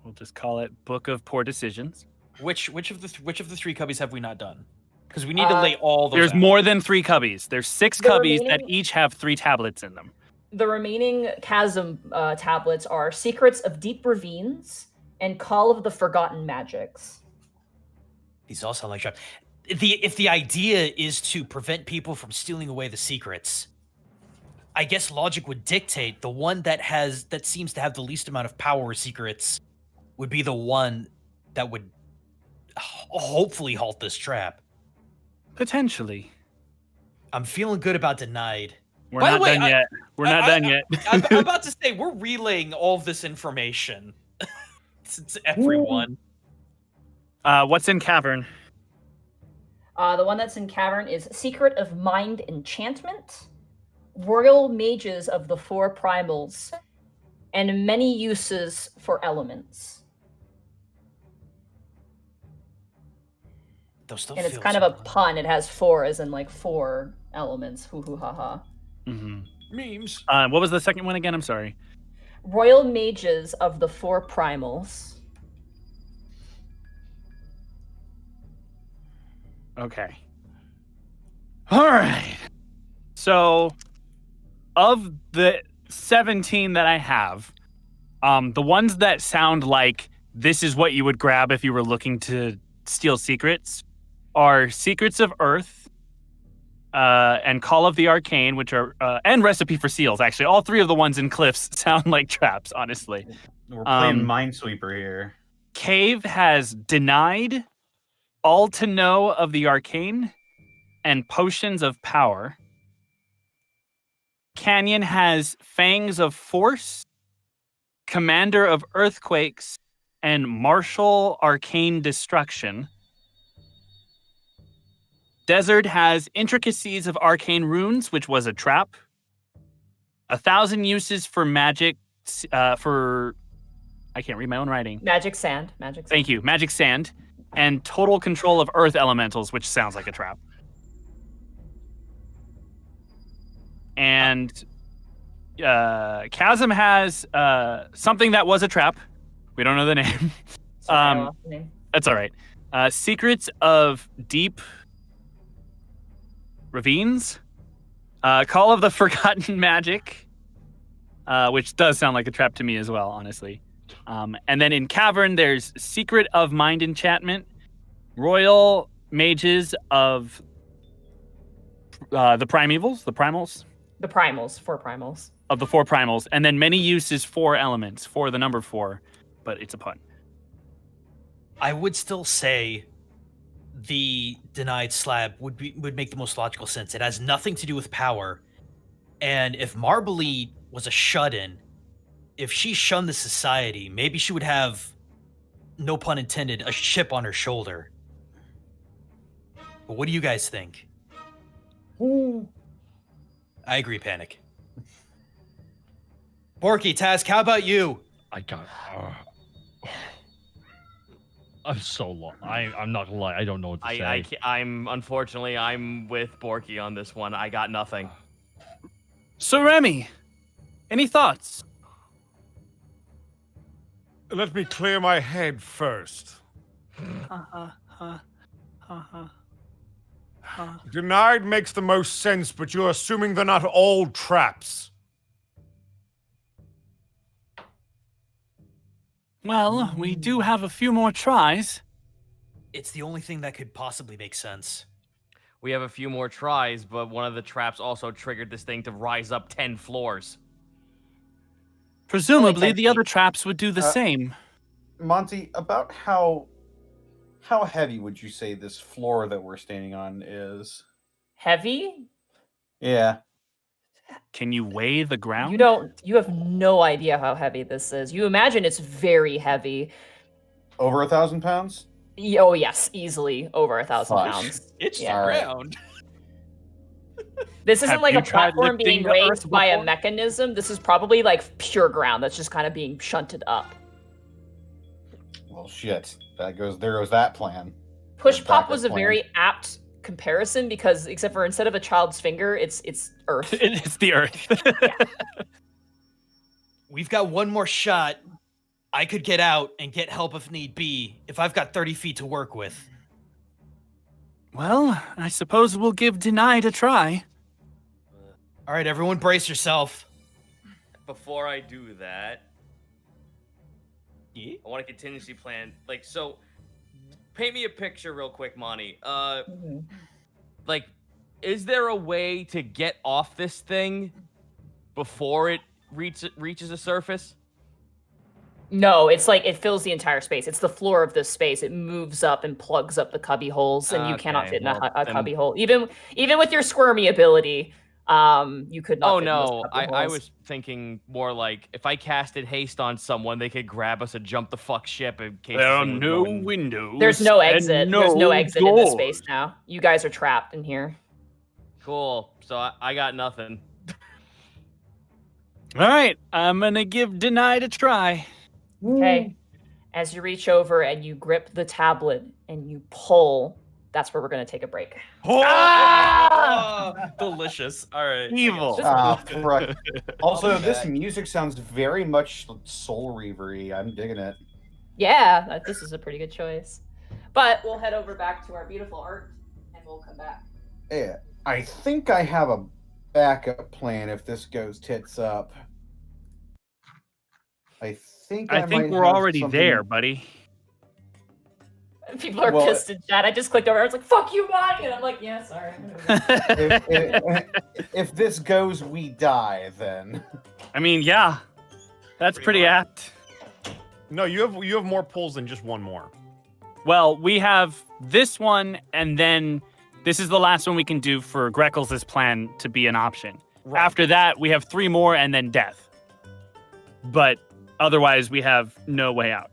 we'll just call it Book of Poor Decisions.
Which of the three cubbies have we not done? Because we need to lay all those.
There's
out.
more than 3 cubbies. There's 6
The
cubbies that
remaining-
each have 3 tablets in them.
The remaining Chasm tablets are Secrets of Deep Ravines and Call of the Forgotten Magics.
These all sound like traps. If the idea is to prevent people from stealing away the secrets, I guess logic would dictate the one that seems to have the least amount of power or secrets would be the one that would hopefully halt this trap.
Potentially.
I'm feeling good about Denied.
We're
By the
not
way,
done yet. We're not done yet.
I'm about to say we're relaying all of this information to everyone.
What's in Cavern?
The one that's in Cavern is Secret of Mind Enchantment, Royal Mages of the Four Primals, and Many Uses for Elements.
Those still
And it's
feel
kind of
so
a pun. It has 4 as in like 4 elements. Hoo hoo ha ha.
Mm-hmm.
memes.
What was the second one again? I'm sorry.
Royal Mages of the Four Primals.
Okay. All right. So, of the 17 that I have, the ones that sound like this is what you would grab if you were looking to steal secrets are Secrets of Earth, and Call of the Arcane, which are and Recipe for Seals. Actually, all 3 of the ones in Cliffs sound like traps. Honestly,
We're playing Minesweeper here.
Cave has Denied, All to Know of the Arcane, and Potions of Power. Canyon has Fangs of Force, Commander of Earthquakes, and Martial Arcane Destruction. Desert has Intricacies of Arcane Runes, which was a trap. 1,000 uses for magic, for... I can't read my own writing.
Magic sand.
Thank you. Magic sand. And total control of earth elementals, which sounds like a trap. And Chasm has something that was a trap. We don't know the name. That's all right. Secrets of Deep Ravines. Call of the Forgotten Magic, which does sound like a trap to me as well, honestly. And then in Cavern, there's Secret of Mind Enchantment, Royal Mages of the Primevals, the Primals.
The primals, 4 primals.
Of the 4 primals, and then many uses 4 elements, for the number 4, but it's a pun.
I would still say the denied slab would make the most logical sense. It has nothing to do with power. And if Marbly was a shut-in, if she shunned the society, maybe she would have, no pun intended, a chip on her shoulder. But what do you guys think?
Ooh.
I agree, Panic. Borky, Task, how about you?
I got. I'm so lost. I'm not gonna lie. I don't know what to say.
I'm unfortunately I'm with Borky on this one. I got nothing.
So Remy, any thoughts?
Let me clear my head first. Denied makes the most sense, but you're assuming they're not all traps.
Well, we do have a few more tries.
It's the only thing that could possibly make sense.
We have a few more tries, but one of the traps also triggered this thing to rise up 10 floors.
Presumably, the other traps would do the same.
Monty, about how heavy would you say this floor that we're standing on is?
Heavy?
Yeah.
Can you weigh the ground?
You have no idea how heavy this is. You imagine it's very heavy.
Over 1,000 pounds?
Oh yes, easily over 1,000 pounds.
It's the
Yeah.
ground.
This isn't
Have
like
you
a
tried
platform
lifting
being
the
raised
earth
by a
before?
mechanism. This is probably like pure ground that's just kind of being shunted up.
Well, shit. There goes that plan.
Push
That
pop
backup
was a
plan.
very apt comparison because except for instead of a child's finger, it's earth.
It's the earth.
We've got one more shot. I could get out and get help if need be, if I've got 30 feet to work with.
Well, I suppose we'll give Denied a try.
All right, everyone brace yourself.
Before I do that, I want a contingency plan. Like, so, paint me a picture real quick, Monty. Like, is there a way to get off this thing before it reaches the surface?
No, it's like it fills the entire space. It's the floor of this space. It moves up and plugs up the cubby holes, and you cannot fit in a cubby hole. Even with your squirmy ability, you could not.
Oh
fit in
no,
those cubby
I
holes.
was thinking more like if I casted haste on someone, they could grab us and jump the fuck ship in case
There
this
are
thing was
no
going-
windows.
There's no
and
exit. There's no exit in this
doors.
space now. You guys are trapped in here.
Cool. So I got nothing.
All right, I'm gonna give Denied a try.
Okay. As you reach over and you grip the tablet and you pull, that's where we're gonna take a break.
Oh, delicious. All right.
Evil.
Right. Also,
I'll be
this
back.
music sounds very much Soul Reavery. I'm digging it.
Yeah, this is a pretty good choice. But we'll head over back to our beautiful art and we'll come back.
Yeah, I think I have a backup plan if this goes tits up. I think
I think
might
we're
have
already
something-
there, buddy.
People are
Well,
pissed in chat. I just clicked over. I was like, "Fuck you, Monty," and I'm like, "Yeah, sorry."
If this goes, we die. Then
I mean, yeah, that's pretty apt.
No, you have more pulls than just one more.
Well, we have this one, and then this is the last one we can do for Greckles' plan to be an option.
Right.
After that, we have 3 more, and then death. But otherwise, we have no way out.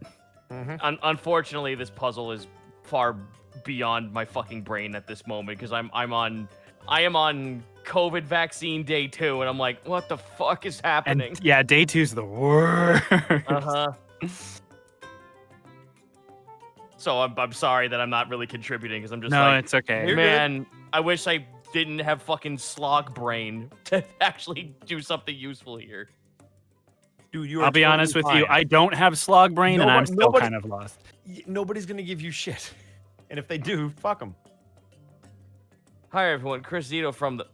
Mm-hmm.
Unfortunately, this puzzle is far beyond my fucking brain at this moment because I am on COVID vaccine day 2, and I'm like, what the fuck is happening?
And yeah, day 2's the worst.
So I'm sorry that I'm not really contributing because I'm just
No,
like,
it's okay.
man, I wish I didn't have fucking slog brain to actually do something useful here.
Dude, you are
I'll be
totally
honest with
fine.
you. I don't have slog brain, and I'm still
nobody-
kind of lost.
Nobody's gonna give you shit, and if they do, fuck them.
Hi everyone, Chris Zito from the.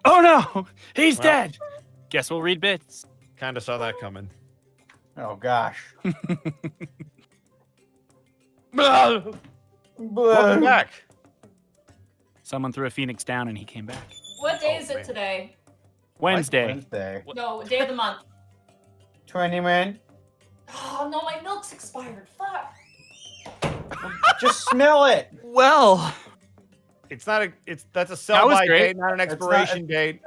Oh no, he's
Well.
dead. Guess we'll read bits.
Kind of saw that coming.
Oh gosh.
Welcome back.
Someone threw a phoenix down, and he came back.
What day
Oh,
is it
man.
today?
Wednesday.
Wednesday.
No, day of the month.
20 man.
Oh no, my milk's expired. Fuck.
Just smell it.
Well,
It's not a. That's a
That was
sell-by
great.
date, not an
That's not-
expiration date.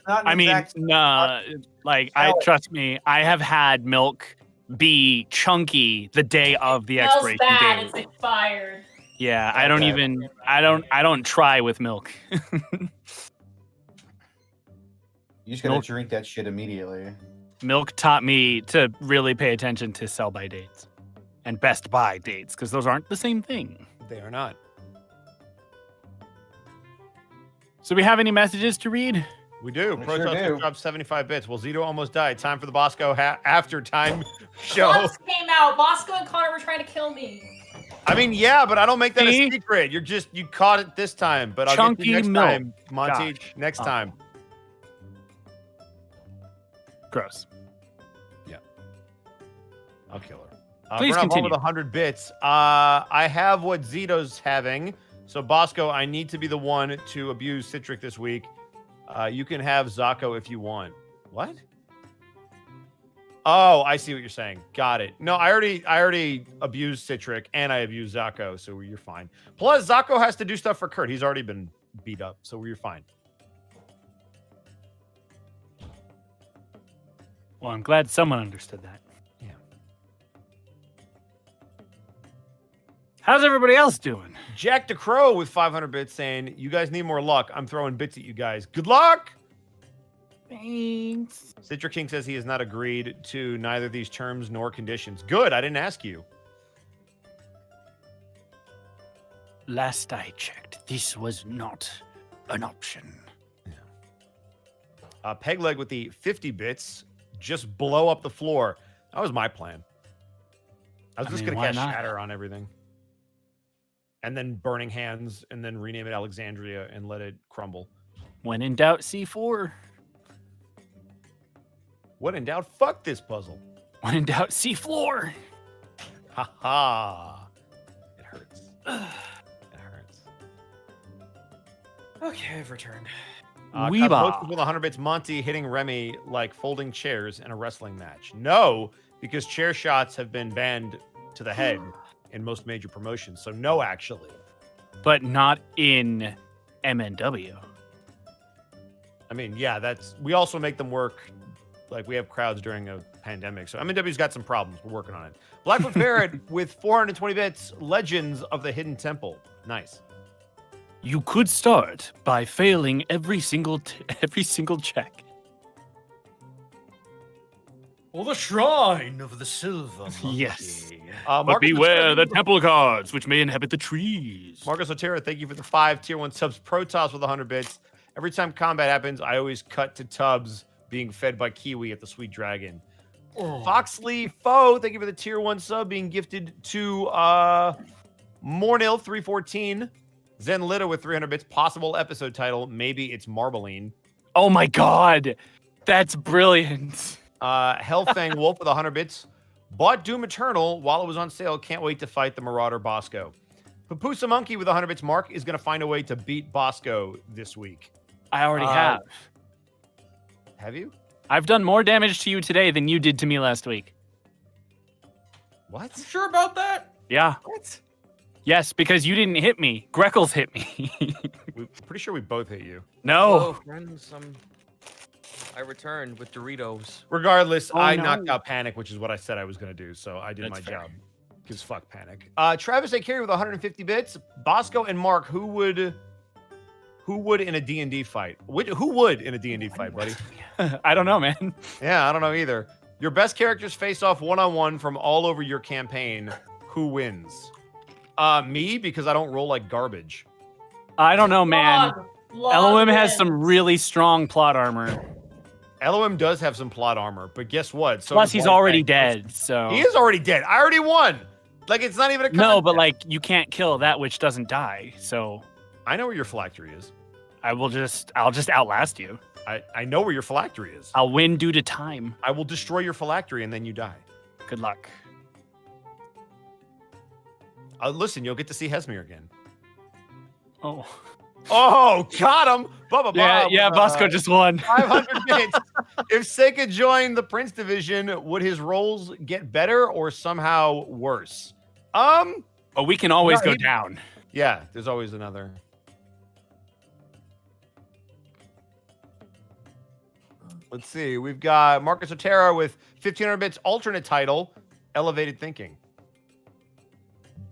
Not an
I mean,
exact-
nah, like trust me, I have had milk be chunky the day of the
Smells
expiration
bad.
date.
It's expired.
Yeah, I don't
Okay.
even. I don't try with milk.
You just gotta
Milk.
drink that shit immediately.
Milk taught me to really pay attention to sell by dates and best buy dates because those aren't the same thing.
They are not.
So we have any messages to read?
We do.
We
Protoss
sure do.
dropped 75 bits. Well, Zito almost died. Time for the Bosco after time show.
Clubs came out. Bosco and Connor were trying to kill me.
I mean, yeah, but I don't make that
See?
a secret. You caught it this time, but I'll get
Chunky
you next
milk.
time, Monty.
Gosh.
Next
Oh.
time.
Gross.
I'll kill her.
Please
Burn Up Home
continue.
with 100 bits. I have what Zito's having. So, Bosco, I need to be the one to abuse Citric this week. You can have Zako if you want. What? Oh, I see what you're saying. Got it. No, I already abused Citric and I abused Zako, so you're fine. Plus, Zako has to do stuff for Kurt. He's already been beat up, so you're fine.
Well, I'm glad someone understood that.
Yeah.
How's everybody else doing?
Jack DeCrow with 500 bits saying, "You guys need more luck. I'm throwing bits at you guys. Good luck."
Thanks.
Citric King says he has not agreed to neither these terms nor conditions. Good. I didn't ask you.
Last I checked, this was not an option.
Pegleg with the 50 bits. Just blow up the floor. That was my plan. I was just
mean,
going to
why
cast
not?
Shatter on everything. And then Burning Hands, and then rename it Alexandria and let it crumble.
When in doubt, C4.
When in doubt, fuck this puzzle.
When in doubt, C4.
Ha ha. It hurts. It hurts.
Okay, I've returned.
Weeba.
Cosmosis with 100 bits. Monty hitting Remy like folding chairs in a wrestling match. No, because chair shots have been banned to the head in most major promotions. So no, actually.
But not in MNW.
I mean, yeah, we also make them work. Like we have crowds during a pandemic. So MNW's got some problems. We're working on it. Blackfoot Ferret with 420 bits. Legends of the Hidden Temple. Nice.
You could start by failing every single check.
Well, the shrine of the silver monkey.
Yes.
Marcus
But beware the
Otero-
temple guards, which may inhabit the trees.
Marcus Otero, thank you for the 5 tier 1 subs. Protoss with 100 bits. Every time combat happens, I always cut to Tubbs being fed by Kiwi at the Sweet Dragon.
Oh.
Foxley Foe, thank you for the tier 1 sub being gifted to Mornil 314. Zen Litta with 300 bits. Possible episode title, maybe it's Marbling.
Oh my god. That's brilliant.
Hellfang Wolf with 100 bits. Bought Doom Eternal while it was on sale. Can't wait to fight the Marauder Bosco. Papusa Monkey with 100 bits. Mark is going to find a way to beat Bosco this week.
I already have.
Have you?
I've done more damage to you today than you did to me last week.
What?
Sure about that?
Yeah.
What?
Yes, because you didn't hit me. Greckles hit me.
We're pretty sure we both hit you.
No.
Hello, friends. I returned with Doritos.
Regardless,
Oh,
I
no.
knocked out Panic, which is what I said I was going to do. So I did
That's
my
fair.
job. because fuck Panic. Travis A. Carey with 150 bits. Bosco and Mark, who would in a D&D fight? Who would in a D&D fight, buddy?
I don't know, man.
Yeah, I don't know either. Your best characters face off one-on-one from all over your campaign. Who wins? Me, because I don't roll like garbage.
I don't know, man. LOM has
wins.
some really strong plot armor.
LOM does have some plot armor, but guess what? So
Plus,
does
he's
White
already
Knight.
dead, so...
He is already dead. I already won. Like, it's not even a contest.
No, but, like, you can't kill that which doesn't die, so...
I know where your phylactery is.
I'll just outlast you.
I know where your phylactery is.
I'll win due to time.
I will destroy your phylactery and then you die.
Good luck.
Listen, you'll get to see Hesmir again.
Oh.
Oh, got him!
Yeah, Bosco just won.
500 bits. If Seika joined the Prince Division, would his rolls get better or somehow worse?
Oh, we can always
No,
go
he-
down.
Yeah, there's always another. Let's see. We've got Marcus Otero with 1,500 bits alternate title, Elevated Thinking.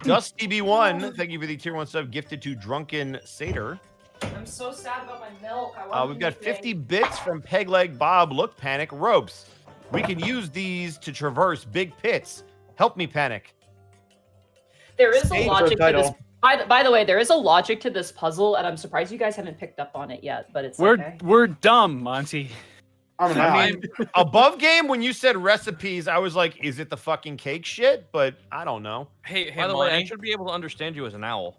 Dusty B1, thank you for the tier 1 sub gifted to Drunken Satyr.
I'm so sad about my milk. I want
We've got 50 bits from Pegleg Bob. Look, Panic. Ropes. We can use these to traverse big pits. Help me, Panic.
There is a
Stage
logic to this.
title.
By the way, there is a logic to this puzzle, and I'm surprised you guys haven't picked up on it yet. But it's
We're
okay.
we're dumb, Monty.
I mean, above game, when you said recipes, I was like, is it the fucking cake shit? But I don't know.
Hey,
By the way, I
Monty.
should be able to understand you as an owl.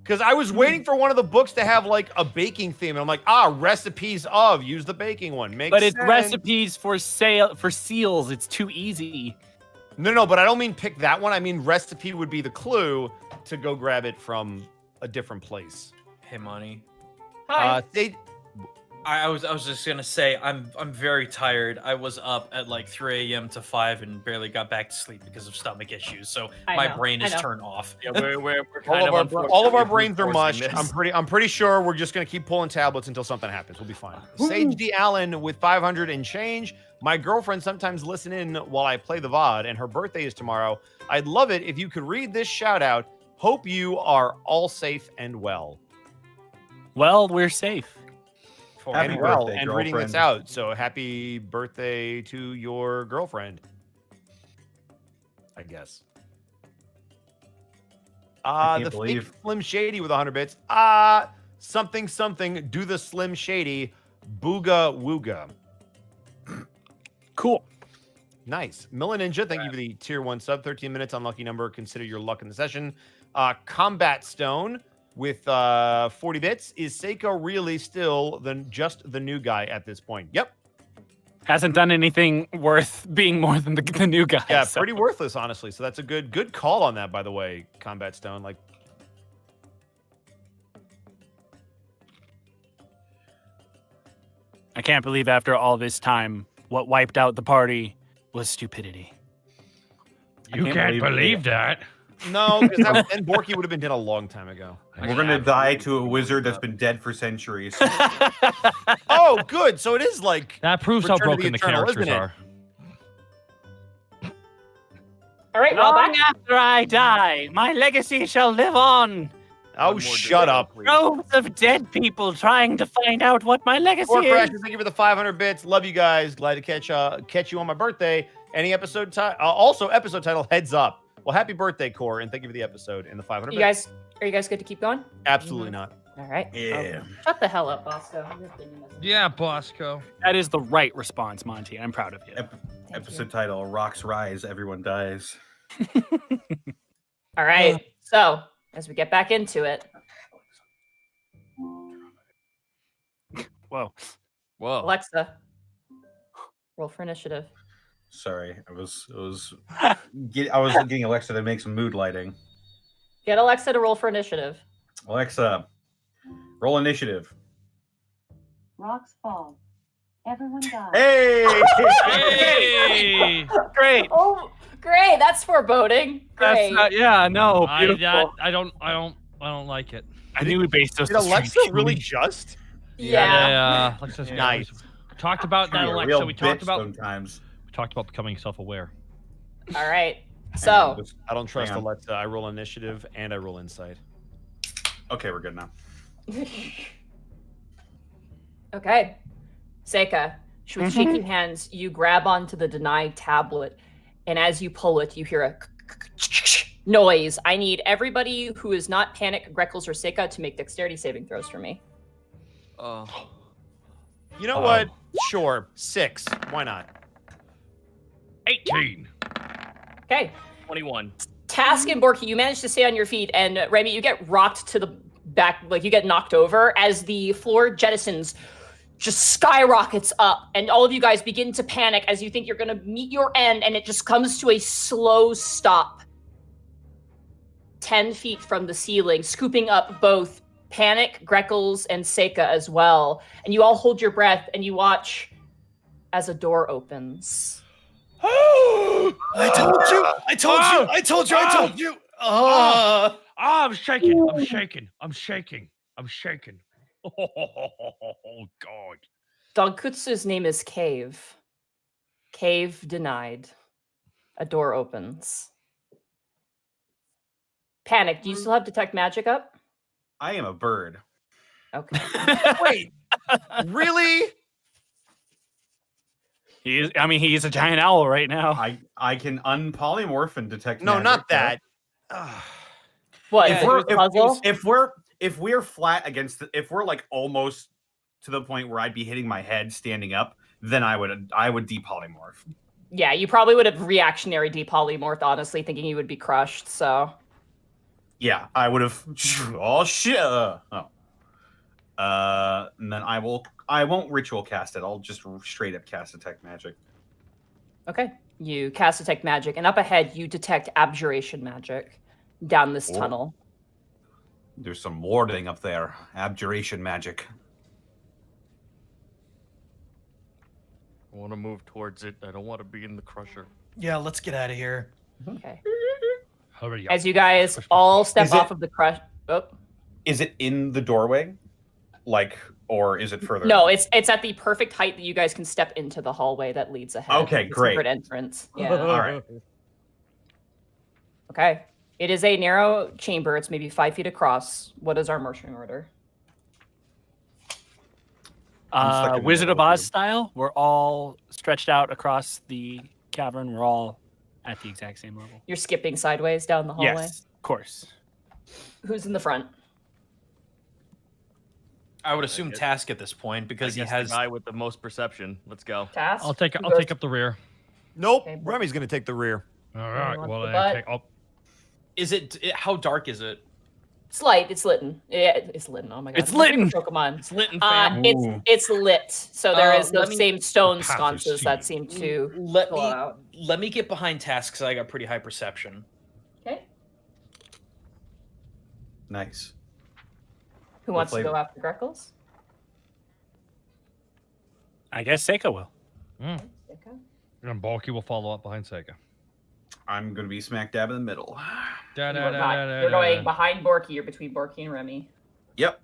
Because I was waiting for one of the books to have like a baking theme. And I'm like, recipes of, use the baking one. Makes
But it's
sense.
recipes for seals. It's too easy.
No, but I don't mean pick that one. I mean recipe would be the clue to go grab it from a different place.
Hey, Monty.
Hi.
I was just gonna say I'm very tired. I was up at like 3 a.m. to 5 and barely got back to sleep because of stomach issues. So
I
my
know,
brain
I
is
know.
turned off.
Yeah, we're
All of our brains are
unfortunately
mush.
brute-forcing
I'm pretty sure we're just gonna keep pulling tablets until something happens. We'll be fine. Sage D Allen with 500 and change. My girlfriend sometimes listen in while I play the VOD, and her birthday is tomorrow. I'd love it if you could read this shout out. Hope you are all safe and well.
Well, we're safe.
Happy
and well,
birthday,
and reading this
girlfriend.
out. So happy birthday to your girlfriend, I guess.
I can't
The
believe-
fake Slim Shady with 100 bits. Something. Do the Slim Shady. Booga Wooga.
Cool.
Nice. Milla Ninja, thank you for the tier 1 sub. 13 minutes, unlucky number. Consider your luck in the session. Combat Stone with 40 bits. Is Seiko really still just the new guy at this point? Yep.
Hasn't done anything worth being more than the new guy.
Yeah,
so-
pretty worthless, honestly. So that's a good call on that, by the way, Combat Stone. Like,
I can't believe after all this time, what wiped out the party was stupidity.
You can't believe that.
no, because then Borky would have been dead a long time ago.
We're gonna die to a wizard that's been dead for centuries.
Oh, good. So it is like
That proves how
Return of the
broken the
Eternal,
characters
isn't it?
are.
All right, well,
Long
back.
after I die, my legacy shall live on.
oh,
One more
shut
delay,
up.
please.
Droves of dead people trying to find out what my legacy
Or
is.
Crashes, thank you for the 500 bits. Love you guys. Glad to catch you on my birthday. Any episode title? Also, episode title Heads Up. Well, happy birthday, Core, and thank you for the episode and the 500
You
bits.
guys, are you guys good to keep going?
Absolutely not.
All right.
Yeah.
Shut the hell up, Bosco. Your opinion doesn't
Yeah, Bosco.
That is the right response, Monty. I'm proud of you.
Thank
Episode title: Rocks Rise, Everyone Dies.
All right. So as we get back into it,
Whoa.
Whoa.
Alexa, roll for initiative.
Sorry, I was getting Alexa to make some mood lighting.
Get Alexa to roll for initiative.
Alexa, roll initiative.
Rocks fall. Everyone dies.
Hey!
Hey!
Great.
Oh, great! That's foreboding. Great.
Yeah, no.
I
Beautiful.
don't like it.
I knew we based those.
Did Alexa really just?
yeah.
Yeah. Alexa's
Nice.
We talked about that,
Be a
Alexa.
real
We talked
bitch
about
sometimes.
becoming self-aware.
All right. So,
I don't trust
Hang on.
Alexa. I roll initiative and I roll insight.
Okay, we're good now.
okay. Seika, with shaking hands, you grab onto the denied tablet, and as you pull it, you hear a noise. I need everybody who is not Panic, Greckles, or Seika to make dexterity saving throws for me.
You know what? Sure. 6. Why not?
18.
Okay.
21.
Task and Borky, you manage to stay on your feet, and Remy, you get rocked to the back, like you get knocked over as the floor jettisons just skyrockets up, and all of you guys begin to panic as you think you're going to meet your end, and it just comes to a slow stop 10 feet from the ceiling, scooping up both Panic, Greckles, and Seika as well. And you all hold your breath, and you watch as a door opens.
I told you! I told you! I told you! I told you!
I'm shaking. I'm shaking. I'm shaking. I'm shaking. Oh, God.
Dogkutsu's name is Cave. Cave denied. A door opens. Panic, do you still have Detect Magic up?
I am a bird.
Okay.
Wait. Really?
He is. I mean, he is a giant owl right now.
I can unpolymorph and detect.
No,
magic,
not
right?
that.
What?
If
Is
we're
it a puzzle?
if we're flat against if we're like almost to the point where I'd be hitting my head standing up, then I would depolymorph.
Yeah, you probably would have reactionary depolymorphed, honestly, thinking you would be crushed, so.
Yeah, I would have. Oh shit! And then I won't ritual cast it. I'll just straight up cast Detect Magic.
Okay. You cast Detect Magic, and up ahead, you detect Abjuration Magic down this tunnel.
There's some warding up there. Abjuration Magic.
I want to move towards it. I don't want to be in the crusher.
Yeah, let's get out of here.
Okay.
Hurry up.
As you guys all step
Is
off
it-
of the crush. Oh.
Is it in the doorway? Like, or is it further?
No, it's at the perfect height that you guys can step into the hallway that leads ahead.
Okay,
The
great.
secret entrance. Yeah.
All right.
Okay. It is a narrow chamber. It's maybe 5 feet across. What is our marching order?
I'm stuck in the
Wizard of
middle
Oz
here.
style. We're all stretched out across the cavern. We're all at the exact same level.
You're skipping sideways down the hallway.
Yes, of course.
Who's in the front?
I would assume Task at this point because he
I guess
has.
the guy with the most perception. Let's go.
Task?
I'll take
Who
I'll take
goes-
up the rear.
Nope.
Okay,
Remy's going to take the rear.
All right.
wants
Well,
the
I
butt?
take up.
Is it? How dark is it?
It's light. It's lit. Yeah, it's lit. Oh my god.
It's lit.
Pokemon.
It's lit and fam.
It's lit. So there is
let
those
me-
same stone
The path is
sconces that
sealed.
seem to
Let
pull
me
out.
let me get behind Task because I got pretty high perception.
Okay.
Nice.
Who
What
wants to
flavor?
go after Greckles?
I guess Seika will.
Okay.
And Borky will follow up behind Sega.
I'm gonna be smack dab in the middle.
Da,
You
da,
are
da,
not.
da, da,
You're
da,
going
da.
behind Borky. You're between Borky and Remy.
Yep.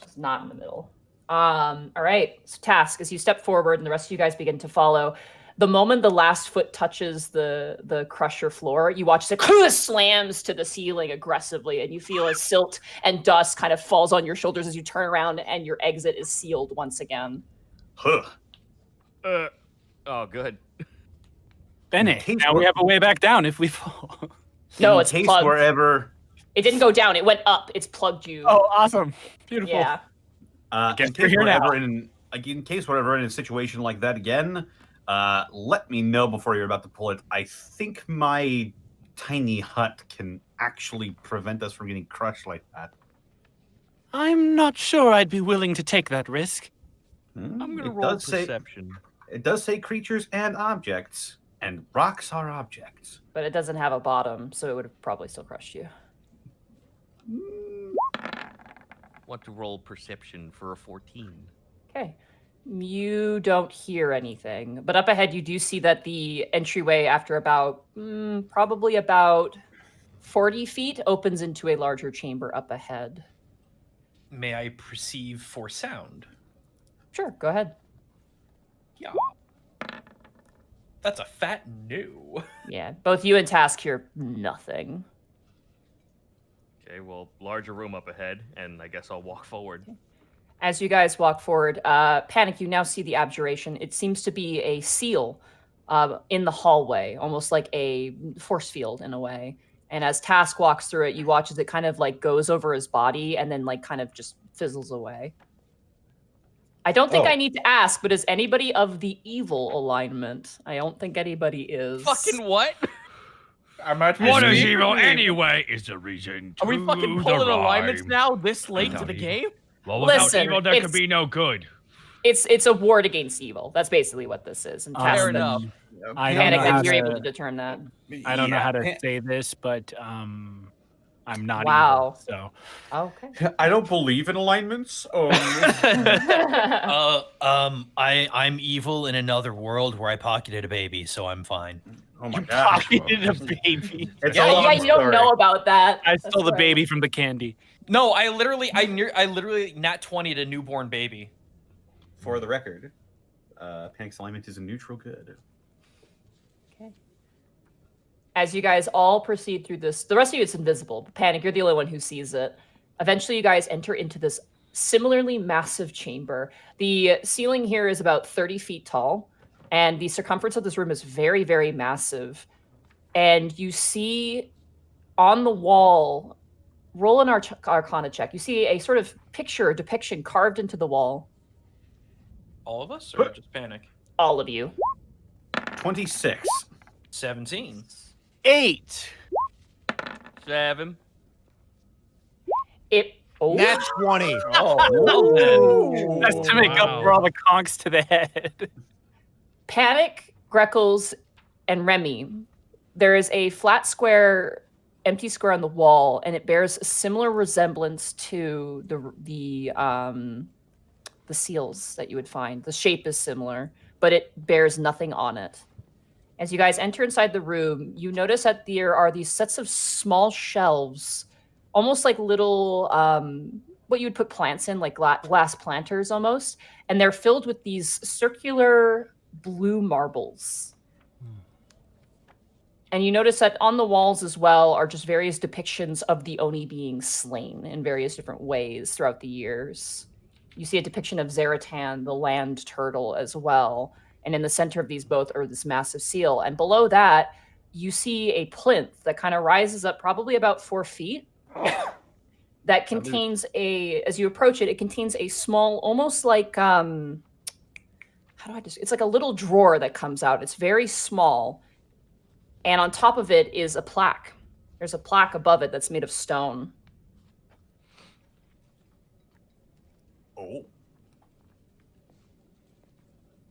Just not in the middle. All right. So Task, as you step forward and the rest of you guys begin to follow, the moment the last foot touches the crusher floor, you watch it slams to the ceiling aggressively, and you feel as silt and dust kind of falls on your shoulders as you turn around, and your exit is sealed once again.
Huh.
Oh, good.
Bennett,
case
now we
we're-
have a way back down if we fall.
No,
In
it's
case
plugged.
we're ever
It didn't go down. It went up. It's plugged you.
Oh, awesome. Beautiful.
yeah.
Guess
in
we're
case
here
we're
now.
ever in case we're ever in a situation like that again, let me know before you're about to pull it. I think my tiny hut can actually prevent us from getting crushed like that.
I'm not sure I'd be willing to take that risk.
I'm gonna
It
roll
does say-
perception.
It does say creatures and objects, and rocks are objects.
But it doesn't have a bottom, so it would have probably still crushed you.
Want to roll perception for a 14.
Okay. You don't hear anything, but up ahead you do see that the entryway, after about probably about 40 feet, opens into a larger chamber up ahead.
May I perceive for sound?
Sure, go ahead.
Yeah.
That's a fat no.
Yeah, both you and Task hear nothing.
Okay, well, larger room up ahead, and I guess I'll walk forward.
As you guys walk forward, Panic, you now see the abjuration. It seems to be a seal in the hallway, almost like a force field in a way. And as Task walks through it, you watch as it kind of like goes over his body and then like kind of just fizzles away. I don't think I need to ask, but is anybody of the evil alignment? I don't think anybody is.
Fucking what?
What is evil anyway is the reason to
Are we fucking pulling alignments now this late to the game?
Well, without
Listen,
evil, there could be no good.
It's a ward against evil. That's basically what this is. And Task,
Fair enough.
I don't
Panic,
know how
you're
to,
able to determine that.
I don't know how to say this, but I'm not
Wow.
evil, so
Okay.
I don't believe in alignments.
I'm evil in another world where I pocketed a baby, so I'm fine.
Oh my gosh.
pocketed a baby.
It's
Yeah,
a long
you don't
story.
know about that.
I
That's
stole the
right.
baby from the candy.
No, I literally nat 20'd a newborn baby.
For the record, Panic's alignment is a neutral good.
As you guys all proceed through this, the rest of you, it's invisible. Panic, you're the only one who sees it. Eventually, you guys enter into this similarly massive chamber. The ceiling here is about 30 feet tall, and the circumference of this room is very, very massive. And you see on the wall, roll an Arcana check. You see a sort of picture, depiction carved into the wall.
All of us, or just Panic?
All of you.
26.
17.
8.
7.
Nat 20.
Oh.
That's to make up for all the conks to the head.
Panic, Greckles, and Remy. There is a flat square, empty square on the wall, and it bears a similar resemblance to the seals that you would find. The shape is similar, but it bears nothing on it. As you guys enter inside the room, you notice that there are these sets of small shelves, almost like little, what you would put plants in, like glass planters almost. And they're filled with these circular blue marbles. And you notice that on the walls as well are just various depictions of the Oni being slain in various different ways throughout the years. You see a depiction of Zaratan, the land turtle, as well. And in the center of these both are this massive seal. And below that, you see a plinth that kind of rises up probably about 4 feet. That contains as you approach it, it contains a small, almost like, it's like a little drawer that comes out. It's very small. And on top of it is a plaque. There's a plaque above it that's made of stone.
Oh.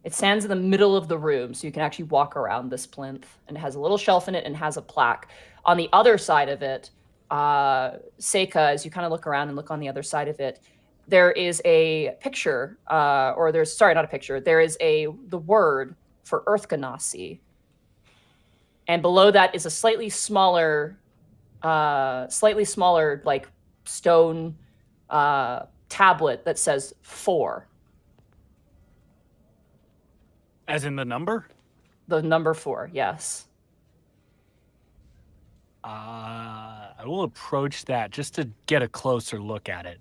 It stands in the middle of the room, so you can actually walk around this plinth. And it has a little shelf in it and has a plaque. On the other side of it, Seika, as you kind of look around and look on the other side of it, there is a picture, there is the word for Earth Ganassi. And below that is a slightly smaller like stone tablet that says 4.
As in the number?
The number 4, yes.
I will approach that just to get a closer look at it.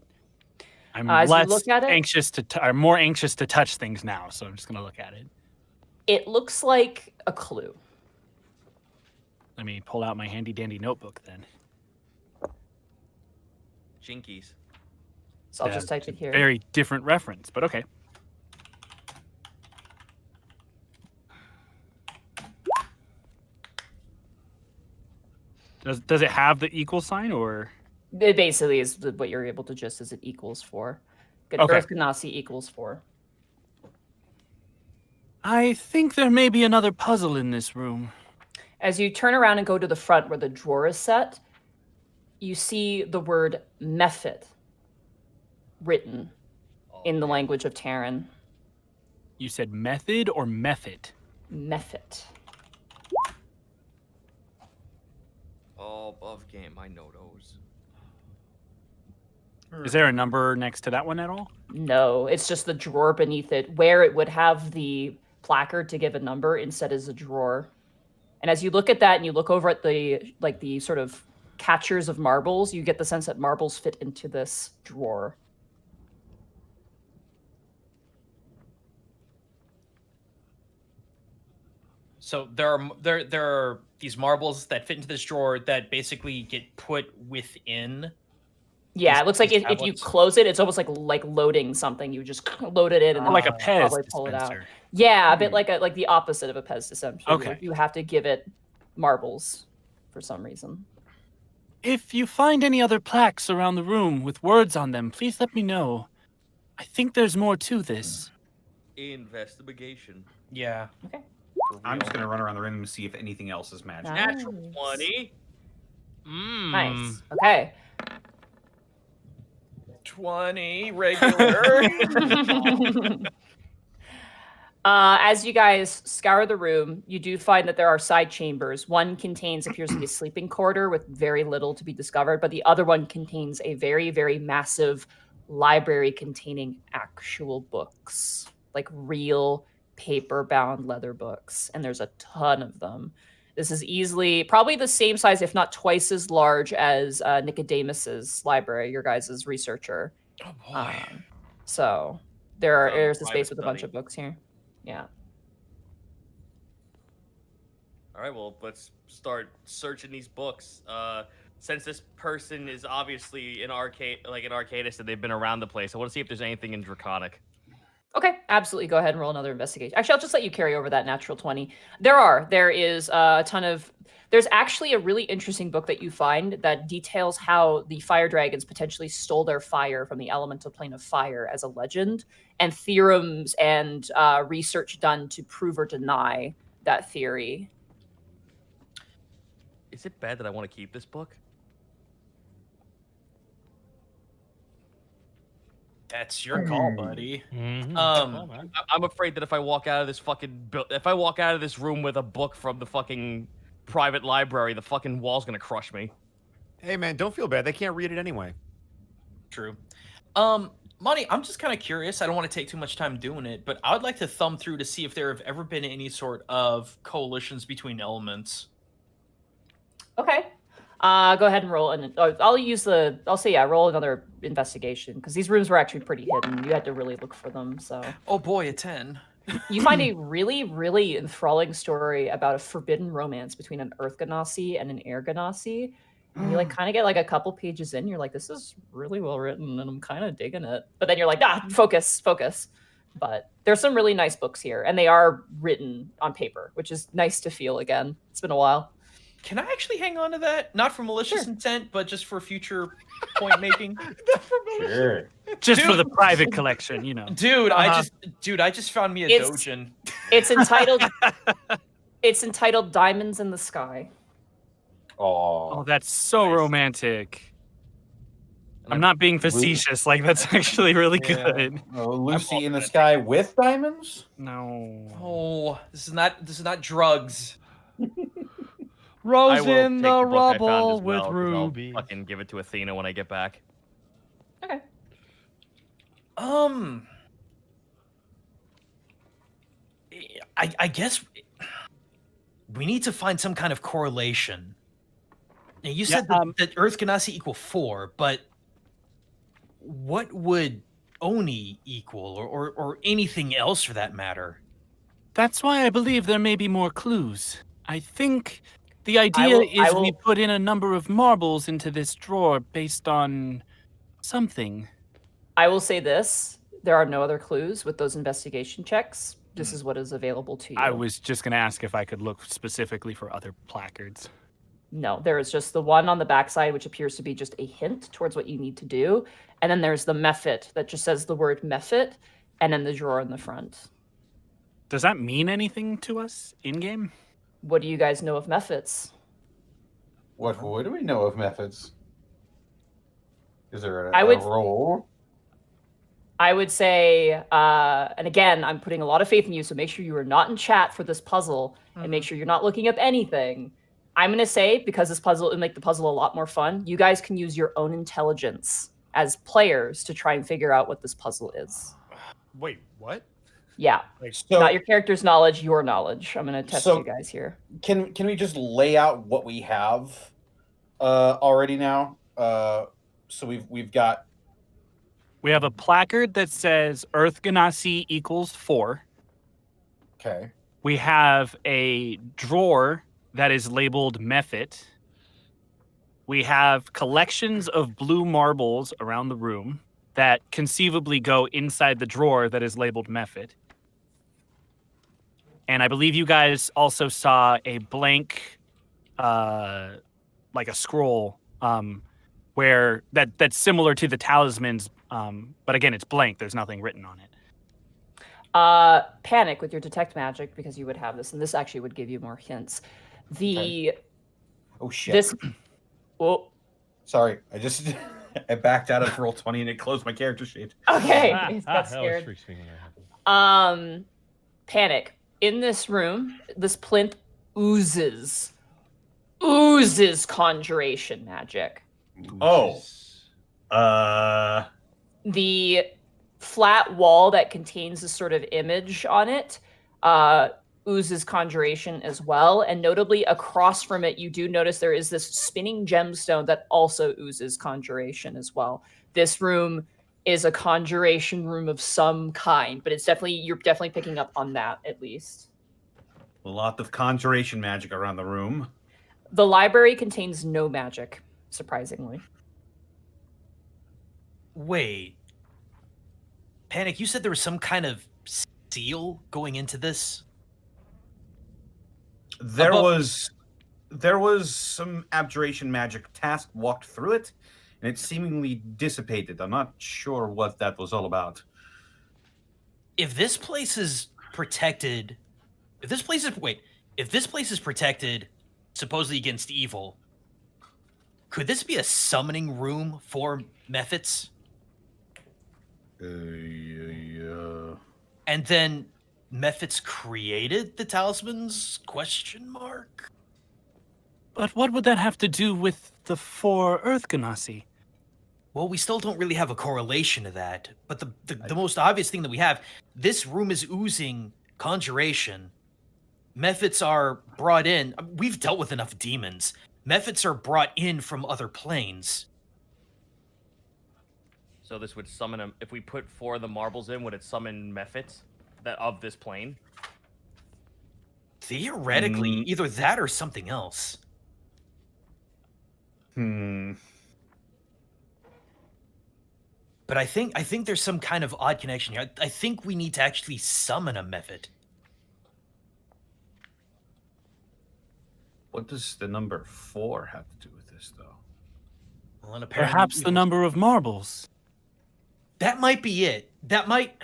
I'm
As you
less
look at it?
anxious I'm more anxious to touch things now, so I'm just gonna look at it.
It looks like a clue.
Let me pull out my handy dandy notebook then.
Jinkies.
So I'll just type it here.
Very different reference, but okay. Does it have the equal sign, or?
It basically is what you're able to just as it equals 4.
Okay.
Earth Ganassi equals 4.
I think there may be another puzzle in this room.
As you turn around and go to the front where the drawer is set, you see the word Mephit written in the language of Terran.
You said method or mephit?
Mephit.
Oh, above game, I know those.
Is there a number next to that one at all?
No, it's just the drawer beneath it where it would have the placard to give a number. Instead is a drawer. And as you look at that and you look over at the sort of catchers of marbles, you get the sense that marbles fit into this drawer.
So there are these marbles that fit into this drawer that basically get put within.
Yeah, it looks like
these
if you
tablets?
close it, it's almost like loading something. You just load it in and then
like a Pez
probably pull it out.
dispenser.
Yeah, a bit like the opposite of a Pez dispenser.
Okay.
You have to give it marbles for some reason.
If you find any other plaques around the room with words on them, please let me know. I think there's more to this.
Investigation.
Yeah.
Okay.
I'm just gonna run around the room and see if anything else is magic.
Natural
Nice.
20.
Nice. Okay.
20 regular.
As you guys scour the room, you do find that there are side chambers. One appears to be a sleeping quarter with very little to be discovered, but the other one contains a very, very massive library containing actual books, like real paper-bound leather books, and there's a ton of them. This is easily probably the same size, if not twice as large as Nicodemus's library, your guys' researcher.
Oh boy.
So there's a
private
space with a bunch
study.
of books here. Yeah.
All right, well, let's start searching these books. Since this person is obviously an arcanist and they've been around the place, I want to see if there's anything in Draconic.
Okay, absolutely. Go ahead and roll another investigation. Actually, I'll just let you carry over that natural 20. There is a ton of... There's actually a really interesting book that you find that details how the fire dragons potentially stole their fire from the elemental plane of fire as a legend, and theorems and research done to prove or deny that theory.
Is it bad that I want to keep this book?
That's your call, buddy.
Mhm.
I'm afraid that if I walk out of this room with a book from the fucking private library, the fucking wall's gonna crush me.
Hey, man, don't feel bad. They can't read it anyway.
True. Monty, I'm just kind of curious. I don't want to take too much time doing it, but I would like to thumb through to see if there have ever been any sort of coalitions between elements.
Okay. Go ahead and roll. And roll another investigation, because these rooms were actually pretty hidden. You had to really look for them. So.
Oh boy, a 10.
You find a really, really enthralling story about a forbidden romance between an Earth Ganassi and an Air Ganassi. And you kind of get a couple pages in, you're like, this is really well written, and I'm kind of digging it. But then you're like, focus. But there's some really nice books here, and they are written on paper, which is nice to feel again. It's been a while.
Can I actually hang on to that? Not for malicious intent, but just for future point making.
Sure.
Just for the private collection, you know.
Dude, I just found me a dojin.
It's entitled Diamonds in the Sky.
Oh, that's so romantic. I'm not being facetious. That's actually really good.
Oh, Lucy in the Sky with diamonds?
No.
Oh, this is not drugs.
Rose
I will
in
take
the
book I found
rubble
as
with
well, 'cause
rubies.
I'll fucking give it to Athena when I get back.
Okay.
I guess we need to find some kind of correlation. Now, you said that Earth Ganassi equal 4, but what would Oni equal, or anything else for that matter?
That's why I believe there may be more clues. I think the idea is we put in a number of marbles into this drawer based on something.
I will say this. There are no other clues with those investigation checks. This is what is available to you.
I was just going to ask if I could look specifically for other placards.
No, there is just the one on the backside, which appears to be just a hint towards what you need to do. And then there's the Mephit that just says the word Mephit, and then the drawer in the front.
Does that mean anything to us in-game?
What do you guys know of Mephits?
What do we know of methods? Is there
I
a
would-
role?
I would say, and again, I'm putting a lot of faith in you, so make sure you are not in chat for this puzzle, and make sure you're not looking up anything. I'm going to say, because this puzzle will make the puzzle a lot more fun, you guys can use your own intelligence as players to try and figure out what this puzzle is.
Wait, what?
Yeah.
So
Not your character's knowledge, your knowledge. I'm going to test you guys here.
Can we just lay out what we have already now? So we've got.
We have a placard that says Earth Ganassi equals 4.
Okay.
We have a drawer that is labeled Mephit. We have collections of blue marbles around the room that conceivably go inside the drawer that is labeled Mephit. And I believe you guys also saw a blank, like a scroll, where that's similar to the talismans, but again, it's blank. There's nothing written on it.
Panic with your detect magic, because you would have this, and this actually would give you more hints.
Oh shit!
This. Well,
sorry, I backed out of roll 20 and it closed my character sheet.
Okay, he got
That
scared.
always freaks me when that happens.
Panic. In this room, this plinth oozes conjuration magic.
Oh.
The flat wall that contains this sort of image on it oozes conjuration as well. And notably, across from it, you do notice there is this spinning gemstone that also oozes conjuration as well. This room is a conjuration room of some kind, but you're definitely picking up on that at least.
A lot of conjuration magic around the room.
The library contains no magic, surprisingly.
Wait. Panic, you said there was some kind of seal going into this?
There was some abjuration magic. Task walked through it, and it seemingly dissipated. I'm not sure what that was all about.
If this place is protected, if this place is protected supposedly against evil, could this be a summoning room for Mephits?
Yeah.
And then Mephits created the talismans? Question mark.
But what would that have to do with the 4 Earth Ganassi?
Well, we still don't really have a correlation to that. But the most obvious thing that we have, this room is oozing conjuration. Mephits are brought in. We've dealt with enough demons. Mephits are brought in from other planes.
So this would summon them. If we put 4 of the marbles in, would it summon Mephits that of this plane?
Theoretically, either that or something else. But I think there's some kind of odd connection here. I think we need to actually summon a Mephit.
What does the number 4 have to do with this, though?
Well, and apparently,
Perhaps the number of marbles.
that might be it. That might.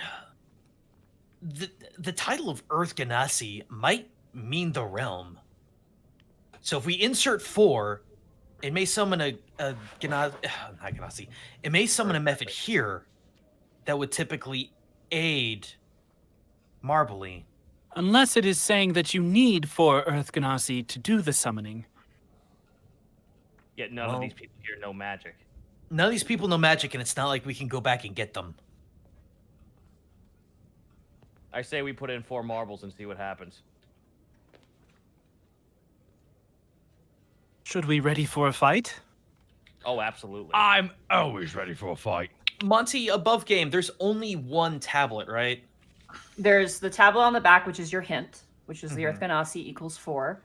The title of Earth Ganassi might mean the realm. So if we insert 4, it may summon not Ganassi. It may summon a Mephit here that would typically aid Marbly.
Unless it is saying that you need 4 Earth Ganassi to do the summoning.
Yet none of these people here know magic.
None of these people know magic, and it's not like we can go back and get them.
I say we put in 4 marbles and see what happens.
Should we ready for a fight?
Oh, absolutely.
I'm always ready for a fight.
Monty, above game, there's only one tablet, right?
There's the tablet on the back, which is your hint, which is the Earth Ganassi equals 4.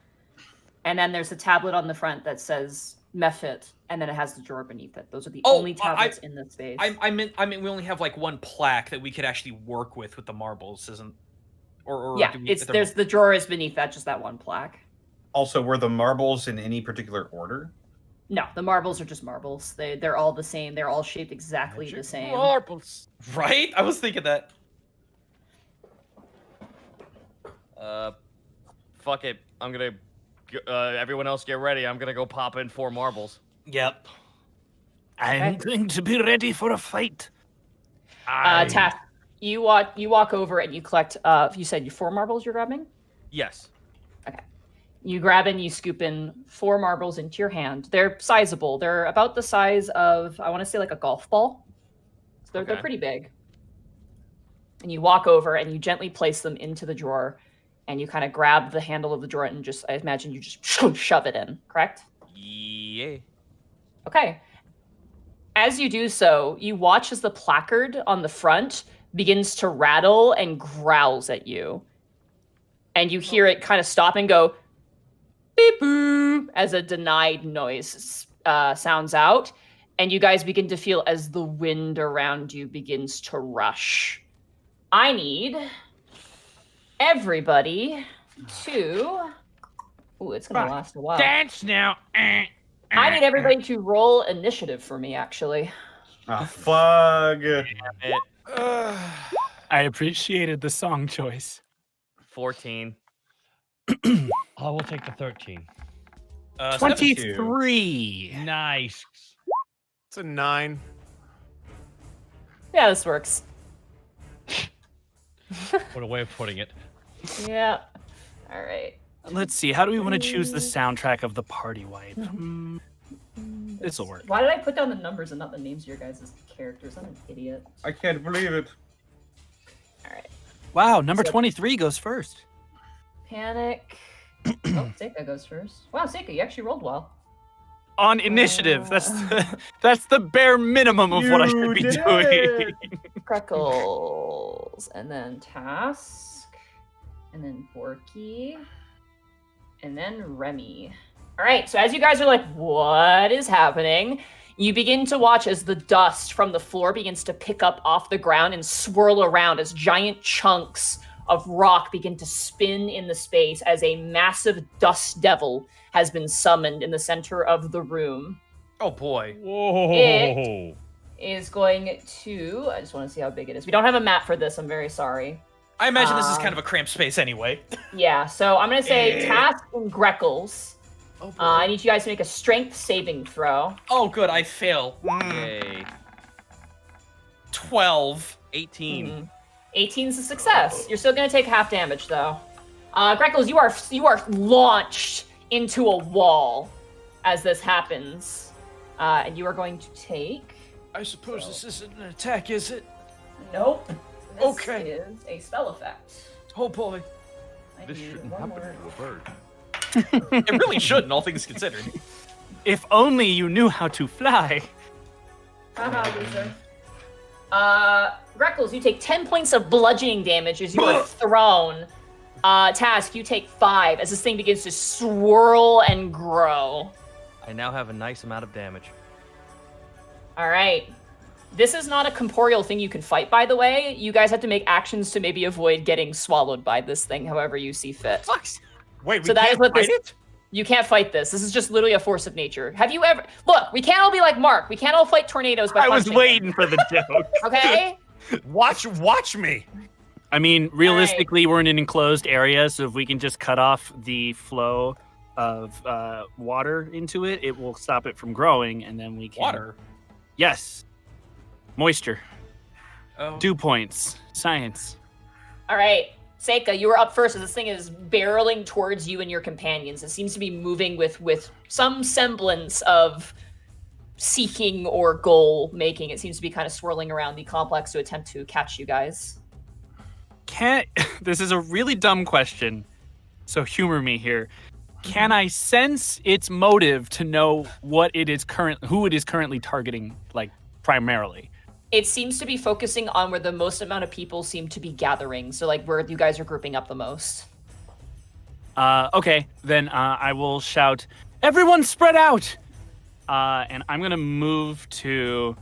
And then there's the tablet on the front that says Mephit, and then it has the drawer beneath it. Those are the only tablets in this space.
I mean, we only have like one plaque that we could actually work with the marbles, isn't? Or
yeah,
do we,
there's the drawer is beneath that, just that one plaque.
Also, were the marbles in any particular order?
No, the marbles are just marbles. They're all the same. They're all shaped exactly the same.
Marbles.
Right? I was thinking that.
Fuck it. I'm gonna. Everyone else get ready. I'm gonna go pop in 4 marbles.
Yep.
I'm going to be ready for a fight.
Task, you walk over and you collect. You said 4 marbles you're grabbing.
Yes.
Okay. You grab and you scoop in 4 marbles into your hand. They're sizable. They're about the size of, I want to say, like a golf ball. So they're pretty big. And you walk over and you gently place them into the drawer, and you kind of grab the handle of the drawer and I imagine you just shove it in, correct?
Yeah.
Okay. As you do so, you watch as the placard on the front begins to rattle and growls at you. And you hear it kind of stop and go beep boop as a denied noise sounds out. And you guys begin to feel as the wind around you begins to rush. I need everybody to... Ooh, it's going to last a while.
Dance now.
I need everybody to roll initiative for me, actually.
Ah, fuck.
I appreciated the song choice.
14.
I will take the 13.
23.
Nice.
It's a 9.
Yeah, this works.
What a way of putting it.
Yeah. All right.
Let's see. How do we want to choose the soundtrack of the party wipe? This'll work.
Why did I put down the numbers and not the names of your guys' characters? I'm an idiot.
I can't believe it.
All right.
Wow, number 23 goes first.
Panic. Oh, Seika goes first. Wow, Seika, you actually rolled well.
On initiative. That's the bare minimum of what I should be doing.
Greckles. And then Task. And then Borky. And then Remy. All right, so as you guys are like, what is happening? You begin to watch as the dust from the floor begins to pick up off the ground and swirl around as giant chunks of rock begin to spin in the space as a massive dust devil has been summoned in the center of the room.
Oh boy.
Whoa.
It is going to... I just want to see how big it is. We don't have a map for this. I'm very sorry.
I imagine this is kind of a cramped space anyway.
Yeah, so I'm going to say Task and Greckles.
Oh, boy.
I need you guys to make a strength saving throw.
Oh, good. I fail.
Yay.
12.
18.
18's a success. You're still going to take half damage, though. Greckles, you are launched into a wall as this happens. And you are going to take...
I suppose this isn't an attack, is it?
Nope. This
Okay.
is a spell effect.
Oh, boy.
I
This
need
shouldn't
one
happen
more.
to a bird.
It really shouldn't, all things considered.
If only you knew how to fly.
Haha, loser. Greckles, you take 10 points of bludgeoning damage as you are thrown. Task, you take 5 as this thing begins to swirl and grow.
I now have a nice amount of damage.
All right. This is not a corporeal thing you can fight, by the way. You guys have to make actions to maybe avoid getting swallowed by this thing, however you see fit.
Wait, we
So that
can't
is what
fight
this-
it?
You can't fight this. This is just literally a force of nature. Have you ever... Look, we can't all be like Mark. We can't all fight tornadoes by
I was
punching
waiting for the joke.
them, okay?
Watch me.
I mean, realistically, we're in an enclosed area, so if we can just cut off the flow of water into it, it will stop it from growing, and then we can...
Water?
Yes. Moisture.
Oh.
Dew points. Science.
All right. Seika, you are up first as this thing is barreling towards you and your companions. It seems to be moving with some semblance of seeking or goal making. It seems to be kind of swirling around the complex to attempt to catch you guys.
This is a really dumb question, so humor me here. Can I sense its motive to know who it is currently targeting, like, primarily?
It seems to be focusing on where the most amount of people seem to be gathering. So, like, where you guys are grouping up the most.
Okay, then I will shout, "Everyone spread out!" And I'm going to move to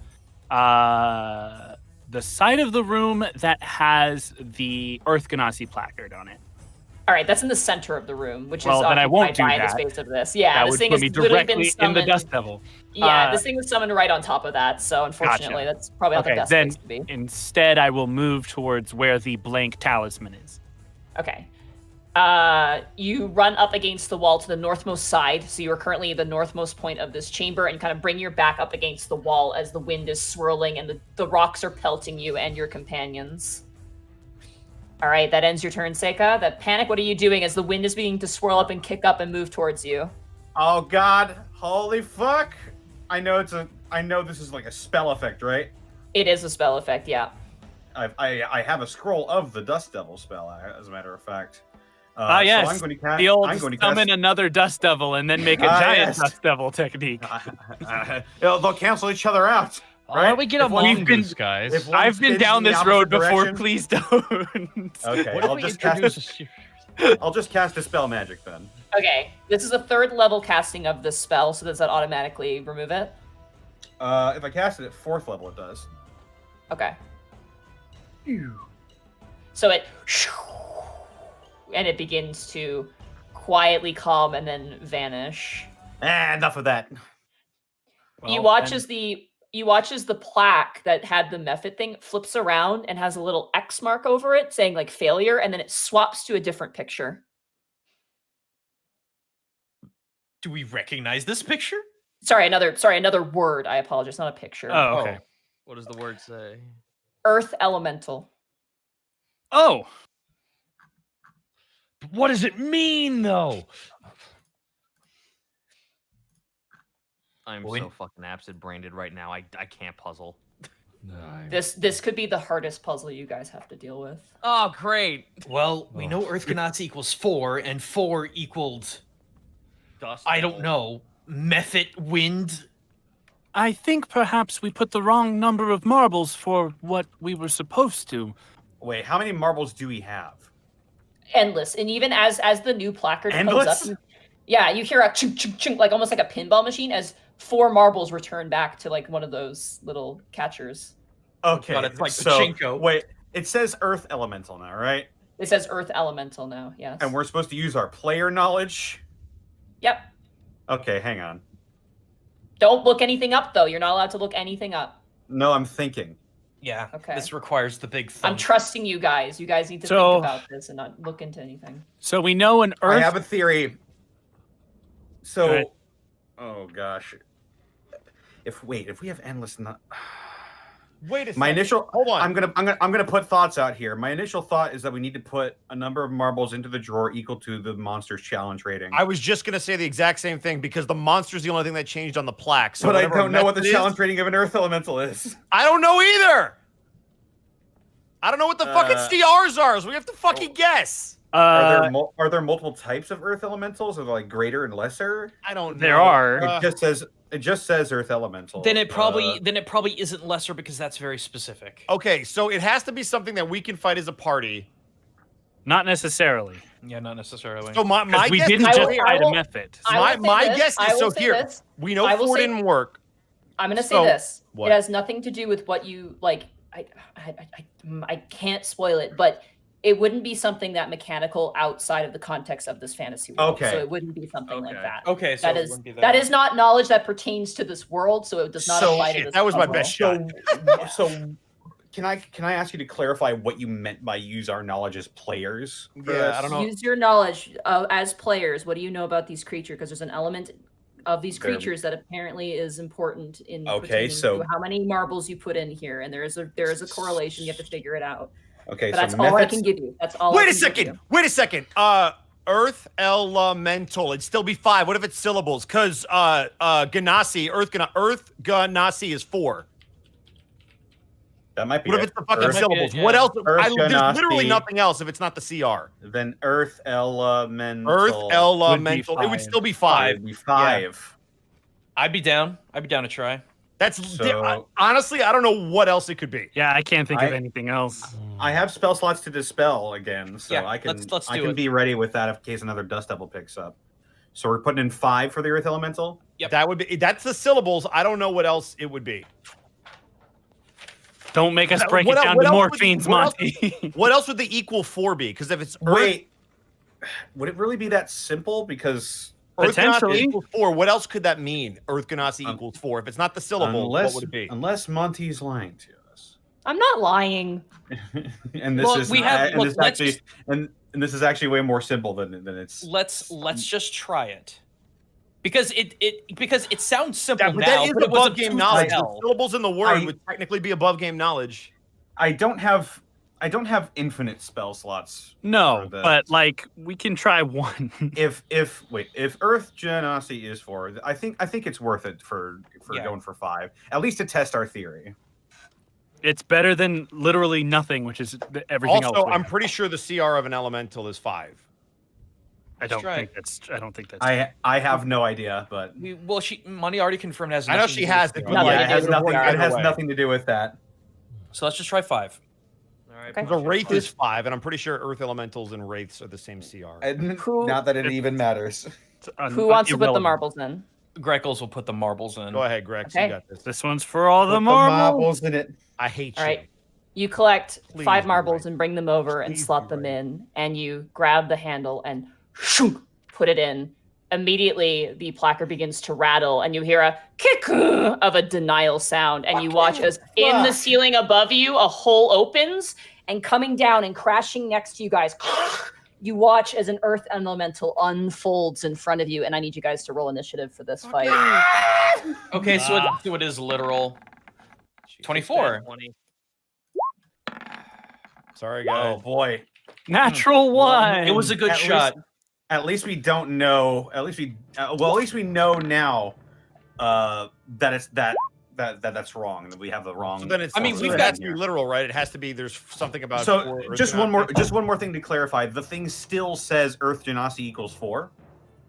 the side of the room that has the Earth Ganassi placard on it.
All right, that's in the center of the room, which
Well,
is
then I won't
occupied
do
by the
that.
space of this. Yeah,
That
this
would
thing
put
has
me
literally been
directly in the
summoned.
Dust Devil.
Yeah, this thing was summoned right on top of that, so unfortunately,
Gotcha.
that's probably not the
Okay,
best
then
place to be.
instead I will move towards where the blank talisman is.
Okay. You run up against the wall to the northmost side, so you are currently the northmost point of this chamber, and kind of bring your back up against the wall as the wind is swirling and the rocks are pelting you and your companions. All right, that ends your turn, Seika. That panic, what are you doing as the wind is beginning to swirl up and kick up and move towards you?
Oh God! Holy fuck! I know this is like a spell effect, right?
It is a spell effect, yeah.
I have a scroll of the Dust Devil spell, as a matter of fact.
Yes,
so I'm going to cast,
the old
I'm going to
summon
cast,
another Dust Devil and then make a giant
yes.
Dust Devil technique.
They'll cancel each other out.
Why
Right?
don't we get
If one-
among
been-
these guys?
if one
I've been
spins
down
in the
this road
opposite
before.
direction-
Please don't.
Okay,
What if
I'll
we
just
introduce
I'll just cast Dispel Magic then.
Okay, this is a 3rd level casting of this spell, so does that automatically remove it?
If I cast it at 4th level, it does.
Okay. So it and it begins to quietly calm and then vanish.
Enough of that.
You watch as the plaque that had the method thing flips around and has a little X mark over it saying like failure, and then it swaps to a different picture.
Do we recognize this picture?
Sorry, another word. I apologize, not a picture.
Oh, okay.
What does the word say?
Earth elemental.
Oh,
What does it mean, though?
I'm
Boy.
so fucking absent-brained right now. I can't puzzle.
This could be the hardest puzzle you guys have to deal with.
Oh, great.
Well, we know Earth Ganassi equals 4, and 4 equaled,
Dust.
I don't know, Method Wind.
I think perhaps we put the wrong number of marbles for what we were supposed to.
Wait, how many marbles do we have?
Endless, and even as the new placard
Endless?
comes up, yeah, you hear a chunk chunk chunk, like almost like a pinball machine, as 4 marbles return back to like one of those little catchers.
Okay,
God, it's like
so
pachinko.
wait, it says Earth Elemental now, right?
It says Earth Elemental now. Yes.
And we're supposed to use our player knowledge.
Yep.
Okay, hang on.
Don't look anything up though. You're not allowed to look anything up.
No, I'm thinking.
Yeah,
Okay.
this requires the big thumb.
I'm trusting you guys. You guys need to
So-
think about this and not look into anything.
So we know an
I
Earth.
have a theory. So,
Go ahead.
oh gosh, if we have endless,
Wait a second.
my initial
Hold on.
I'm gonna put thoughts out here. My initial thought is that we need to put a number of marbles into the drawer equal to the monster's challenge rating.
I was just gonna say the exact same thing because the monster's the only thing that changed on the plaque. So
but I
whatever
don't know what the
method is,
challenge rating of an Earth Elemental is.
I don't know either. I don't know what the fucking CRs are. So we have to fucking guess.
Are there multiple types of Earth Elementals? Are they like greater and lesser?
I don't.
There
know.
are.
It just says Earth Elemental.
Then it probably isn't lesser because that's very specific.
Okay, so it has to be something that we can fight as a party.
Not necessarily.
Yeah, not necessarily.
So my
'Cause we
guess
didn't
is
just
here.
fight a method.
I will say
My
this,
guess
I
is
will
so
say
here.
this.
We know
I will
4
say-
didn't work.
I'm gonna say
So,
this.
what?
It has nothing to do with what you like. I can't spoil it, but it wouldn't be something that mechanical outside of the context of this fantasy world.
Okay.
So it wouldn't be something like
Okay.
that.
Okay, so
That
it
is
wouldn't be
that is not knowledge that pertains to this world, so it does not
So,
apply to
shit,
this.
that was my
puzzle.
best shot.
So can I ask you to clarify what you meant by use our knowledge as players? for
Yeah,
this?
I don't know.
Use your knowledge as players. What do you know about these creatures? Because there's an element of these
There-
creatures that apparently is important in
Okay,
pertaining
so-
to how many marbles you put in here, and there is a correlation. You have to figure it out.
Okay,
But
so
that's all I
methods-
can give you. That's all. I
Wait a
can give
second.
you.
Wait a second. Earth Elemental. It'd still be 5. What if it's syllables? Because Ganassi, Earth Ganassi is 4.
That might be
What if
it.
it's the fucking
Earth-
syllables?
yeah.
What else?
Earth
There's
Ganassi.
literally nothing else if it's not the CR.
Then Earth Elemental.
Earth Elemental. It would
5.
still be
Five
5.
would be 5.
I'd be down. I'd be down to try.
That's
So-
honestly, I don't know what else it could be.
Yeah, I can't think of
I-
anything else.
I have spell slots to dispel again, so
Yeah,
I can
let's
I
do
can
it.
be ready with that in case another Dust Devil picks up. So we're putting in 5 for the Earth Elemental.
Yep.
That would be. That's the syllables. I don't know what else it would be.
Don't make us break
What
it
el-
down
what
to
else would-
morphines,
what else-
Monty.
What else would the equal 4 be? Because if it's Earth,
Wait, would it really be that simple? Because
Earth Ganassi
Potentially.
equals 4. What else could that mean? Earth Ganassi
Um,
equals 4. If it's not the syllable,
unless
what would it be?
unless Monty's lying to us,
I'm not lying.
and this
Well,
is
we have-
and
look,
this
let's
actually
just-
and this is actually way more simple than it's.
Let's just try it. Because it sounds simple
Yeah, but
now,
that is
but it
above
wasn't
game
too
knowledge. The
hell.
syllables in the word
I-
would technically be above game knowledge.
I don't have infinite spell slots.
No,
for the-
but like we can try one.
if Earth Genasi is 4, I think it's worth it for
Yeah.
going for 5, at least to test our theory.
It's better than literally nothing, which is everything else.
Also,
we
I'm
have.
pretty sure the CR of an elemental is 5.
I don't
try
think that's. I don't think that's.
I have no idea, but
Well, Money already confirmed has.
I know
nothing
she
to do
has
with
it,
the
but
CR.
like,
it has nothing.
either
It has
way.
nothing to do with that.
So let's just try 5.
All right.
Okay.
The Wraith is 5, and I'm pretty sure Earth Elementals and Wraiths are the same CR.
And
Who-
not that it even matters.
Who wants to put the
irrelevant.
marbles in?
Greckles will put the marbles in.
Go ahead, Greg.
Okay.
You got this.
This one's for all the
Put
marbles.
in it.
I hate
All
you.
right. You collect
Please
5
be
marbles
right.
and bring them over and
Please
slot
be
them
right.
in, and you grab the handle and shunk, put it in. Immediately, the placard begins to rattle, and you hear a kick of a denial sound, and you watch as in the ceiling above you, a hole opens, and coming down and crashing next to you guys, you watch as an earth elemental unfolds in front of you, and I need you guys to roll initiative for this fight.
Okay, so it is literal. 24.
20.
Sorry, guys.
Oh boy.
Natural one.
It was a good
At
shot.
At least we don't know. At least we know now that that's wrong. That we have the wrong.
So then it's.
I mean,
so
we've
it
got-
has to be literal, right? It has to be. There's something about.
So
4 Earth
just one
Genasi.
more thing to clarify. The thing still says Earth Genasi equals 4.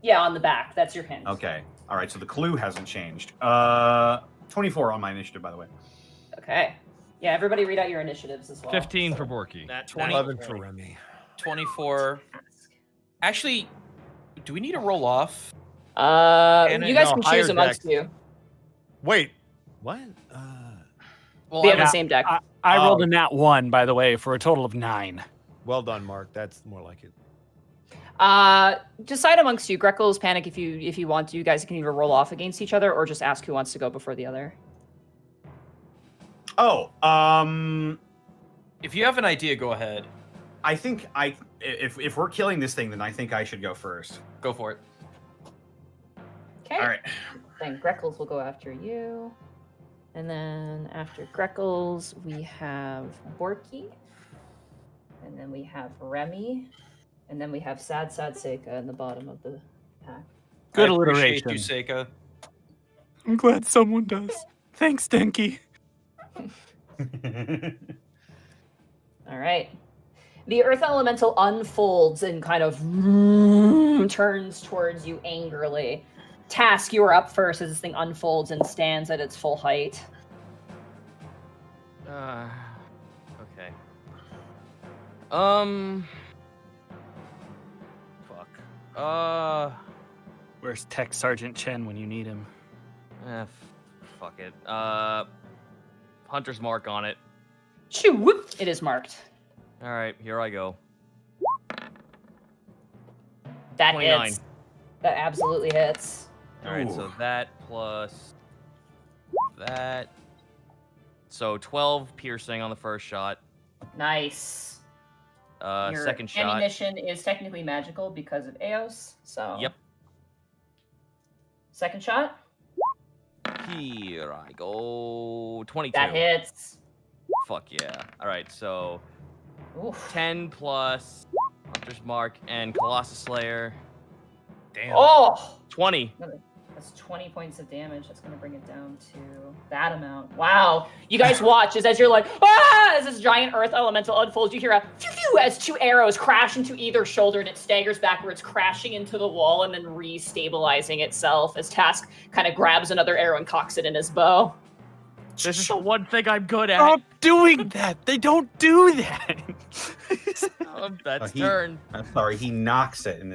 Yeah, on the back. That's your hint.
Okay. All right. So the clue hasn't changed. 24 on my initiative, by the way.
Okay. Yeah, everybody read out your initiatives as well.
15 for Borky.
That
20.
11 for Remy.
24. Actually, do we need to roll off?
And
You guys
no,
can
higher
choose amongst
deck.
you.
Wait. What?
Well,
We have
I
the
was-
same deck.
I rolled
Oh.
a nat 1, by the way, for a total of 9.
Well done, Mark. That's more like it.
Decide amongst you. Greckles, Panic, if you want to. You guys can either roll off against each other or just ask who wants to go before the other.
Oh.
If you have an idea, go ahead.
I think if we're killing this thing, then I think I should go first.
Go for it.
Okay.
All right.
Then Greckles will go after you. And then after Greckles, we have Borky. And then we have Remy. And then we have Sad Seika in the bottom of the pack.
Good
I appreciate
alliteration.
you, Seika.
I'm glad someone does. Thanks, Denki.
All right. The earth elemental unfolds and kind of turns towards you angrily. Task, you are up first as this thing unfolds and stands at its full height.
Okay. Fuck.
Where's Tech Sergeant Chen when you need him?
Fuck it. Hunter's mark on it.
Shoo, whoop, it is marked.
All right, here I go.
That
29.
hits. That absolutely hits.
All right, so that plus that. So 12 piercing on the first shot.
Nice. Your
Second shot.
ammunition is technically magical because of Eos, so.
Yep.
Second shot.
Here I go. 22.
That hits.
Fuck yeah. All right, so
Oof.
10 plus Hunter's Mark and Colossus Slayer.
Damn.
Oh!
20.
That's 20 points of damage. That's going to bring it down to that amount. Wow. You guys watch as you're like, ah! As this giant earth elemental unfolds, you hear a phew, phew, as 2 arrows crash into either shoulder and it staggers backwards, crashing into the wall and then re-stabilizing itself as Task kind of grabs another arrow and cocks it in his bow.
This is the one thing I'm good at.
Stop doing that. They don't do that.
That's
He-
turn.
I'm sorry. He knocks it in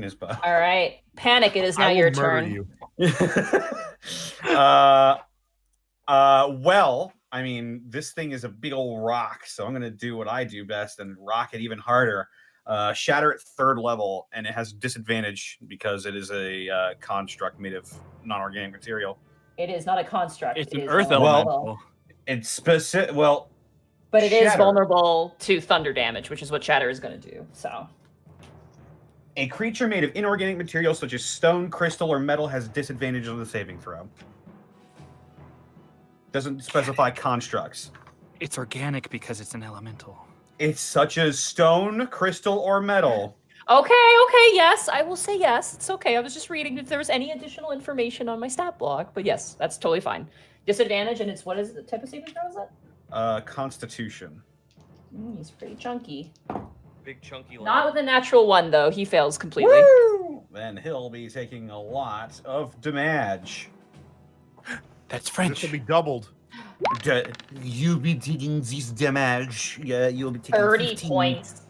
his butt.
All right. Panic, it is now
I will
your
murder
turn.
you.
Well, I mean, this thing is a big old rock, so I'm gonna do what I do best and rock it even harder. Shatter at 3rd level, and it has disadvantage because it is a construct made of non-organic material.
It is not a construct.
It's
it
an
is
earth
vulnerable.
elemental.
It's specific. Well,
But it is
Shatter.
vulnerable to thunder damage, which is what Shatter is going to do. So,
a creature made of inorganic material such as stone, crystal, or metal has disadvantage on the saving throw. Doesn't specify constructs.
It's organic because it's an elemental.
It's such as stone, crystal, or metal.
okay, yes, I will say yes. It's okay. I was just reading if there was any additional information on my stat block, but yes, that's totally fine. Disadvantage, and it's what is the type of saving throw? Is it?
Constitution.
He's pretty chunky.
Big chunky.
Not with a natural 1 though. He fails completely.
Woo! Then he'll be taking a lot of damage.
That's
This
French.
will be doubled.
You'll be taking this damage. Yeah, you'll be taking
30
15.
points.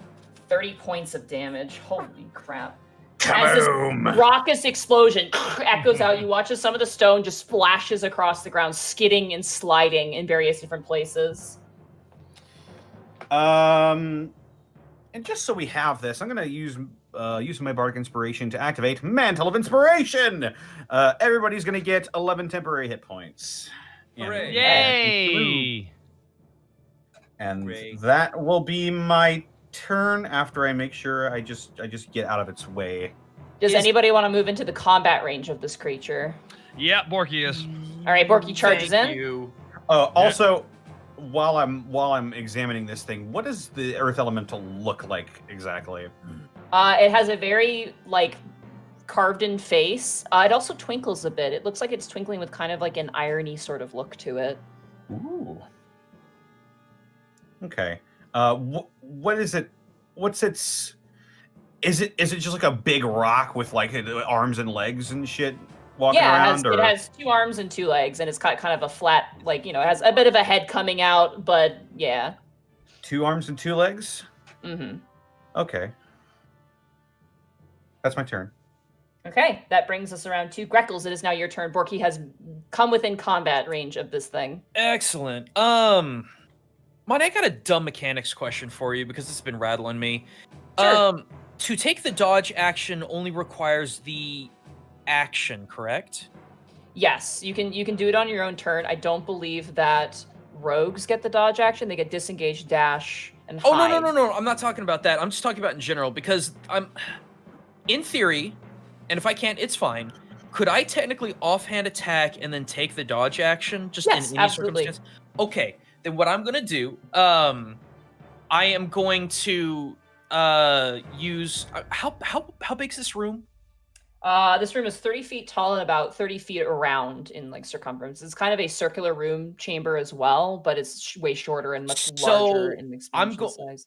30 points of damage. Holy crap. As this
Kaboom!
raucous explosion echoes out, you watch as some of the stone just splashes across the ground, skidding and sliding in various different places.
And just so we have this, I'm gonna use my bardic inspiration to activate Mantle of Inspiration. Everybody's gonna get 11 temporary hit points.
Hooray.
Yay!
And
Hooray.
that will be my turn after I make sure I just get out of its way.
Does anybody want to move into the combat range of this creature?
Yeah, Borky is.
All right, Borky charges
Thank
in.
you.
Also, while I'm examining this thing, what does the Earth Elemental look like exactly?
It has a very carved-in face. It also twinkles a bit. It looks like it's twinkling with kind of like an irony sort of look to it.
Ooh. Okay. What is it? What's its? Is it just like a big rock with like arms and legs and shit walking around?
It has 2 arms and 2 legs, and it's got kind of a flat, it has a bit of a head coming out, but yeah.
2 arms and 2 legs?
Mm-hmm.
Okay. That's my turn.
Okay, that brings us around to Greckles. It is now your turn. Borky has come within combat range of this thing.
Excellent. Mine, I got a dumb mechanics question for you because it's been rattling me.
Sure.
To take the dodge action only requires the action, correct?
Yes, you can do it on your own turn. I don't believe that rogues get the dodge action. They get disengage, dash, and hide.
Oh no! I'm not talking about that. I'm just talking about in general because I'm, in theory, and if I can't, it's fine. Could I technically offhand attack and then take the dodge action just
Yes,
in any
absolutely.
circumstance? Okay, then what I'm gonna do, I am going to use how big's this room?
This room is 30 feet tall and about 30 feet around in circumference. It's kind of a circular room chamber as well, but it's way shorter and much larger in expansion size.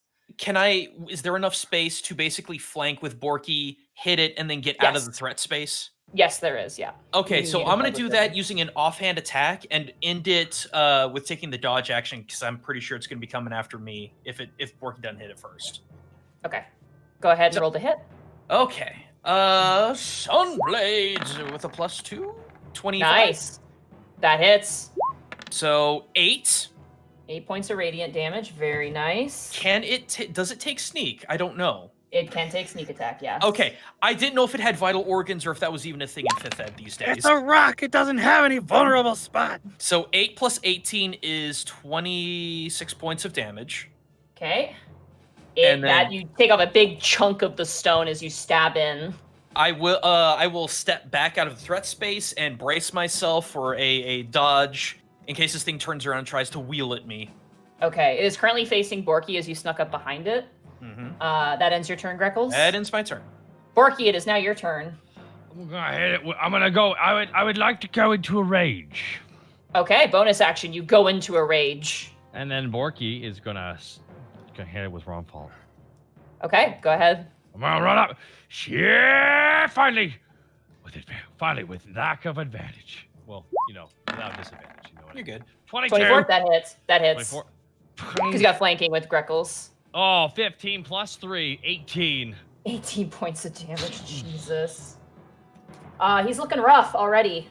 Is there enough space to basically flank with Borky, hit it, and then get out of the threat space?
Yes, there is, yeah.
Okay,
You
so
need to
I'm going
double
to do
check.
that using an offhand attack and end it with taking the dodge action because I'm pretty sure it's going to be coming after me if Borky doesn't hit it first.
Okay. Go ahead and roll the hit.
Okay. Sunblades with a +2, 25.
Nice. That hits.
So 8.
8 points of radiant damage. Very nice.
Does it take sneak? I don't know.
It can take sneak attack, yeah.
Okay, I didn't know if it had vital organs or if that was even a thing in 5th ed these days.
It's a rock. It doesn't have any vulnerable spot.
So 8 plus 18 is 26 points of damage.
Okay.
And then-
That you take off a big chunk of the stone as you stab in.
I will step back out of the threat space and brace myself for a dodge in case this thing turns around and tries to wheel at me.
Okay. It is currently facing Borky as you snuck up behind it.
Mm-hmm.
That ends your turn, Greckles.
That ends my turn.
Borky, it is now your turn.
I'm gonna hit it. I'm gonna go. I would like to go into a rage,
Okay, bonus action. You go into a rage.
and then Borky is gonna hit it with Wrongfall.
Okay, go ahead.
I'm gonna run up. Yeah, finally, with lack of advantage. Well, without disadvantage. You know what I
You're
mean.
good.
22.
24, that hits. That hits.
24.
Because you got flanking with Greckles.
Oh, 15 plus 3, 18.
18 points of damage. Jesus. He's looking rough already.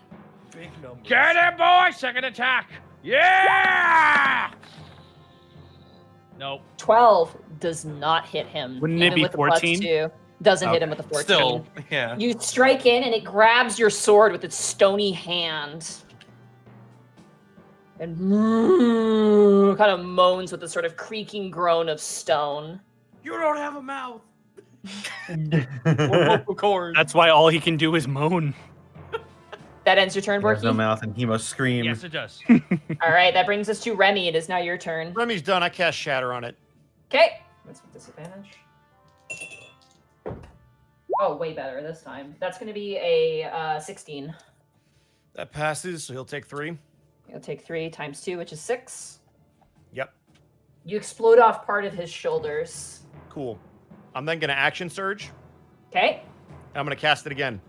Big numbers.
Get him, boy! Second attack. Yeah! Nope.
12 does not hit him.
Wouldn't it
even
be
with the
14?
+2. Doesn't hit him with a 14.
Still, yeah.
You strike in and it grabs your sword with its stony hand. And kind of moans with a sort of creaking groan of stone.
You don't have a mouth.
Of
course.
That's why all he can do is moan.
That ends your turn,
There's no
Borky.
mouth, and he must scream.
Yes, it does.
All right, that brings us to Remy. It is now your turn.
Remy's done. I cast Shatter on it.
Okay. That's with disadvantage. Oh, way better this time. That's going to be a 16.
That passes, so he'll take 3.
You'll take 3 times 2, which is 6.
Yep.
You explode off part of his shoulders.
Cool. I'm then going to action surge.
Okay.
And I'm going to cast it again.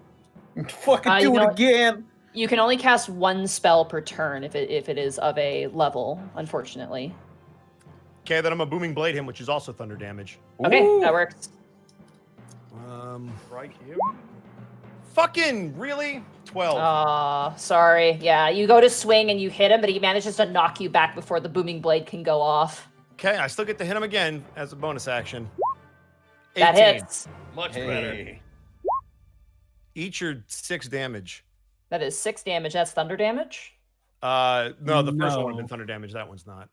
Fucking do it again.
You can only cast one spell per turn if it is of a level, unfortunately.
Okay, then I'm a booming blade him, which is also thunder damage.
Okay, that works.
Strike him. Fucking really? 12.
Aw, sorry. Yeah, you go to swing and you hit him, but he manages to knock you back before the booming blade can go off.
Okay, I still get to hit him again as a bonus action.
That
18.
hits.
Much better.
Each are 6 damage.
That is 6 damage. That's thunder damage?
No, the first one would have been thunder damage. That one's not.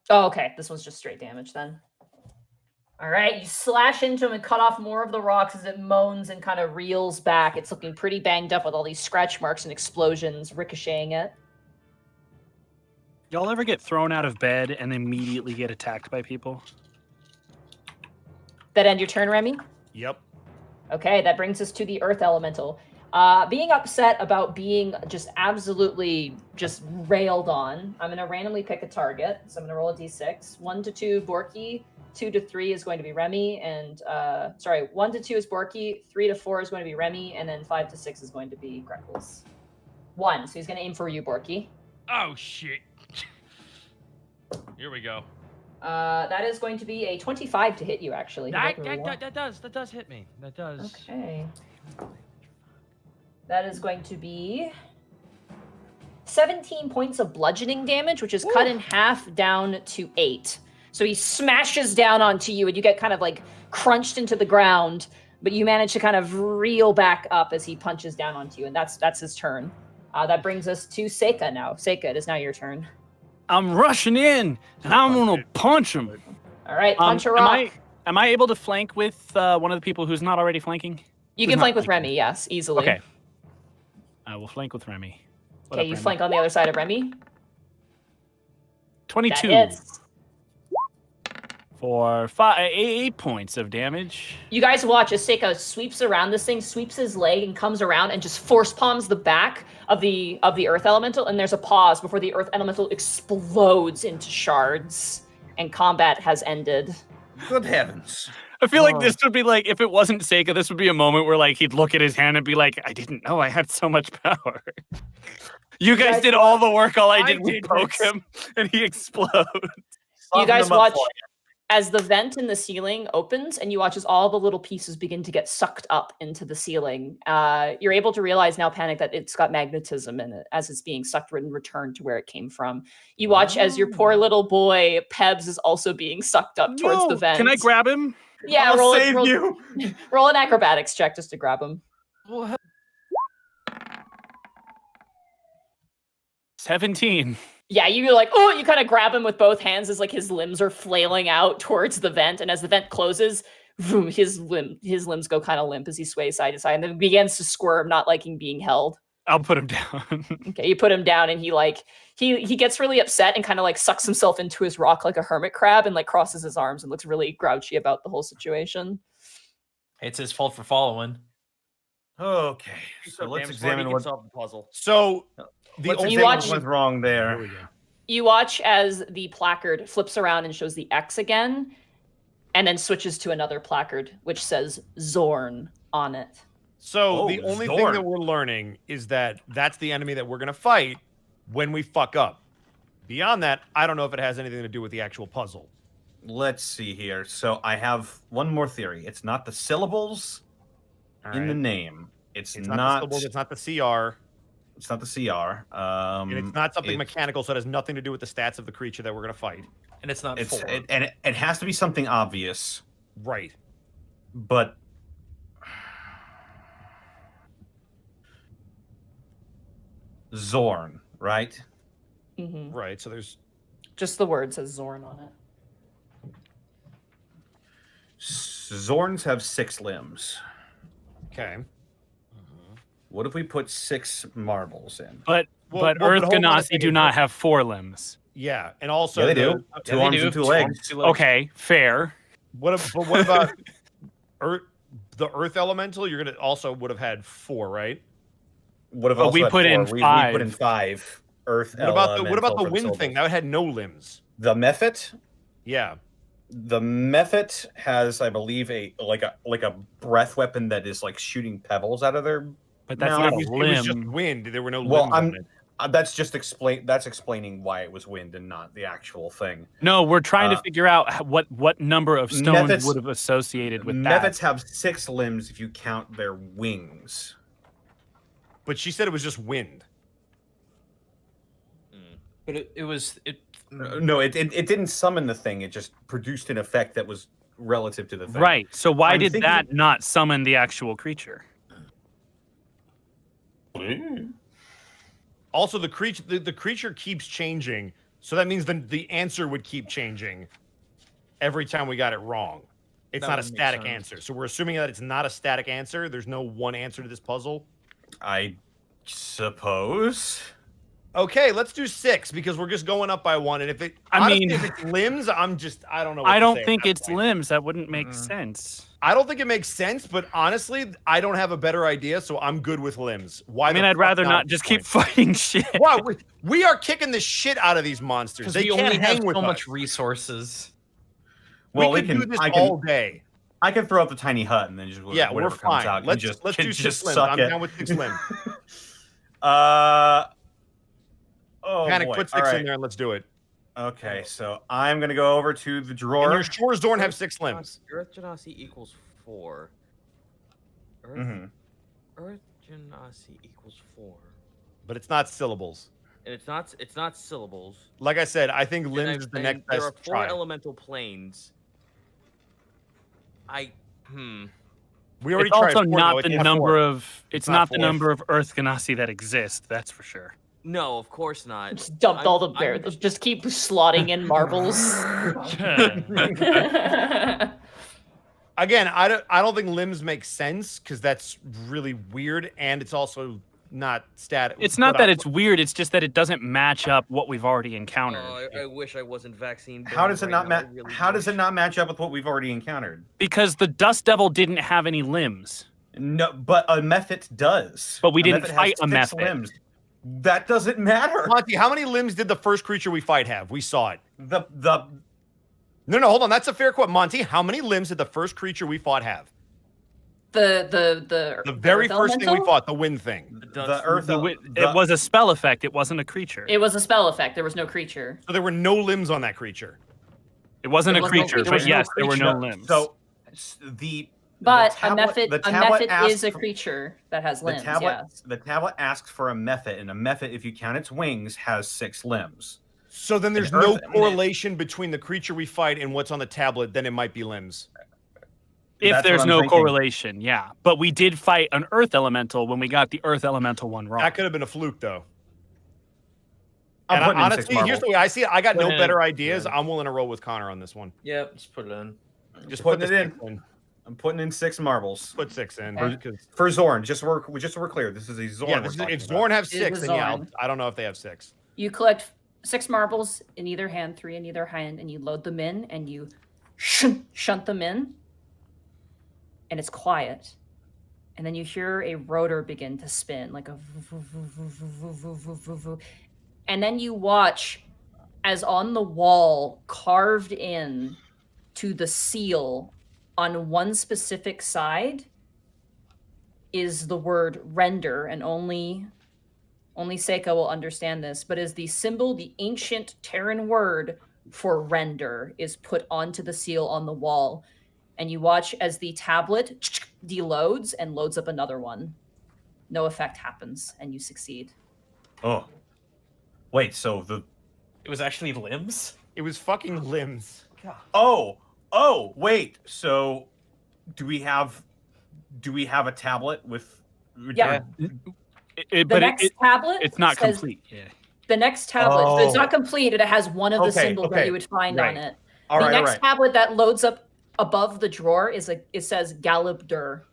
Oh, okay. This one's just straight damage then. All right, you slash into him and cut off more of the rocks as it moans and kind of reels back. It's looking pretty banged up with all these scratch marks and explosions ricocheting it.
Y'all ever get thrown out of bed and immediately get attacked by people?
That end your turn, Remy?
Yep.
Okay, that brings us to the Earth Elemental. Being upset about being just absolutely just railed on, I'm going to randomly pick a target. So I'm going to roll a d6. 1 to 2, Borky. 2 to 3 is going to be Remy, and 1 to 2 is Borky, 3 to 4 is going to be Remy, and then 5 to 6 is going to be Greckles. 1, so he's going to aim for you, Borky.
Oh shit! Here we go.
That is going to be a 25 to hit you, actually.
That does hit me. That does.
Okay. That is going to be 17 points of bludgeoning damage, which is cut in half down to 8. So he smashes down onto you, and you get kind of like crunched into the ground, but you manage to kind of reel back up as he punches down onto you, and that's his turn. That brings us to Seika now. Seika, it is now your turn.
I'm rushing in, and I'm gonna punch him.
All right, punch a rock.
Am I able to flank with one of the people who's not already flanking?
You can flank with Remy, yes, easily.
Okay. I will flank with Remy.
Okay, you flank on the other side of Remy.
22.
That hits.
For 8 points of damage.
You guys watch as Seika sweeps around this thing, sweeps his leg, and comes around and just force palms the back of the Earth Elemental, and there's a pause before the Earth Elemental explodes into shards, and combat has ended.
Good heavens.
I feel like this would be like, if it wasn't Seika, this would be a moment where like he'd look at his hand and be like, I didn't know I had so much power. You guys did all the work, all I did was poke him, and he explodes.
You guys watch as the vent in the ceiling opens, and you watch as all the little pieces begin to get sucked up into the ceiling. You're able to realize now, Panic, that it's got magnetism in it as it's being sucked and returned to where it came from. You watch as your poor little boy, Pebs, is also being sucked up towards the vent.
Can I grab him?
Yeah,
I'll
roll
save you.
Roll an acrobatics check just to grab him.
17.
Yeah, you're like, oh, you kind of grab him with both hands as like his limbs are flailing out towards the vent, and as the vent closes, vroom, his limbs go kind of limp as he sways side to side, and then begins to squirm, not liking being held.
I'll put him down.
Okay, you put him down, and he gets really upset and kind of like sucks himself into his rock like a hermit crab, and like crosses his arms and looks really grouchy about the whole situation.
It's his fault for following.
Okay, so let's examine what
solve the puzzle.
So
let's
only
examine
watch-
what went wrong there.
There we go.
You watch as the placard flips around and shows the X again, and then switches to another placard which says Zorn on it.
So the only thing that we're learning is that that's the enemy that we're going to fight when we fuck up. Beyond that, I don't know if it has anything to do with the actual puzzle.
Let's see here. So I have one more theory. It's not the syllables in the name. It's
not the syllables, it's not the CR.
It's not the CR.
And it's not something mechanical, so it has nothing to do with the stats of the creature that we're going to fight.
And it's not four.
It has to be something obvious.
Right.
But Zorn, right?
Mm-hmm.
Right, so there's
just the word says Zorn on it.
Zorns have 6 limbs.
Okay.
What if we put 6 marbles in?
But Earth Ganassi do not have 4 limbs.
Yeah, and also
yeah, they do. 2 arms and 2 legs.
Okay, fair.
What about the Earth Elemental? You're gonna also would have had 4, right?
Would have
But
also
we
had
put
4.
in
We
5.
put in 5. Earth.
What about the wind thing? That had no limbs.
The Mephit?
Yeah.
The Mephit has, I believe, a breath weapon that is like shooting pebbles out of their.
But that's
mouth.
not a
It was just
limb.
wind. There were no
Well,
limbs on it.
That's just explaining why it was wind and not the actual thing.
No, we're trying to figure out what number of stones
Mephits-
would have associated with that.
Mephits have 6 limbs if you count their wings.
But she said it was just wind.
But it was
No, it didn't summon the thing. It just produced an effect that was relative to the thing.
Right. So why
I'm
did
thinking-
that not summon the actual creature?
Also, the creature keeps changing, so that means the answer would keep changing every time we got it wrong. It's
That
not a
would make
static
sense.
answer. So we're assuming that it's not a static answer. There's no one answer to this puzzle.
I suppose.
Okay, let's do 6 because we're just going up by 1. And if it,
I
honestly,
mean-
if it's limbs, I don't know. What
I
to
don't
say at
think
that
it's
point.
limbs. That wouldn't make sense.
I don't think it makes sense, but honestly, I don't have a better idea, so I'm good with limbs. Why?
I mean,
the
I'd
fuck
rather
at
not
this
just keep
point?
fighting shit.
Wow, we are kicking the shit out of these monsters.
because
They
we
can't
only have
hang with
so
us.
much resources.
Well,
we
we
can do
can.
this
I
all
can.
day.
I can throw up the tiny hut and then just
Yeah, we're
whatever comes
fine.
out.
Let's
can
do 6 limbs.
suck
I'm
it.
down with 6 limbs.
Oh,
Panic,
boy.
put 6
All right.
in there and let's do it.
Okay, so I'm gonna go over to the
And
drawer.
your Shores Dorn have 6 limbs.
Earth Genasi equals 4. Earth,
Mhm.
Earth Genasi equals 4.
But it's not syllables.
And it's not syllables.
Like I said, I think
And
limbs is the next
there are
best
4
try.
elemental planes.
We already
It's
tried
also
4,
not
though.
the
It's not
number
4.
of. It's
not
not the
4.
number of Earth Ganassi that exist. That's for sure.
No, of course not.
Just dumped
I'm-
all the
I'm
bears.
just-
Just keep slotting in marbles.
Again, I don't think limbs make sense because that's really weird, and it's also not static.
It's not that it's weird. It's just that it doesn't match up what we've already encountered.
Oh, I wish I wasn't vaccine.
How does it
burned
not
right now, I
match?
really
How does
wish.
it not match up with what we've already encountered?
Because the Dust Devil didn't have any limbs.
No, but a Mephit does.
But we
A
didn't
Mephit has
fight a
6
Mephit.
limbs. That doesn't matter.
Monty, how many limbs did the first creature we fight have? We saw it.
The
No, hold on. That's a fair quote. Monty, how many limbs did the first creature we fought have?
The
very
Earth
first thing we
Elemental?
fought, the wind thing.
the Earth.
It was a spell effect. It wasn't a creature.
It was a spell effect. There was no creature.
So there were no limbs on that creature.
It wasn't
There
a
was no
creature,
creature.
but
There
yes, there were no limbs.
So
But
the tablet,
a
the tablet
mephit
asks
is a
for-
creature that has
The
limbs.
tablet,
Yes.
the tablet asks for a Mephit, and a Mephit, if you count its wings, has 6 limbs.
So then there's
An
no
earth-
correlation between the creature we fight and what's on the tablet. Then it might be limbs.
If
That's
there's
what I'm
no
thinking.
correlation, yeah. But we did fight an Earth Elemental when we got the Earth Elemental one wrong.
That could have been a fluke, though.
I'm
And
putting in
honestly,
6 marbles.
here's the way I see it. I got no
Put it in.
better ideas.
Yeah.
I'm willing to roll with Connor on this one.
Yep, just put it in.
Just
Putting
put
it
the
in.
6 in.
I'm putting in 6 marbles.
Put 6 in.
Okay.
Because
For Zorn, just so we're clear, this is a Zorn.
yeah,
we're talking
if
about.
Zorn have
It is
6,
with
then yeah,
Zorn.
I don't know if they have 6.
You collect 6 marbles in either hand, 3 in either hand, and you load them in, and you shunt them in, and it's quiet. And then you hear a rotor begin to spin, like a and then you watch as on the wall, carved in to the seal on one specific side is the word render, and only Seika will understand this, but is the symbol, the ancient Terran word for render, is put onto the seal on the wall. And you watch as the tablet deloads and loads up another one. No effect happens, and you succeed.
Oh. Wait, so the.
It was actually limbs?
It was fucking limbs.
Oh, wait. So do we have a tablet with.
Yeah.
But
tablet
it's not
says-
complete. Yeah.
The next tablet, so it's
Oh.
not complete, but it has one of the
Okay,
symbols that
okay,
you would find
right.
on it.
All
The
right,
next
all right.
tablet that loads up above the drawer it says Galibdur.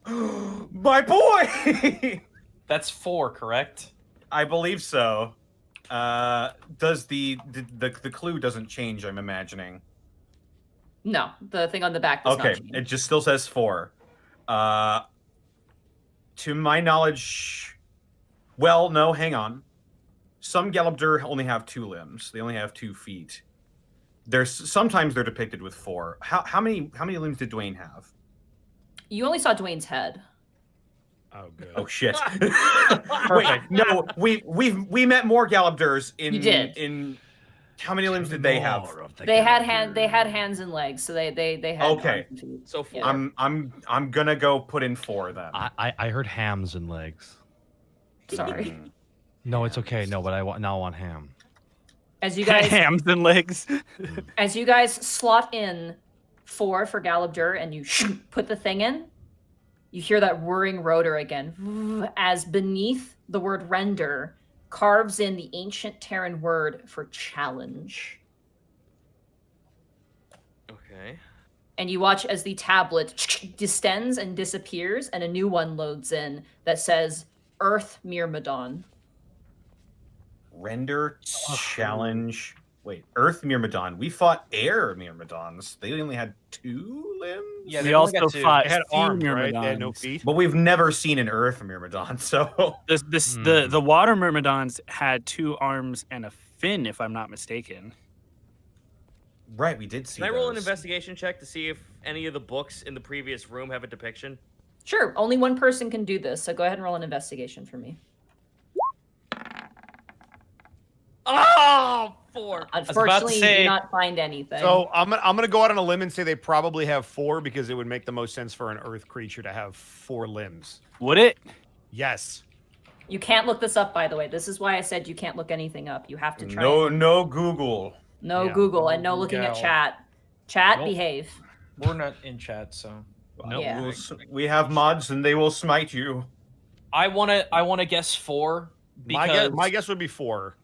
My boy!
That's 4, correct?
I believe so. Does the clue doesn't change, I'm imagining.
No, the thing on the back does
Okay,
not change.
it just still says 4. To my knowledge, well, no, hang on. Some Galibdur only have 2 limbs. They only have 2 feet. There's sometimes they're depicted with 4. How many limbs did Dwayne have?
You only saw Dwayne's head.
Oh, good.
Oh shit! Wait, no, we met more Galabdurs in.
You did.
In how many limbs did they have?
They had hands and legs, so they had.
Okay.
arms and feet.
So 4.
Yeah.
I'm gonna go put in 4 then.
I heard hams and legs.
Sorry.
No, it's okay. No, but I want ham.
As you guys
Hams and legs.
As you guys slot in 4 for Galabdur and you put the thing in, you hear that whirring rotor again, as beneath the word render carves in the ancient Terran word for challenge.
Okay.
And you watch as the tablet distends and disappears, and a new one loads in that says Earth Myrmidon.
Render challenge. Wait, Earth Myrmidon. We fought Air Myrmidons. They only had 2 limbs.
Yeah,
We
they only
also
got 2.
fought
They had
sea
arms, right? They had no
myrmidons.
feet.
But we've never seen an Earth Myrmidon, so
The water myrmidons had 2 arms and a fin, if I'm not mistaken.
right, we did see.
Can I roll an
those.
investigation check to see if any of the books in the previous room have a depiction?
Sure, only one person can do this, so go ahead and roll an investigation for me.
Oh, 4.
Unfortunately, you
say-
do not find anything.
So I'm gonna go out on a limb and say they probably have 4 because it would make the most sense for an Earth creature to have 4 limbs.
Would it?
Yes.
You can't look this up, by the way. This is why I said you can't look anything up. You have to try.
No Google.
No
Yeah.
Google and no looking at
Google.
chat. Chat,
Nope.
behave.
We're not in chat, so
Nope.
Yeah.
We have mods, and they will smite you.
I wanna guess 4 because
My guess would be 4.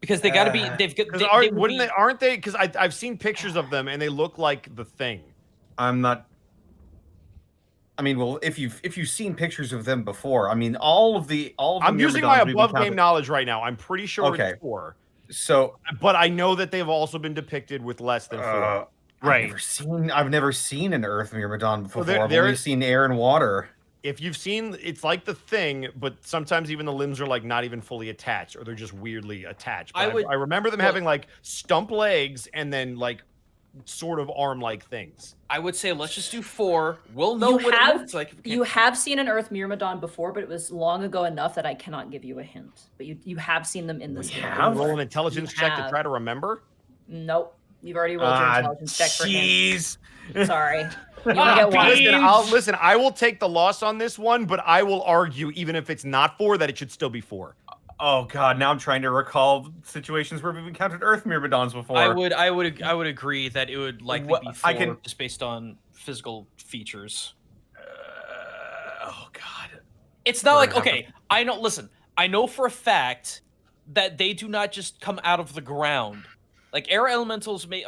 because they gotta be they've got
Because
they would
wouldn't
be-
they? Aren't they? Because I've seen pictures of them and they look like the thing.
I'm not. I mean, well, if you've seen pictures of them before, I mean, all of the
I'm using my
Myrmidons we've
above game
encountered-
knowledge right now. I'm pretty sure
Okay.
it's 4,
So
but I know that they've also been depicted with less than 4.
Right.
I've never seen an Earth Myrmidon before.
there-
I've
there
only
is-
seen air and water.
If you've seen, it's like the thing, but sometimes even the limbs are like not even fully attached, or they're just weirdly attached. But I remember them having like stump legs and then like sort of arm-like things.
I would say let's just do 4. We'll know
You
what
have-
it looks like. if we
You
can't-
have seen an Earth Myrmidon before, but it was long ago enough that I cannot give you a hint. But you have seen them in this game.
Roll an intelligence check to
have.
try to remember.
Nope. You've already rolled your intelligence check for him.
Jeez.
Sorry. You only get one.
Listen, I will take the loss on this one, but I will argue, even if it's not 4, that it should still be 4.
Oh God! Now I'm trying to recall situations where we've encountered Earth Myrmidons before.
I would agree that it would likely
What-
be
I
4
can-
just based on physical features.
Oh God!
It's not
We're
like
gonna have
okay, I know. Listen, I know for a fact that they do not just come out of the ground. Like air elementals make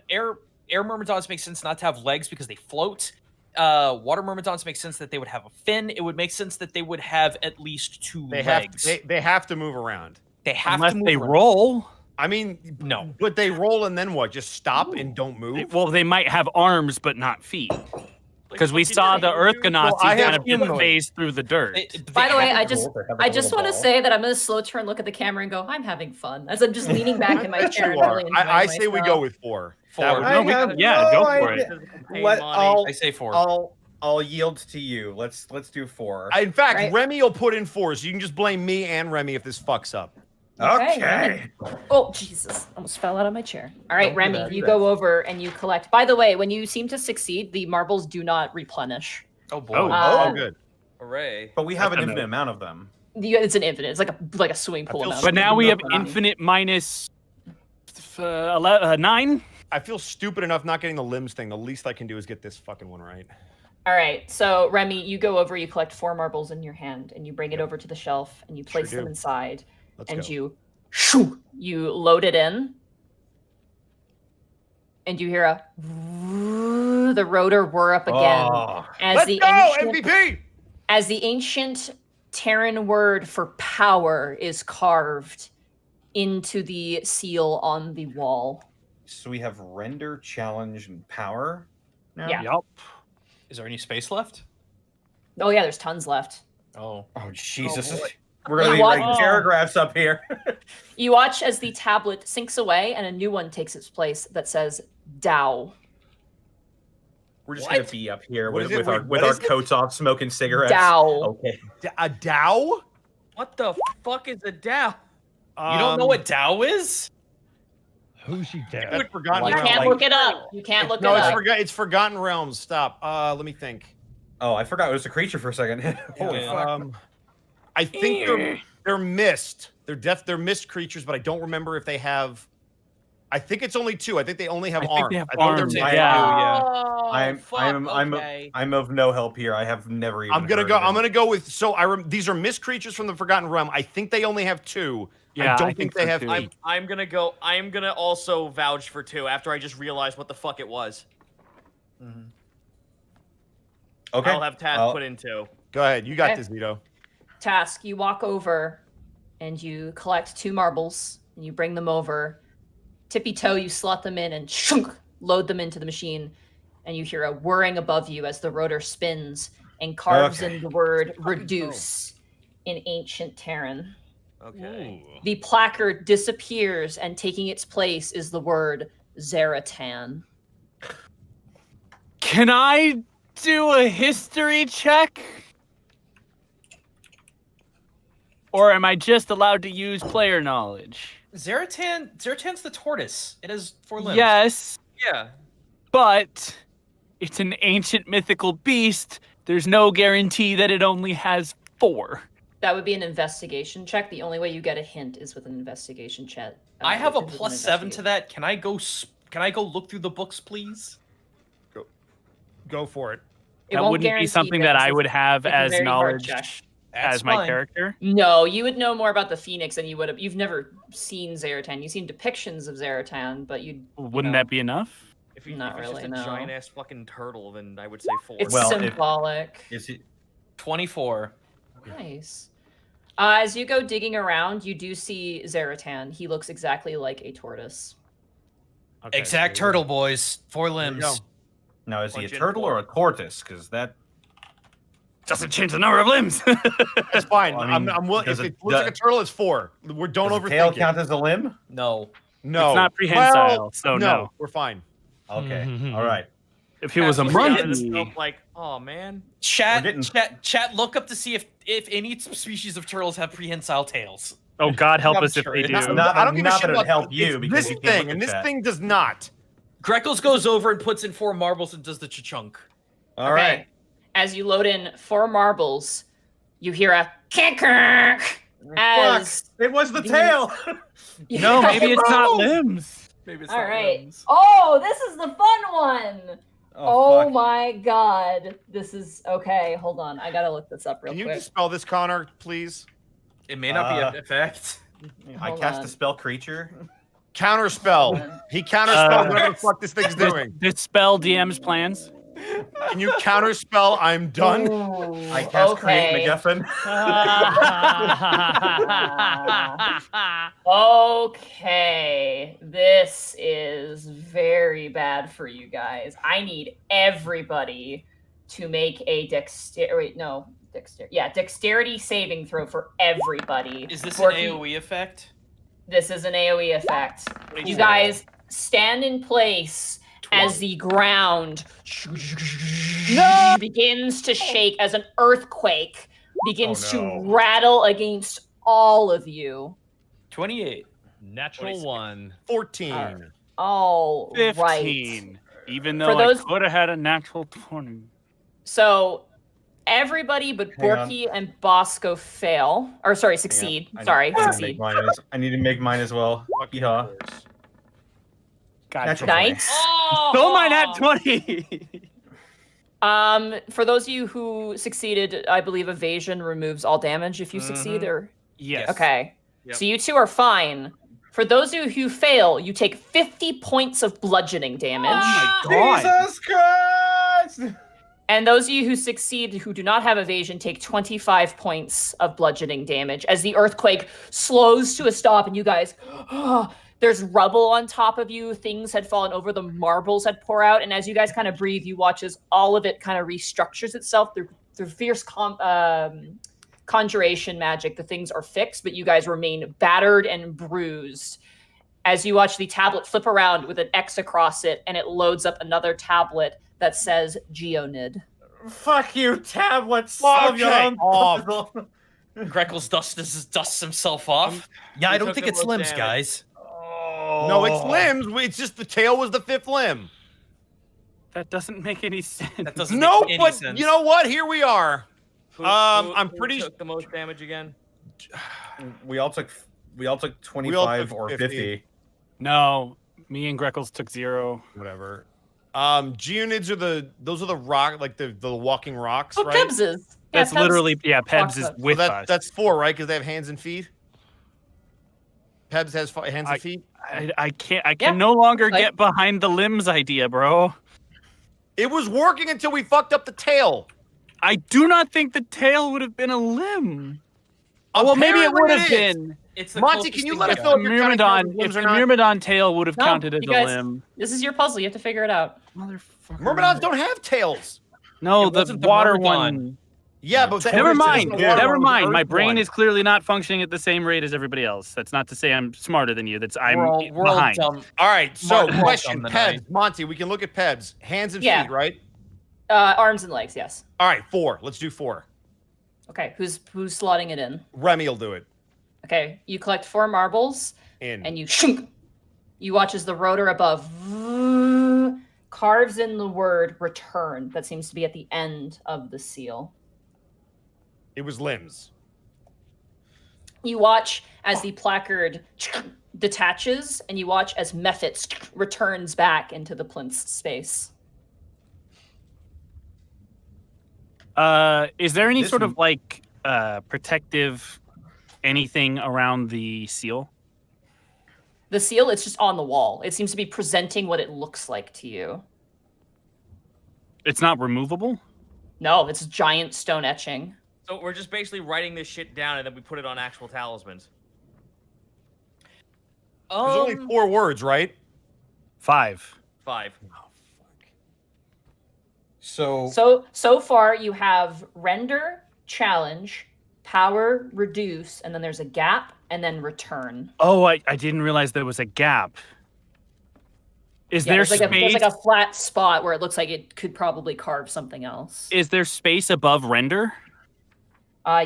air myrmidons make sense not to have legs because they float. Water myrmidons make sense that they would have a fin. It would make sense that they would have at least 2 legs.
They have to move around.
They have
Unless
to move
they
around.
roll.
I mean,
No.
but they roll and then what? Just stop and don't move?
Well, they might have arms but not feet. Because we saw the Earthgonauts
I
kind
have
of get
humanoid.
phased through the dirt.
By the way,
have
I
a
just
goal, they have like a little
want to
ball.
say that I'm going to slow turn, look at the camera, and go, I'm having fun. As I'm just leaning back in my
Bet
chair
you
and
are.
really enjoying
I say we go
myself.
with 4.
4.
That would-
I
No, we-
have
yeah,
no
go for
idea.
it.
I say 4.
I'll yield to you. Let's do 4.
In fact,
Right.
Remy will put in 4, so you can just blame me and Remy if this fucks up.
Okay.
Oh, Jesus. Almost fell out of my chair. All right,
Don't do
Remy,
that,
you
do
go over and you collect. By the way, when you seem to succeed, the marbles do not replenish.
Oh boy.
Oh, good.
Hooray.
But we have an
That's a
infinite
no.
amount of them.
It's an infinite. It's like a swimming pool
feel
amount.
But now we have
Um,
infinite minus 9.
I feel stupid enough not getting the limbs thing. The least I can do is get this fucking one right.
All right, so Remy, you go over, you collect 4 marbles in your hand, and you bring it over to the shelf, and you place them
do.
inside,
Let's
and
go.
you load it in, and you hear the rotor whir up again
Oh.
as
Let's
the
go,
ancient,
MVP!
as the ancient Terran word for power is carved into the seal on the wall.
So we have render, challenge, and power. Now?
Yeah.
Yup.
Is there any space left?
Oh yeah, there's tons left.
Oh.
Oh Jesus!
Oh, boy.
We're gonna be
What?
writing paragraphs up here.
You watch as the tablet sinks away and a new one takes its place that says Dao.
We're just
What?
gonna be up here
What
with,
is it?
with our
Wait,
with
what
our
is it?
coats off, smoking cigarettes.
Dao.
Okay.
A Dow?
What the fuck is a Dow?
You don't know what Dao is?
Who's he dead?
That's Forgotten
You
Like-
can't
Realms.
look it up. You can't look
No,
it
it's,
up.
it's Forgotten Realms. Stop. Let me think.
Oh, I forgot it was a creature for a second. Holy fuck.
I think they're mist. They're mist creatures, but I don't remember if they have. I think it's only 2. I think they only have
I think
arms.
they have
I think they're
arms,
mixed.
yeah.
Oh,
I'm of no help here. I have never even.
I'm gonna
heard
go.
of
I'm
it.
gonna go with. So these are mist creatures from the Forgotten Realm. I think they only have 2.
Yeah,
I don't
I
think
think
they
so
have
too.
8.
I'm gonna also vouch for 2 after I just realized what the fuck it was.
Okay.
I'll have Task
I'll-
put in 2.
Go ahead. You got
Okay.
this, Vito.
Task, you walk over and you collect 2 marbles and you bring them over. Tippy toe, you slot them in and shunk, load them into the machine. And you hear a whirring above you as the rotor spins and carves
Okay.
in the word reduce in ancient Terran.
Okay.
The placard disappears and taking its place is the word Zaratan.
Can I do a history check? Or am I just allowed to use player knowledge?
Zeratan's the tortoise. It has 4 limbs.
Yes,
Yeah.
but it's an ancient mythical beast. There's no guarantee that it only has 4.
That would be an investigation check. The only way you get a hint is with an investigation check.
I have a
which is
plus
an
7 to
investigation.
that. Can I go look through the books, please?
Go for it.
It
That
won't
wouldn't be
guarantee
something
this.
that I
It's-
would have
it's a
as
very hard
knowledge
check.
That's
as my
fine.
character.
No, you would know more about the Phoenix than you would have. You've never seen Zaratan. You've seen depictions of Zaratan, but you
Wouldn't
know,
that be enough?
If
Not
it's
really,
just a
no.
giant ass fucking turtle, then I would say 4.
It's
Well, if-
symbolic.
Is it?
24.
Nice. As you go digging around, you do see Zaratan. He looks exactly like a tortoise.
Okay,
Exact
there you
turtle,
go.
boys. 4
There you go.
limbs.
Now is he a
Punch in
turtle or a tortoise? Because that.
Doesn't change the number of limbs.
It's fine.
Well, I mean,
I'm willing. If
does
it
it-
looks like a turtle, it's 4. Don't
Does the tail
overthink
count
it.
as a limb?
No.
No,
It's not prehensile,
Well,
so no.
we're fine.
Okay.
Mhm.
All right.
If he was a
Task looks down at
monkey,
himself like, oh man.
Chat,
We're getting-
chat, look up to see if any species of turtles have prehensile tails.
oh God help
I'm
us if
sure
they
it
do.
is.
Not
I don't give a
not
shit
that it would
about
help you
it's
because
this
you can't
thing,
look
and
at
this
chat.
thing does not.
Greckles goes over and puts in 4 marbles and does the chunk.
All right.
As you load in 4 marbles, you hear a kicker as
It was the
the-
tail.
No, maybe it's not limbs.
Maybe it's
All
not
right.
limbs.
Oh, this is the fun one. Oh,
fuck.
my god. This is okay. Hold on. I gotta look this up real
Can you
quick.
dispel this, Connor, please?
It may not be an effect.
I
Hold
cast
on.
a spell creature.
Counterspell.
Hold on.
He counterspelled
Uh,
whatever the fuck this thing's doing.
Dispel DM's plans.
Can you counterspell? I'm done.
Ooh,
I cast
okay.
create MacGuffin.
Okay, this is very bad for you guys. I need everybody to make a dexterity saving throw for everybody.
Is this
Borky,
an AoE effect?
This is an AoE effect. You guys stand in place as the ground begins to shake as an earthquake begins
Oh, no.
to rattle against all of you.
28.
Natural 1.
14.
All right.
15. Even
For
though
those-
I could have had a natural 20.
So everybody but
Hang on.
Borky and Bosco fail. Or sorry, succeed.
I
Sorry,
need to make
succeed.
mine I need to make mine as well. Yeehaw.
God,
Natural
Knights.
stole my nat 20.
For those of you who succeeded, I believe evasion removes all damage if you succeed, or
Yes.
okay.
Yep.
So you two are fine. For those of you who fail, you take 50 points of bludgeoning damage.
Oh my God.
Jesus Christ!
And those of you who succeed who do not have evasion take 25 points of bludgeoning damage as the earthquake slows to a stop and you guys, there's rubble on top of you. Things had fallen over. The marbles had poured out. And as you guys kind of breathe, you watch as all of it kind of restructures itself through fierce conjuration magic, the things are fixed, but you guys remain battered and bruised. As you watch the tablet flip around with an X across it, and it loads up another tablet that says Geonid.
Fuck you, tablet. Solve your
Okay.
own puzzle.
Greckles dusts himself off.
Yeah,
We
I don't
took
think
the
it's
most
limbs,
damage.
guys.
No, it's limbs. It's just the tail was the 5th limb.
That doesn't make any sense.
That doesn't
No,
make any
but
sense.
you know what? Here we are. I'm
Who
pretty.
took the most damage again.
We all took 25 or 50.
No, me and Greckles took 0.
Whatever. Geonids are those are the rock, like the walking rocks,
Oh,
right?
Pebs is. Yeah,
That's
Pebs-
literally Pebs is
Walks up.
So
with us.
that's 4, right? Because they have hands and feet. Pebs has hands and feet.
I can't. I
Yeah.
can no longer
Like-
get behind the limbs idea, bro.
It was working until we fucked up the tail.
I do not think the tail would have been a limb. Oh, well, maybe it
Apparently
would have
it is.
been.
It's the
Monty,
closest
can you
thing
let
we
us
got.
know if you're counting
Myrmidon,
limbs
if the
or not?
Myrmidon tail would have
No,
counted as
you
a
guys-
limb.
This is your puzzle. You have to figure it out.
Motherfucker.
Myrmidons don't have tails.
No,
It
the
wasn't the
water
Myrmidon.
one.
Yeah, but that
Never
it's
mind.
the water
Never
one, the
mind. My
earth
brain
one.
is clearly not functioning at the same rate as everybody else. That's not to say I'm smarter than you. That's I'm
We're all
behind.
dumb.
All right. So,
Mark,
question,
welcome tonight.
Pebs, Monty. We can look at Pebs. Hands and
Yeah.
feet, right?
Arms and legs, yes.
All right, 4. Let's do 4.
Okay, who's slotting it in?
Remy will do it.
Okay, you collect 4 marbles
In.
and you shunk. You watch as the rotor above carves in the word return that seems to be at the end of the seal.
It was limbs.
You watch as the placard detaches, and you watch as Mephit returns back into the plinth's space.
Is there any
This
sort
m-
of like protective anything around the seal?
The seal, it's just on the wall. It seems to be presenting what it looks like to you.
It's not removable?
No, it's a giant stone etching.
So we're just basically writing this shit down and then we put it on actual talismans.
There's only 4 words, right?
5.
5.
So far you have render, challenge, power, reduce, and then there's a gap, and then return.
Oh, I didn't realize there was a gap. Is
Yeah,
there
there's like,
space?
there's like a flat spot where it looks like it could probably carve something else.
Is there space above render?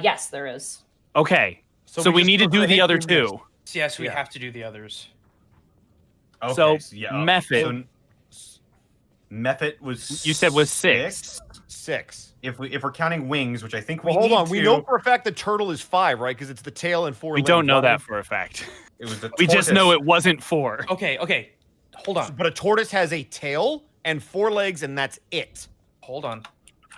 Yes, there is.
Okay. So we
just
need to
put
do
the
the
hit
other
through
two.
Yes, we
Yeah.
have to do the others.
Okay,
So,
yeah.
Mephit.
Mephit was
You said was 6.
6.
If we're counting wings, which I think
Well,
we
hold
need
on. We
to,
know for a fact the turtle is 5, right? Because it's the tail and 4
We
limbs,
don't know
right?
that for a fact.
it was the
We just know
tortoise.
it wasn't 4.
Okay. Hold on.
But a tortoise has a tail and 4 legs, and that's it.
Hold on.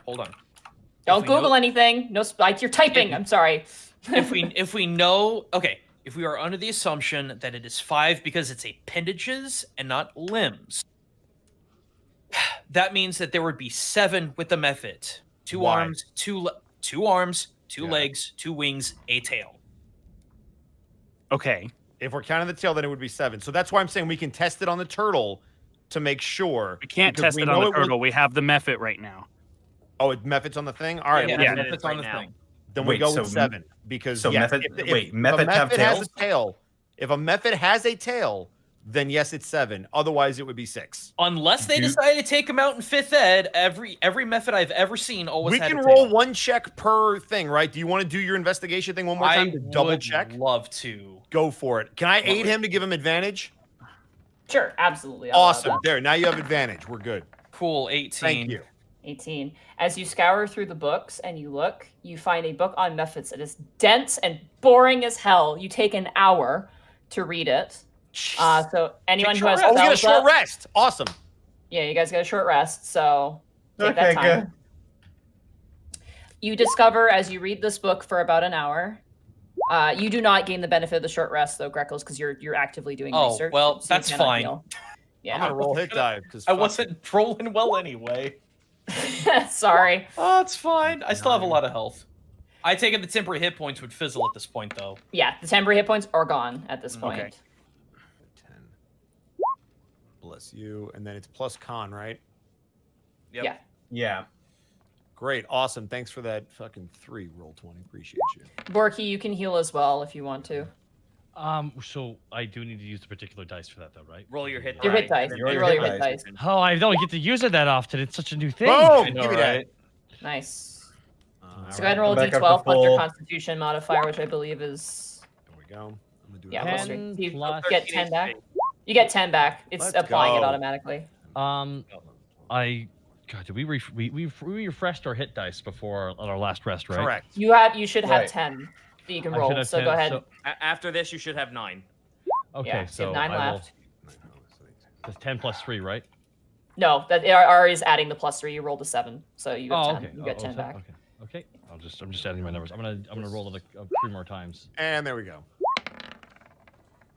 Don't
If we
Google
know-
anything. No, like you're typing. I'm sorry.
if we know, okay, if we are under the assumption that it is 5 because it's appendages and not limbs, that means that there would be 7 with the method. 2
Why?
arms, 2 arms, 2
Yeah.
legs, 2 wings, a tail.
Okay.
If we're counting the tail, then it would be 7. So that's why I'm saying we can test it on the turtle to make sure.
We can't
because
test
we
it
know
on the
was-
turtle. We have the Mephit right now.
Oh, Mephit's on the thing? All right.
Yeah,
well,
it's on the
right now.
thing.
then we
Wait,
go
so
with 7. Because,
so
yes,
Mephit-
if
wait,
a
Mephit have
Mephit has
tails?
a tail, if a Mephit has a tail, then yes, it's 7. Otherwise, it would be 6.
Unless they
Do-
decide to take him out in 5th ed, every method I've ever seen always
We
had
can
a
roll
tail.
1 check per thing, right? Do you want to do your investigation thing one more time to double
would
check?
love to.
Go for it. Can I
What
aid
would-
him to give him advantage?
Sure, absolutely. I'll allow
Awesome.
that.
There, now you have advantage. We're good.
Cool, 18.
Thank you.
18. As you scour through the books and you look, you find a book on methods. It is dense and boring as hell. You take an hour to read it. So anyone who has
Oh, we get a
spells
short
up-
rest. Awesome.
Yeah, you guys get a short rest, so take
Okay,
that time. You discover as you read this book for about an hour. You do not gain the benefit of the short rest, though, Greckles, because you're actively doing
Oh,
research.
well,
so you
that's
cannot
fine.
heal.
I'm
Yeah.
gonna roll hit dive because
I wasn't rolling well anyway.
Sorry.
Oh, it's fine. I still have a lot of health. I take it the temporary hit points would fizzle at this point, though.
Yeah, the temporary hit points are gone at this point.
Okay.
10. Bless you. And then it's plus con, right?
Yep.
Yeah.
Yeah.
Great, awesome. Thanks for that fucking 3 roll 20. Appreciate you.
Borky, you can heal as well if you want to.
So I do need to use the particular dice for that, though, right?
Roll your hit.
Your hit
die.
dice. You roll your hit dice.
Oh, I don't get to use it that often. It's such a new thing.
Boom! Give me that.
Nice. So
All
go
right.
ahead and roll a
Back up to
d12 plus your
full.
Constitution modifier, which I believe is
There we go. I'm gonna do
yeah,
another
plus
one.
3. You
plus-
get 10 back. You get 10 back. It's
Let's
applying it
go.
automatically.
God, did we refreshed our hit dice before on our last rest, right?
Correct.
You should have
Right.
10 that you can
I should
roll.
have
So
10,
go ahead.
so-
After this, you should have 9.
Okay,
Yeah,
so
you have 9
I will.
left.
That's 10 plus 3, right?
No, that R is adding the plus 3. You rolled a 7, so you have 10.
Okay.
You get 10
so-
back.
Okay. I'm just adding my numbers. I'm gonna roll it 3 more times.
And there we go.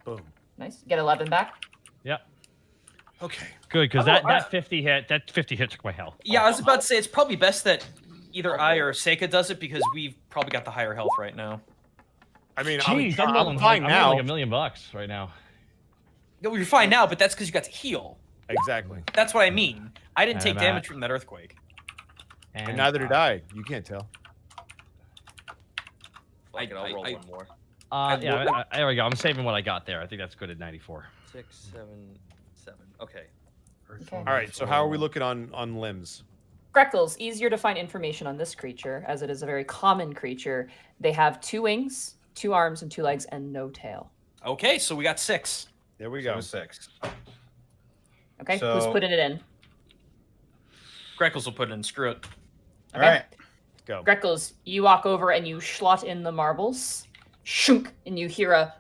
Boom.
Nice. Get 11 back.
Yep.
Okay.
Good, because
Oh,
that 50 hit took my health.
Yeah, I was about to say it's probably best that either I or Seika does it because we've probably got the higher health right now.
I mean,
Jeez,
I'm
rolling
fine
I'm
now.
rolling $1 million right now.
No, you're fine now, but that's because you got to heal.
Exactly.
That's what I mean. I didn't take
And,
damage from that earthquake.
And neither did I. You can't tell.
I'll roll
I-
one more.
There we go. I'm saving what I got there. I think that's good at 94.
6, 7, 7. Okay.
Okay.
All right. So how are we looking on limbs?
Greckles, easier to find information on this creature, as it is a very common creature. They have 2 wings, 2 arms, and 2 legs, and no tail.
Okay, so we got 6.
There we
So
go.
6.
Okay,
So-
who's putting it in?
Greckles will put it in. Screw it.
All right.
Go.
Greckles, you walk over and you slot in the marbles. Shunk, and you hear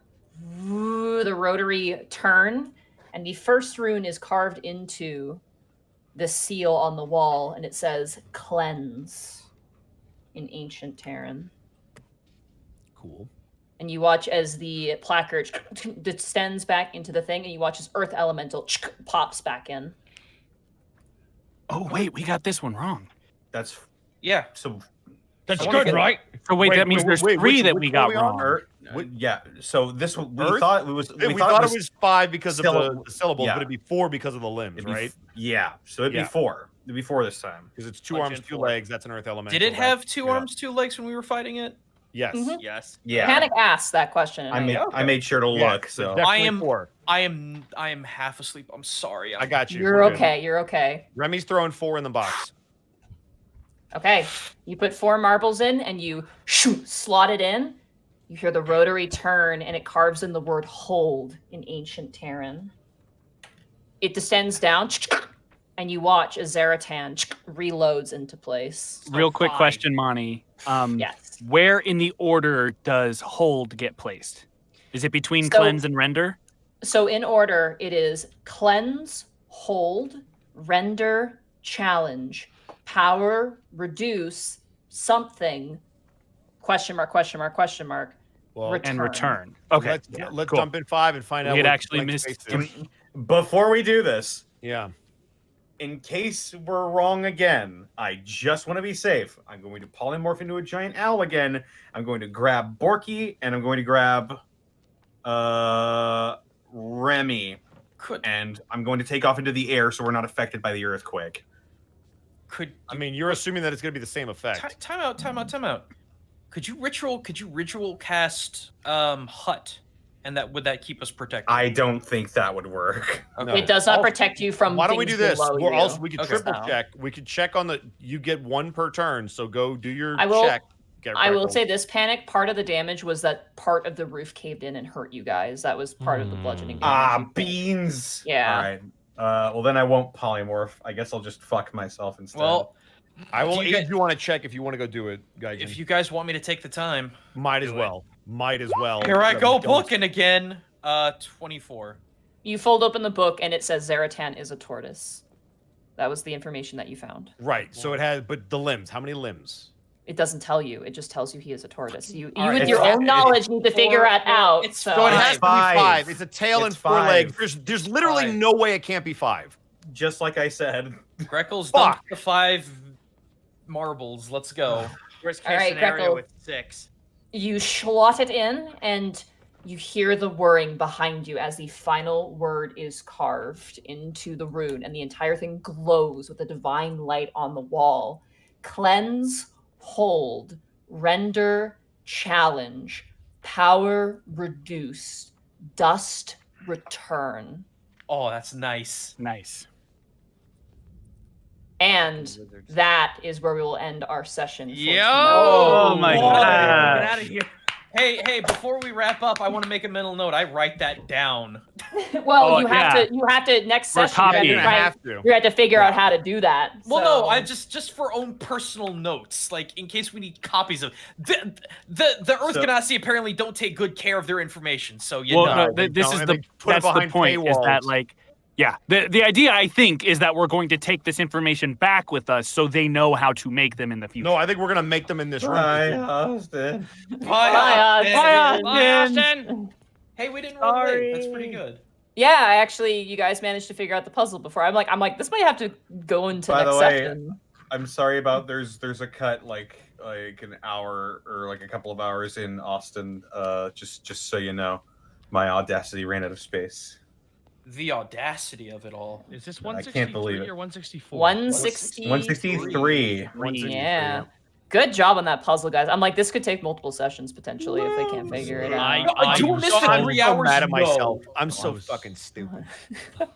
the rotary turn, and the first rune is carved into the seal on the wall, and it says "Cleanse" in Ancient Terran.
Cool.
And you watch as the placard descends back into the thing, and you watch as Earth Elemental pops back in.
Oh wait, we got this one wrong.
That's
Yeah.
so.
That's
So
good,
we-
right?
So wait,
Wait,
that means
wait,
there's
wait,
3
which-
that
which
we
one
got
are we on?
wrong.
Yeah. So this one we
Earth?
thought it was.
We thought it was 5 because of the syllables,
yeah.
but it'd be 4 because of the limbs,
It'd be
right?
Yeah. So it'd
Yeah.
be 4. It'd be 4 this time.
Because it's 2
Punch
arms,
in
2
4.
legs. That's an earth element.
Did it have 2
Yeah.
arms, 2 legs when we were fighting it?
Yes.
Mhm.
Yes.
Yeah.
Panic asked that question. And
I made sure to
Yeah,
look.
it's
So
definitely
I am-
4.
I am half asleep. I'm sorry.
I got you.
You're
We're good.
okay. You're okay.
Remy's throwing 4 in the box.
Okay, you put 4 marbles in and you slot it in. You hear the rotary turn and it carves in the word hold in Ancient Terran. It descends down and you watch as Zaratan reloads into place.
Real quick
5.
question, Monty.
Yes.
Where in the order does hold get placed? Is it between
So-
cleanse and render?
So in order, it is cleanse, hold, render, challenge, power, reduce, something, question mark, question mark, question mark,
Well,
return.
And return. Okay.
Let's,
yeah,
let's
cool.
dump in 5 and find out.
We had
what
actually
blank
missed
space is.
before we do this,
Yeah.
in case we're wrong again, I just want to be safe. I'm going to polymorph into a giant owl again. I'm going to grab Borky and I'm going to grab Remy.
Could
And I'm going to take off into the air so we're not affected by the earthquake.
could
I mean, you're assuming that it's going to be the same effect.
time out. Could you ritual cast hut, and would that keep us protected?
I don't think that would work.
No.
It does not
Also-
protect you from
Why don't we
things
do this?
below
We're
you.
also, we could
Okay.
triple check. We could check on the. You get 1 per turn, so go do your
I will-
check. Get
I will
Greckles.
say this, Panic, part of the damage was that part of the roof caved in and hurt you guys. That was part of the bludgeoning damage.
Beans.
Yeah.
All right. Well, then I won't polymorph. I guess I'll just fuck myself instead.
Well,
I will
Do you
aid you on a check if you want to go do it, guys.
if you guys want me to take the time,
might as
do it.
well. Might as well.
here I go
Don't-
booking again. 24.
You fold open the book and it says Zaratan is a tortoise. That was the information that you found.
Right. So it has, but the limbs. How many limbs?
It doesn't tell you. It just tells you he is a tortoise. You
All
with
right,
your
it's-
own knowledge need to figure it out.
it's
so
So it
Five.
has to be 5. It's a tail and
It's
4 legs.
5.
There's literally
5.
no way it can't be 5.
Just like I said.
Greckles
Fuck.
dumped the 5 marbles. Let's go.
Worst
All
case
right,
scenario
Greckle.
with 6.
you slot it in and you hear the whirring behind you as the final word is carved into the rune and the entire thing glows with a divine light on the wall. cleanse, hold, render, challenge, power, reduce, dust, return.
Oh, that's nice.
Nice.
And that is where we will end our session. for
Yo!
tonight.
Oh my
Get
god.
out of here.
Hey, before we wrap up, I want to make a mental note. I write that down.
Well,
Oh,
you have to next
We're
session.
copying.
You
You're gonna
have
have
to,
to.
you have to figure out how to do that.
Well,
so.
no, I just for own personal notes, like in case we need copies of the Earth
So-
Ganassi apparently don't take good care of their information. So
Well,
know.
no, this
don't,
is
and
the
they put it
that's the
behind
point. Is that
paywalls.
like, yeah, the idea I think is that we're going to take this information back with us so they know how to make them in the future.
No, I think we're gonna make them in this room.
Bye, Austin.
Bye,
Austin.
Austin.
Bye, Austin.
Hey, we didn't run late. That's pretty good.
Yeah, you guys managed to figure out the puzzle before. I'm like, this might have to go into
By
next
the way,
session.
I'm sorry about there's a cut like an hour or like a couple of hours in Austin. Just so you know, my Audacity ran out of space.
The audacity of it all.
Is this
I can't believe
163
it.
or 164?
160.
163.
Yeah. Good job on that puzzle, guys. I'm like, this could take multiple sessions potentially if they can't figure it out.
I'm doing this for
I'm
3
so
hours.
mad at
No.
myself. I'm so
I was-
fucking stupid.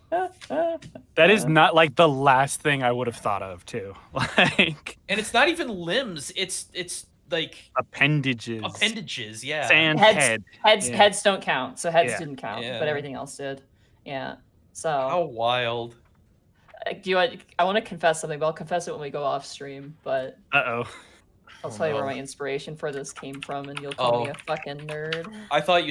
That is not like the last thing I would have thought of too. Like
And it's not even limbs. It's like
appendages.
appendages. Yeah.
Sand
Heads-
head.
Heads
Yeah.
heads don't count, so heads
Yeah.
didn't count,
Yeah.
but everything else did. Yeah. So
How wild.
I want to confess something, but I'll confess it when we go off stream. But
Uh-oh.
I'll
Oh,
tell you where
no.
my inspiration for this came from, and you'll call me
Oh.
a fucking nerd.
I thought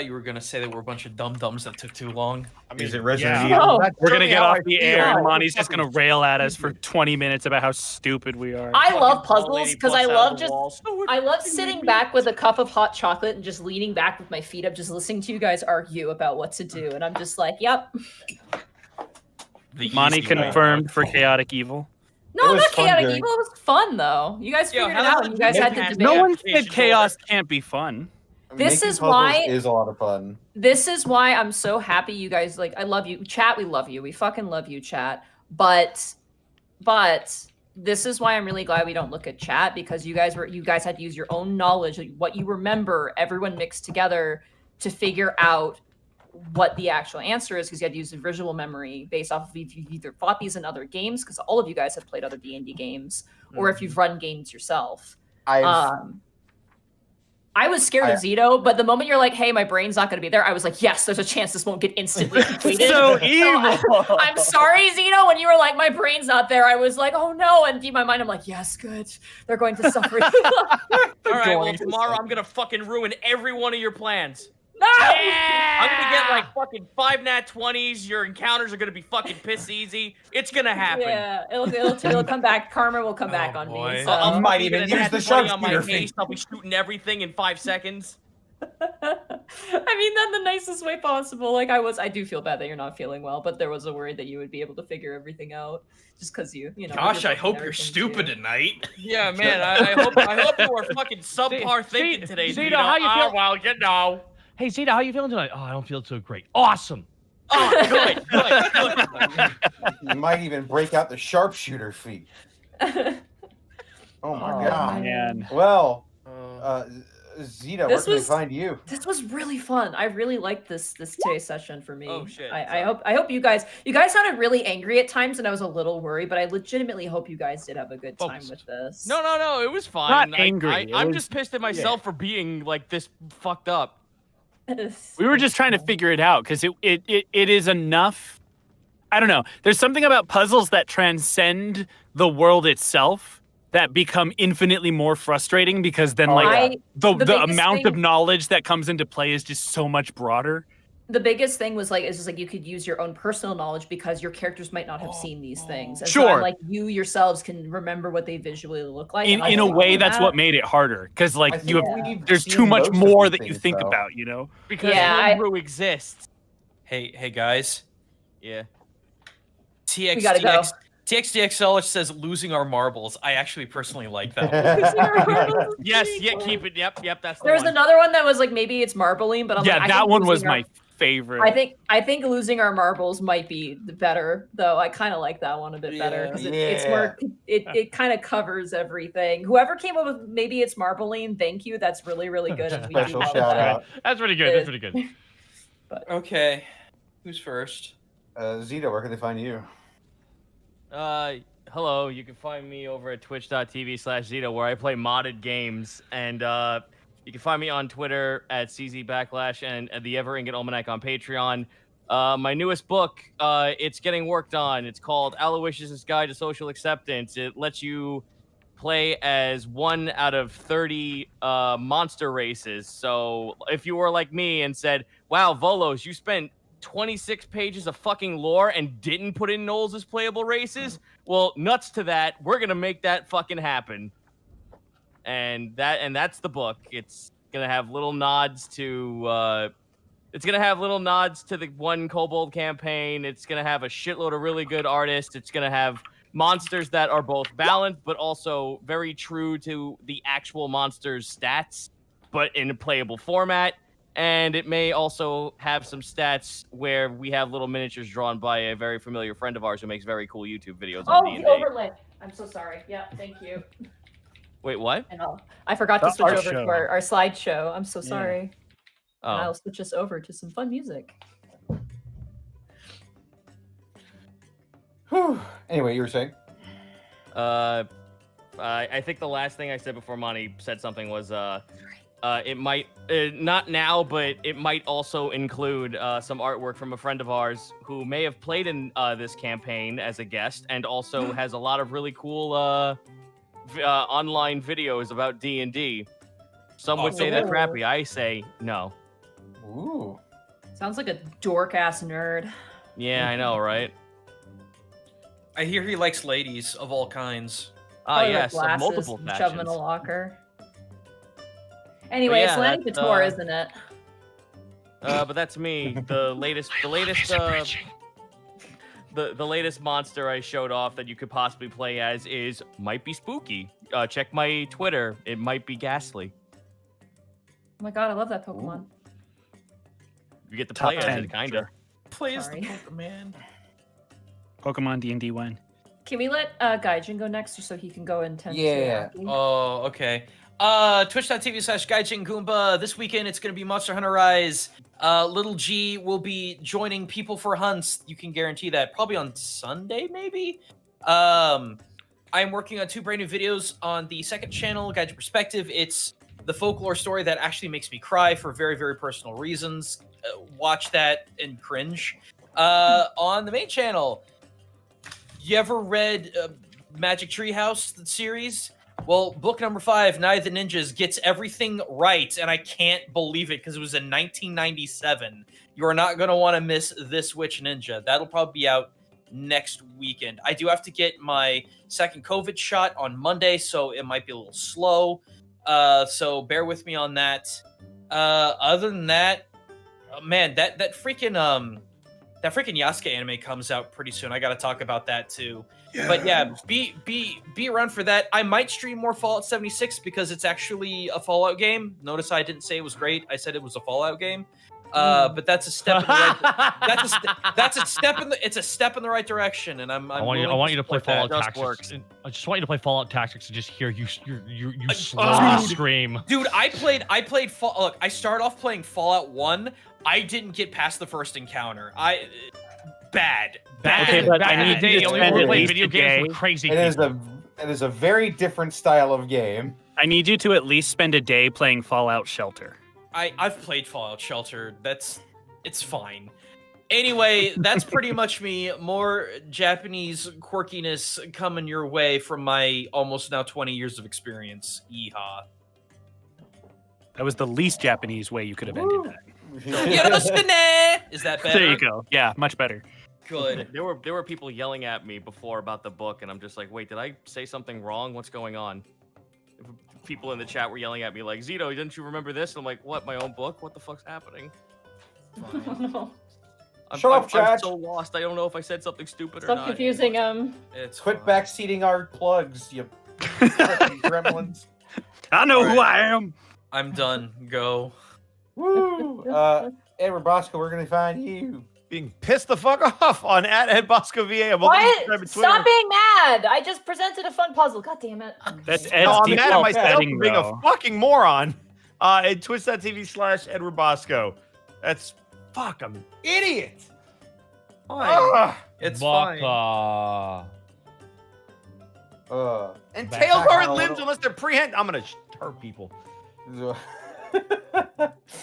you were gonna say that we're a bunch of dum dums that took too long.
I mean,
Is it Resident
yeah,
Evil?
No.
that's
We're gonna
certainly
get
how
off
I
the
feel.
air, and
Yeah.
Monty's just gonna rail at us for 20 minutes about how stupid we are.
I love
Fucking old
puzzles
lady
because I
busts out
love
of the
just
walls.
I love sitting back with a cup of hot chocolate and just leaning back with my feet up, just listening to you guys argue about what to do, and I'm just like, yep.
The
Monty
easy way.
confirmed for chaotic evil.
No,
It was
not
fun
chaotic
during-
evil. It was fun though. You guys
Yo,
figured
how
it out.
about
And you guys
the
had to
impact?
debate.
No
Yeah.
one said
Patient
chaos can't be fun.
This
Making
is
puzzles
why-
is a lot of fun.
This is why I'm so happy you guys like. I love you, chat. We love you. We fucking love you, chat. But this is why I'm really glad we don't look at chat, because you guys had to use your own knowledge, like what you remember, everyone mixed together to figure out what the actual answer is, because you had to use the visual memory based off of if you've either fought these in other games, because all of you guys have played other D&D games, or if you've run games yourself. I was scared of Zito, but the moment you're like, hey, my brain's not going to be there, I was like, yes, there's a chance this won't get instantly completed.
So evil.
I'm sorry, Zito. When you were like, my brain's not there, I was like, oh no. And in my mind, I'm like, yes, good. They're going to suffer.
All right, well,
Going to
tomorrow
suffer.
I'm gonna fucking ruin every one of your plans.
No!
I'm gonna get like fucking 5 nat 20s. Your encounters are gonna be fucking piss easy. It's gonna happen.
Yeah, it'll come back. Karma will come back on
boy.
me. So.
I'm
might
fucking
even
gonna
use
nat
the
20 on my
sharpshooter
haste. I'll be shooting everything in 5 seconds.
I mean that the nicest way possible. Like I do feel bad that you're not feeling well, but there was a worry that you would be able to figure everything out just because you know.
Gosh,
you're
I hope
looking at
you're
everything,
stupid
too.
tonight.
Yeah, man. I hope you are fucking subpar thinking today.
Zeta,
Zeta.
how you feel?
Well, you know.
Hey, Zeta, how you feeling tonight? Oh, I don't feel so great. Awesome.
Oh, good.
You might even break out the sharpshooter feat. Oh my
Oh,
god.
Man.
Well, Zeta, where
This
can we
was-
find you?
This was really fun. I really liked this today's session for me.
Oh, shit.
I hope you guys sounded really angry at times, and I was a little worried, but I legitimately hope you guys did have a good time
Focused.
with this.
No. It was fine.
Not angry, it
I'm
was-
just pissed at myself for being like this fucked up.
We were just trying to figure it out because it is enough. I don't know. There's something about puzzles that transcend the world itself that become infinitely more frustrating because then
Oh,
like
yeah.
the
biggest
amount
thing-
of knowledge that comes into play is just so much broader.
The biggest thing was like, it's just like you could use your own personal knowledge because your characters might not have seen these things. And so
Sure.
I'm like you yourselves can remember what they visually look like.
In
and I
a
think
way,
that-
that's what made it harder because
I
like
think
you have
we've
there's
seen
too much
most of
more
these
that you
things,
think
though.
about, you know.
Because
Yeah,
Homebrew exists.
Hey guys.
Yeah.
We gotta go.
TXDXL says losing our marbles. I actually personally like that.
Yes, yeah, keep it. Yep, that's the
There's
one.
another one that was like maybe it's marbling, but I'm
Yeah,
like, I
that
think
one was
losing our-
my favorite.
I think losing our marbles might be the better, though. I kind of like that one a bit better because it's more. It kind of covers everything. Whoever came up with maybe it's marbling, thank you. That's really good. And we do
Special
love
shout
that.
out.
That's pretty good. That's pretty good.
Okay, who's first?
Zito, where can they find you?
Hello, you can find me over at twitch.tv/Zito where I play modded games, and you can find me on Twitter at CZ and the Ever Ingot Almanac on Patreon. My newest book, it's getting worked on. It's called Aloysius' Guide to Social Acceptance. It lets you play as 1 out of 30 monster races. So if you were like me and said, wow, Volos, you spent 26 pages of fucking lore and didn't put in Gnolls as playable races, well, nuts to that. We're gonna make that fucking happen. And that's the book. It's gonna have little nods to the one Kobold campaign. It's gonna have a shitload of really good artists. It's gonna have monsters that are both balanced but also very true to the actual monster's stats, but in a playable format. And it may also have some stats where we have little miniatures drawn by a very familiar friend of ours who makes very cool YouTube videos on D&D.
Oh, the overlay. I'm so sorry. Yeah, thank you.
Wait, what?
I forgot to
The
switch
art
over
show.
to our slideshow. I'm so sorry.
Oh.
And I'll switch us over to some fun music.
Whew. Anyway, you were saying?
I think the last thing I said before Monty said something was it might not now, but it might also include some artwork from a friend of ours who may have played in this campaign as a guest, and also has a lot of really cool online videos about D&D. Some would say they're crappy. I say no.
Ooh.
Sounds like a dork ass nerd.
Yeah, I know, right?
I hear he likes ladies of all kinds.
Probably
Yes,
like
of
glasses
multiple
and shove them in a
factions.
locker. Anyway,
yeah,
it's Lanny
that's,
Couture, isn't it?
But that's me. The latest monster I showed off that you could possibly play as might be spooky. Check my Twitter. It might be ghastly.
Oh my god, I love that Pokemon.
You get to
Top
play as
10,
it, kinda.
Play as the
Sorry.
Pokemon.
Pokemon D&D 1.
Can we let Gaijin go next just so he can go and tend
Yeah.
to
Oh, okay. Twitch.tv/GaijinGoomba. This weekend it's going to be Monster Hunter Rise. Little G will be joining people for hunts. You can guarantee that. Probably on Sunday, maybe? I'm working on 2 brand new videos on the second channel, Gaijin Perspective. It's the folklore story that actually makes me cry for very, very personal reasons. Watch that and cringe. On the main channel, you ever read Magic Treehouse, the series? Well, book number 5, Night of the Ninjas, gets everything right, and I can't believe it because it was in 1997. You are not going to want to miss this Witch Ninja. That'll probably be out next weekend. I do have to get my second COVID shot on Monday, so it might be a little slow. So bear with me on that. Other than that, man, that freaking Yasuke anime comes out pretty soon. I got to talk about that too. Yeah. But yeah, be around for that. I might stream more Fallout 76 because it's actually a Fallout game. Notice I didn't say it was great. I said it was a Fallout game. But that's a step in the right. That's a step in the. It's a step in the right direction, and I
want you to play Fallout Tactics. I just want you to play Fallout Tactics and just hear you slowly scream.
Dude, I played. Look, I started off playing Fallout 1. I didn't get past the first encounter. Bad.
Okay, but I need you to spend at least
video
a
games
day.
with crazy
It
people.
is a very different style of game.
I need you to at least spend a day playing Fallout Shelter.
I've played Fallout Shelter. It's fine. Anyway, that's pretty much me. More Japanese quirkiness coming your way from my almost now 20 years of experience. Yeehaw.
That was the least Japanese way you could have ended that.
Yoroshiku! Is that better?
There you go. Yeah, much better.
Good.
There were people yelling at me before about the book, and I'm just like, wait, did I say something wrong? What's going on? People in the chat were yelling at me like, Zito, didn't you remember this? I'm like, what, my own book? What the fuck's happening?
Shut up,
I'm
chat.
so lost. I don't know if I said something stupid or
Stop
not.
confusing him.
It's
Quit
fine.
backseating our plugs, you fucking gremlins.
I know who I am.
I'm done. Go.
Woo! Edward Bosco, where can they find you?
Being pissed the fuck off on @EdBoscoVA.
What? Stop being mad! I just presented a fun puzzle. God damn it.
That's
No,
Ed's
I'm mad at
default
myself
setting,
for being a
though.
fucking moron. At twitch.tv/Edward Bosco. That's fuck. I'm an idiot.
Fine. It's fine.
And
Back-
tails
back
aren't
on a
limbs
little-
unless they're prehend. I'm gonna hurt people.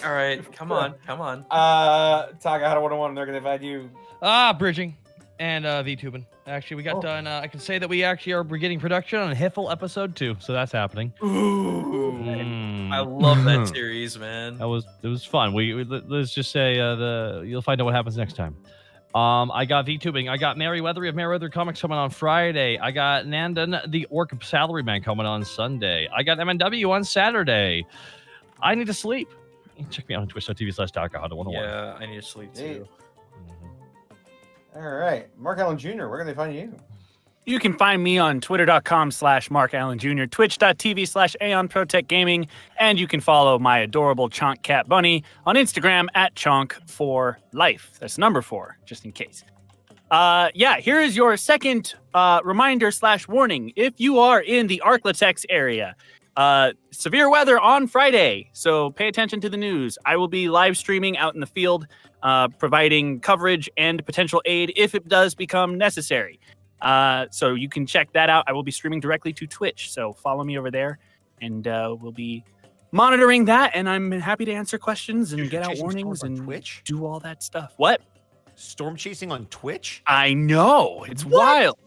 All right, come on.
Taga, how do 101? They're gonna find you.
Bridging and VTubing. Actually, we got done. I can say that we actually are beginning production on Hiffle episode 2, so that's happening.
Ooh, I love that series, man.
It was fun. Let's just say you'll find out what happens next time. I got VTubing. I got Mary Weathery of Mary Weathery Comics coming on Friday. I got Nandan the Orc Salaryman coming on Sunday. I got MNW on Saturday. I need to sleep. Check me out on twitch.tv/DockerHunt101.
Yeah, I need to sleep too.
All right, Mark Allen Jr., where can they find you?
You can find me on twitter.com/Mark Allen Jr., twitch.tv/AeonProtectGaming, and you can follow my adorable Chonk Cat Bunny on Instagram @Chonk4Life. That's number 4, just in case. Here is your second reminder/warning. If you are in the Arklatex area, severe weather on Friday, so pay attention to the news. I will be live streaming out in the field, providing coverage and potential aid if it does become necessary. So you can check that out. I will be streaming directly to Twitch, so follow me over there, and we'll be monitoring that. And I'm happy to answer questions and get out warnings and
Twitch?
do all that stuff. What?
Storm chasing on Twitch?
I know, it's wild,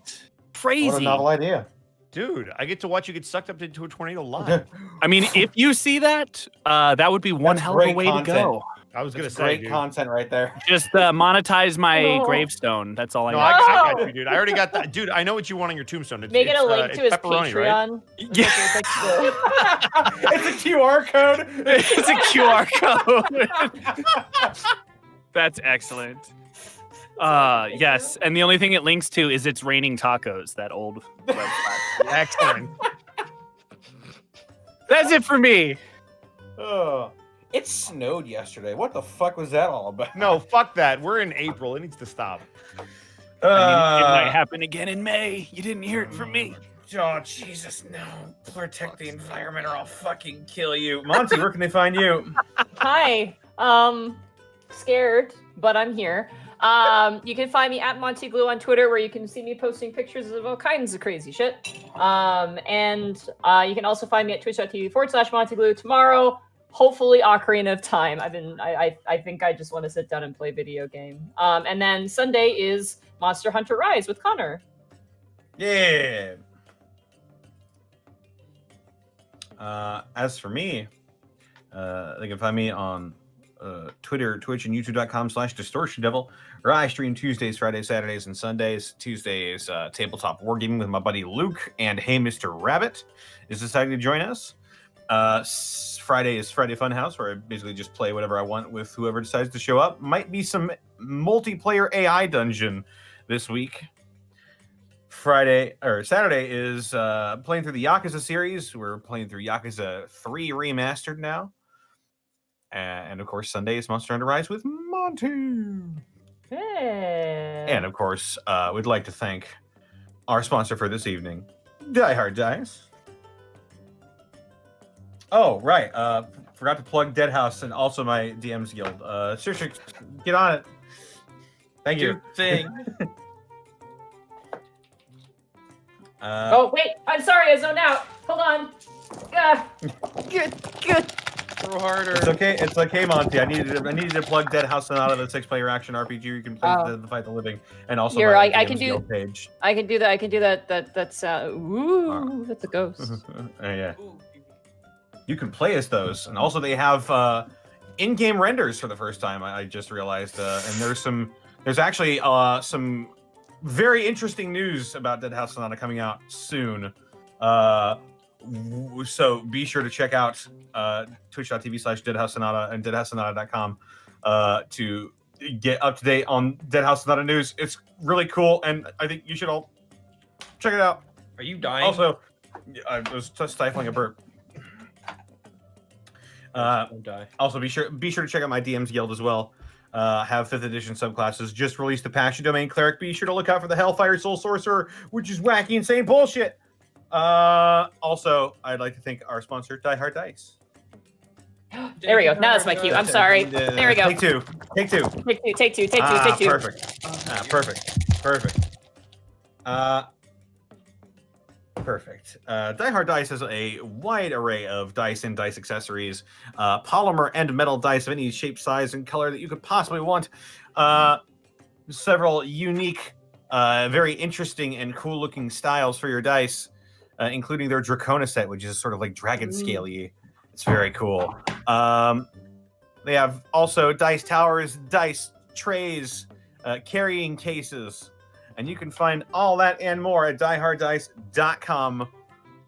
crazy.
What a novel idea.
Dude, I get to watch you get sucked up into a tornado live.
I mean, if you see that, that would be one
That's
hell of a
great
way
content.
to go.
I was gonna
That's
say,
great
dude.
content right there.
Just monetize my
Oh.
gravestone. That's all I
No,
got.
I got you, dude. I already got that. Dude, I know what you want on your tombstone.
Make it a link to his
pepperoni, right?
Patreon.
Yeah.
It's a QR code.
It's a QR code. That's excellent. Yes, and the only thing it links to is It's Raining Tacos, that old website.
Excellent.
That's it for me.
Oh, it snowed yesterday. What the fuck was that all about?
No, fuck that. We're in April. It needs to stop.
I mean, it might happen again in May. You didn't hear it from me.
Oh, Jesus, no. Protect the environment or I'll fucking kill you. Monty, where can they find you?
Hi. Scared, but I'm here. You can find me at Montyglue on Twitter, where you can see me posting pictures of all kinds of crazy shit. And you can also find me at twitch.tv/Montyglue tomorrow. Hopefully, Ocarina of Time. I think I just want to sit down and play video game. And then Sunday is Monster Hunter Rise with Connor.
Yeah. As for me, they can find me on Twitter, Twitch, and YouTube.com/DistortionDevil, where I stream Tuesdays, Fridays, Saturdays, and Sundays. Tuesday is tabletop wargaming with my buddy Luke, and Hey Mr. Rabbit is deciding to join us. Friday is Friday Funhouse, where I basically just play whatever I want with whoever decides to show up. Might be some multiplayer AI dungeon this week. Saturday is playing through the Yakuza series. We're playing through Yakuza 3 Remastered now. And of course, Sunday is Monster Hunter Rise with Monty.
Hey.
And of course, we'd like to thank our sponsor for this evening, Die Hard Dice. Oh, right. Forgot to plug Dead House and also my DMs Guild. Seriously, get on it. Thank you.
Thing.
Oh, wait. I'm sorry. I zoned out. Hold on. Good.
Throw harder.
It's okay, Monty. I needed to plug Dead House Sonata, the 6-player action RPG you can play
Oh.
to fight the living, and also
Here,
my
I can
DMs
do-
Guild page.
I can do that. That's ooh, that's a ghost.
Yeah. You can play as those, and also they have in-game renders for the first time. I just realized, and there's actually some very interesting news about Dead House Sonata coming out soon. So be sure to check out twitch.tv/Deadhouse Sonata and deadhousesonata.com to get up to date on Dead House Sonata news. It's really cool, and I think you should all check it out.
Are you dying?
Also, I was just stifling a burp.
Don't die.
Also, be sure to check out my DM's Guild as well. Have 5th edition subclasses. Just released the Passion Domain Cleric. Be sure to look out for the Hellfire Soul Sorcerer, which is wacky, insane bullshit. Also, I'd like to thank our sponsor, Die Hard Dice.
There we go. Now that's my cue. I'm sorry. There we go.
Take two.
Take two. Take two.
Perfect. Perfect. Perfect. Die Hard Dice has a wide array of dice and dice accessories, polymer and metal dice of any shape, size, and color that you could possibly want. Several unique, very interesting and cool-looking styles for your dice, including their Dracona set, which is sort of like dragon scale-y. It's very cool. They have also dice towers, dice trays, carrying cases. And you can find all that and more at dieharddice.com.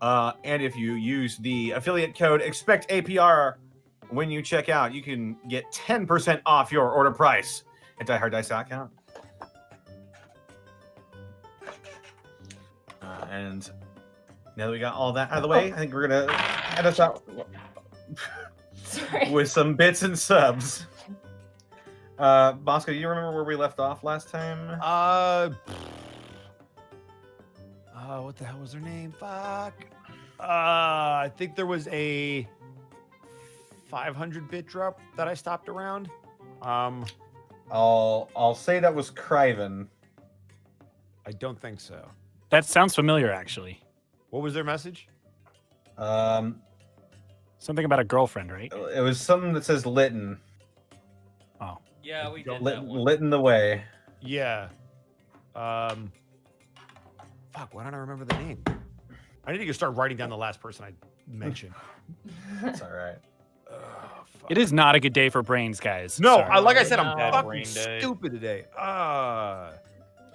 And if you use the affiliate code EXPECTAPR when you check out, you can get 10% off your order price at dieharddice.com. And now that we got all that out of the way, I think we're going to head us out with some bits and subs. Bosco, do you remember where we left off last time?
What the hell was her name? Fuck. I think there was a 500-bit drop that I stopped around.
I'll say that was Criven.
I don't think so.
That sounds familiar, actually.
What was their message?
Something about a girlfriend, right?
It was something that says Lytton.
Oh.
Yeah, we did that
Lytton,
one.
Lytton the way.
Yeah. Fuck, why don't I remember the name? I need to start writing down the last person I mentioned.
That's all right.
It is not a good day for brains, guys.
No,
Sorry.
like I said, I'm
Bad
fucking
brain day.
stupid today.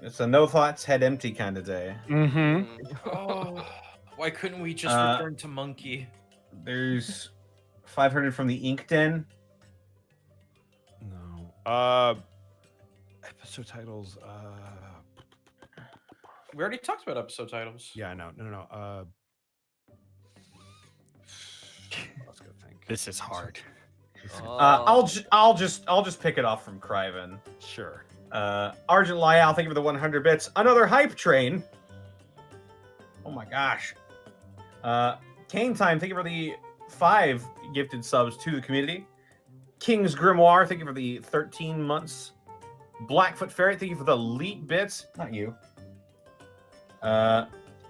It's a no thoughts, head empty kind of day.
Mm-hmm.
Oh, why couldn't we just return to Monkey?
There's 500 from the Ink Den.
No. Episode titles.
We already talked about episode titles.
Yeah, I know. No. Let's go think.
This is hard.
I'll just pick it off from Criven.
Sure.
Argent Lyall, thank you for the 100 bits. Another hype train. Oh my gosh. Kane Time, thank you for the 5 gifted subs to the community. King's Grimoire, thank you for the 13 months. Blackfoot Ferret, thank you for the elite bits. Not you.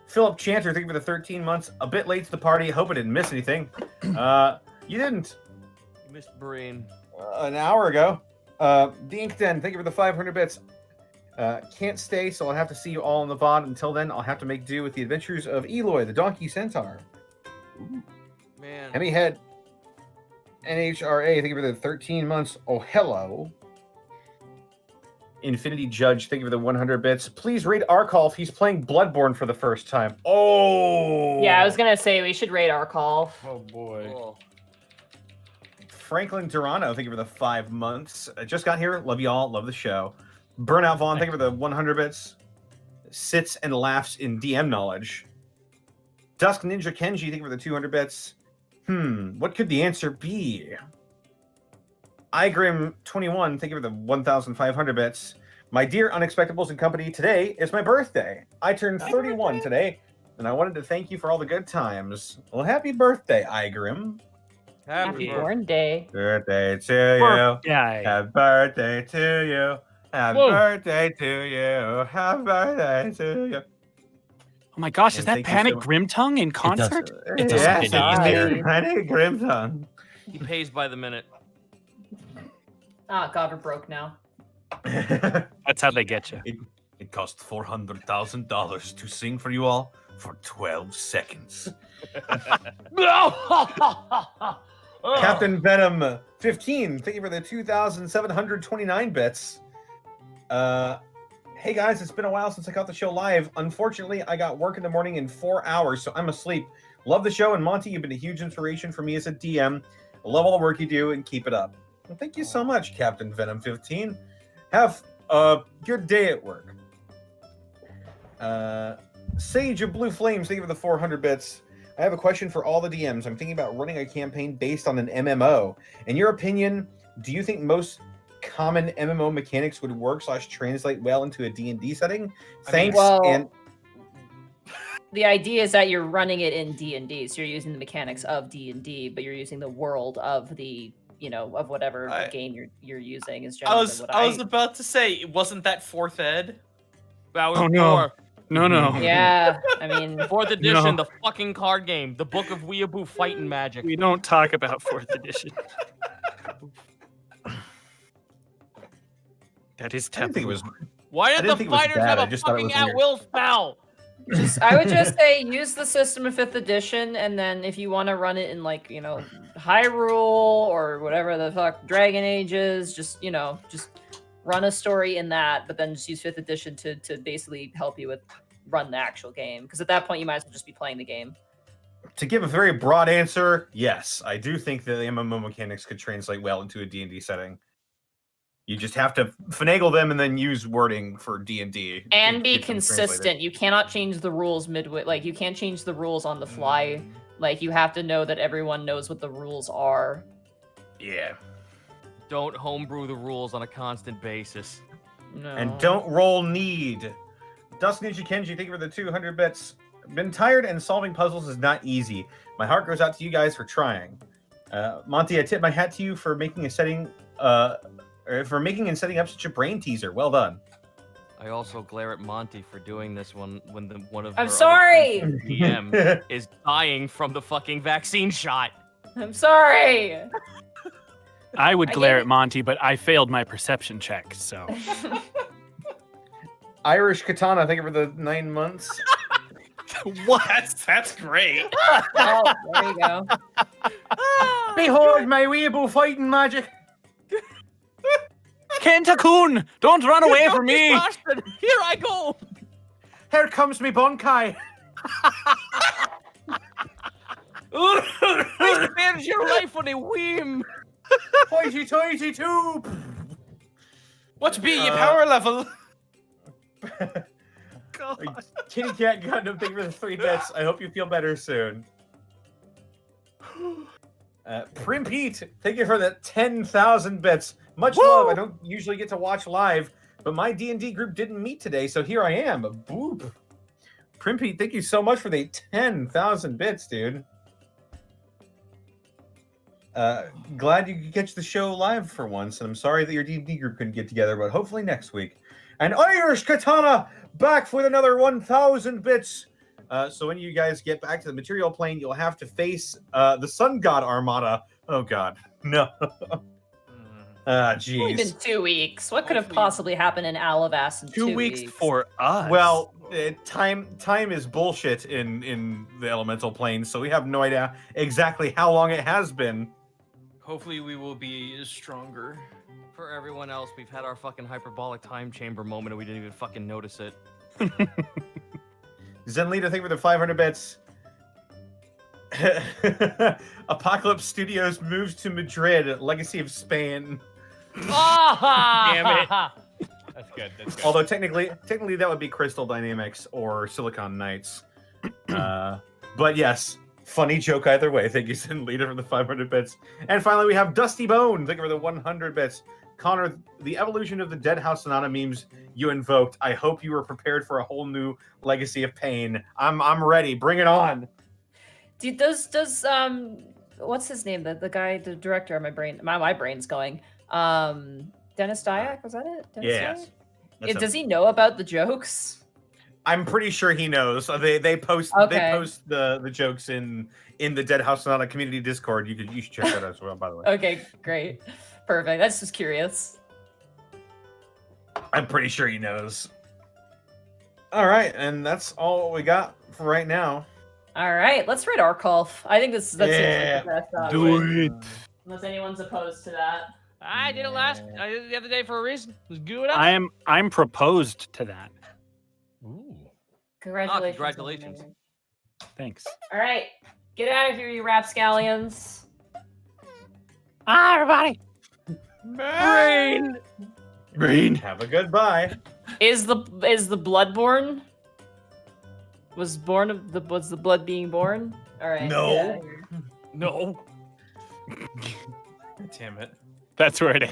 Philip Chanter, thank you for the 13 months. A bit late to the party. Hope I didn't miss anything. You didn't.
You missed Brain.
An hour ago. The Ink Den, thank you for the 500 bits. Can't stay, so I'll have to see you all in the VOD. Until then, I'll have to make do with the adventures of Eloy, the Donkey Centaur. Ooh.
Man.
Heavy Head. NHRA, thank you for the 13 months. Oh, hello. Infinity Judge, thank you for the 100 bits. Please rate Arkolf. He's playing Bloodborne for the first time. Oh!
Yeah, I was gonna say we should raid Arkolf.
Oh, boy.
Oh.
Franklin Durano, thank you for the 5 months. I just got here. Love you all. Love the show. Burnout Vaughn, thank you for the 100 bits. Sits and laughs in DM knowledge. Dusk Ninja Kenji, thank you for the 200 bits. What could the answer be? Igrim21, thank you for the 1,500 bits. My dear Unexpectables and company, today is my birthday. I turned 31 today, and I wanted to thank you for all the good times. Well, happy birthday, Igrim.
Happy born day.
Birthday to you.
Yeah.
Happy birthday to you. Happy birthday to you. Happy birthday to you.
Oh my gosh, is
And
that
thank you
Panic
so much.
Grimtongue in concert?
It doesn't
Yes,
get easier.
Panic Grimtongue.
He pays by the minute.
Ah, God, we're broke now.
That's how they get you.
It cost $400,000 to sing for you all for 12 seconds. Captain Venom 15, thank you for the 2,729 bits. Hey guys, it's been a while since I caught the show live. Unfortunately, I got work in the morning in 4 hours, so I'm asleep. Love the show, and Monty, you've been a huge inspiration for me as a DM. I love all the work you do, and keep it up. Well, thank you so much, Captain Venom 15. Have a good day at work. Sage of Blue Flames, thank you for the 400 bits.
I have a question for all the DMs. I'm thinking about running a campaign based on an MMO. In your opinion, do you think most common MMO mechanics would work / translate well into a D&D setting? Thanks. And
the idea is that you're running it in D&D, so you're using the mechanics of D&D, but you're using the world of the, of whatever game you're using. Is generally
I was about to say, wasn't that 4th ed?
That was
Oh, no. No.
Yeah, I mean,
4th edition,
No.
the fucking card game, the Book of Weeaboo Fighting Magic.
We don't talk about 4th edition. That is
I didn't think it
taboo.
was.
Why
I
did
didn't
the
think it was
fighters
bad,
have
I
a
just thought it
fucking
was weird.
at-will spell?
I would just say use the system of 5th edition, and then if you want to run it in Hyrule or whatever the fuck Dragon Ages, just run a story in that, but then just use 5th edition to basically help you with run the actual game, because at that point you might as well just be playing the game.
To give a very broad answer, yes, I do think that the MMO mechanics could translate well into a D&D setting. You just have to finagle them and then use wording for D&D.
And be consistent. You cannot change the rules midway. Like, you can't change the rules on the fly. Like, you have to know that everyone knows what the rules are.
Yeah.
Don't homebrew the rules on a constant basis.
No.
And don't roll need. Dust Ninja Kenji, thank you for the 200 bits. Been tired and solving puzzles is not easy. My heart goes out to you guys for trying. Monty, I tip my hat to you for making and setting up such a brain teaser. Well done.
I also glare at Monty for doing this one when one of
I'm
her
sorry!
other friends in the DM is dying from the fucking vaccine shot.
I'm sorry!
I would
I
glare
gave
at Monty, but I failed my perception check, so.
Irish Katana, thank you for the 9 months.
What? That's great.
Oh, there you go.
Behold my weeable fighting magic.
Kenku-kun, don't run away from me!
Bastard, here I go!
Here comes me Bonkai.
I spared your life on a whim!
Hoity-toity too.
What's be your power level?
Kitty Cat Gundam, thank you for the 3 bits. I hope you feel better soon. Prim Pete, thank you for the 10,000 bits. Much love. I don't usually get to watch live, but my D&D group didn't meet today, so here I am. Boop. Prim Pete, thank you so much for the 10,000 bits, dude. Glad you could catch the show live for once, and I'm sorry that your D&D group couldn't get together, but hopefully next week. And Irish Katana back with another 1,000 bits. So when you guys get back to the material plane, you'll have to face the Sun God Armada. Oh God, no.
It's only
Jeez.
been 2 weeks. What could have possibly happened in Alivast in 2 weeks?
for us.
Well, time is bullshit in the elemental plane, so we have no idea exactly how long it has been.
Hopefully we will be stronger.
For everyone else, we've had our fucking hyperbolic time chamber moment and we didn't even fucking notice it.
Zen Leader, thank you for the 500 bits. Apocalypse Studios moves to Madrid, Legacy of Spain.
Damn it.
That's good. That's good.
Although technically that would be Crystal Dynamics or Silicon Knights. But yes, funny joke either way. Thank you, Zen Leader, for the 500 bits. And finally, we have Dusty Bone. Thank you for the 100 bits. Connor, the evolution of the Dead House Sonata memes you invoked. I hope you were prepared for a whole new Legacy of Pain. I'm ready. Bring it on.
Dude, does what's his name? The guy, the director. My brain's going. Dennis Dyack, was that it? Dennis
Yes.
Dyack? Does he know about the jokes?
I'm pretty sure he knows. They post the jokes in the Dead House Sonata community Discord. You should check that out as well, by the way.
Okay, great. Perfect. That's just curious.
I'm pretty sure he knows. All right, and that's all we got for right now.
All right, let's read Arkolf. I think that's
Yeah,
the best option.
Do it.
Unless anyone's opposed to that.
I did it I did it the other day for a reason. It was good up.
I'm proposed to that.
Ooh.
Congratulations.
Congratulations.
Thanks.
All right, get out of here, you rapscallions.
Hi, everybody.
Brain. Have a good bye.
Is the Bloodborne? Was the blood being born? All right.
No.
yeah.
No.
Damn it.
That's where it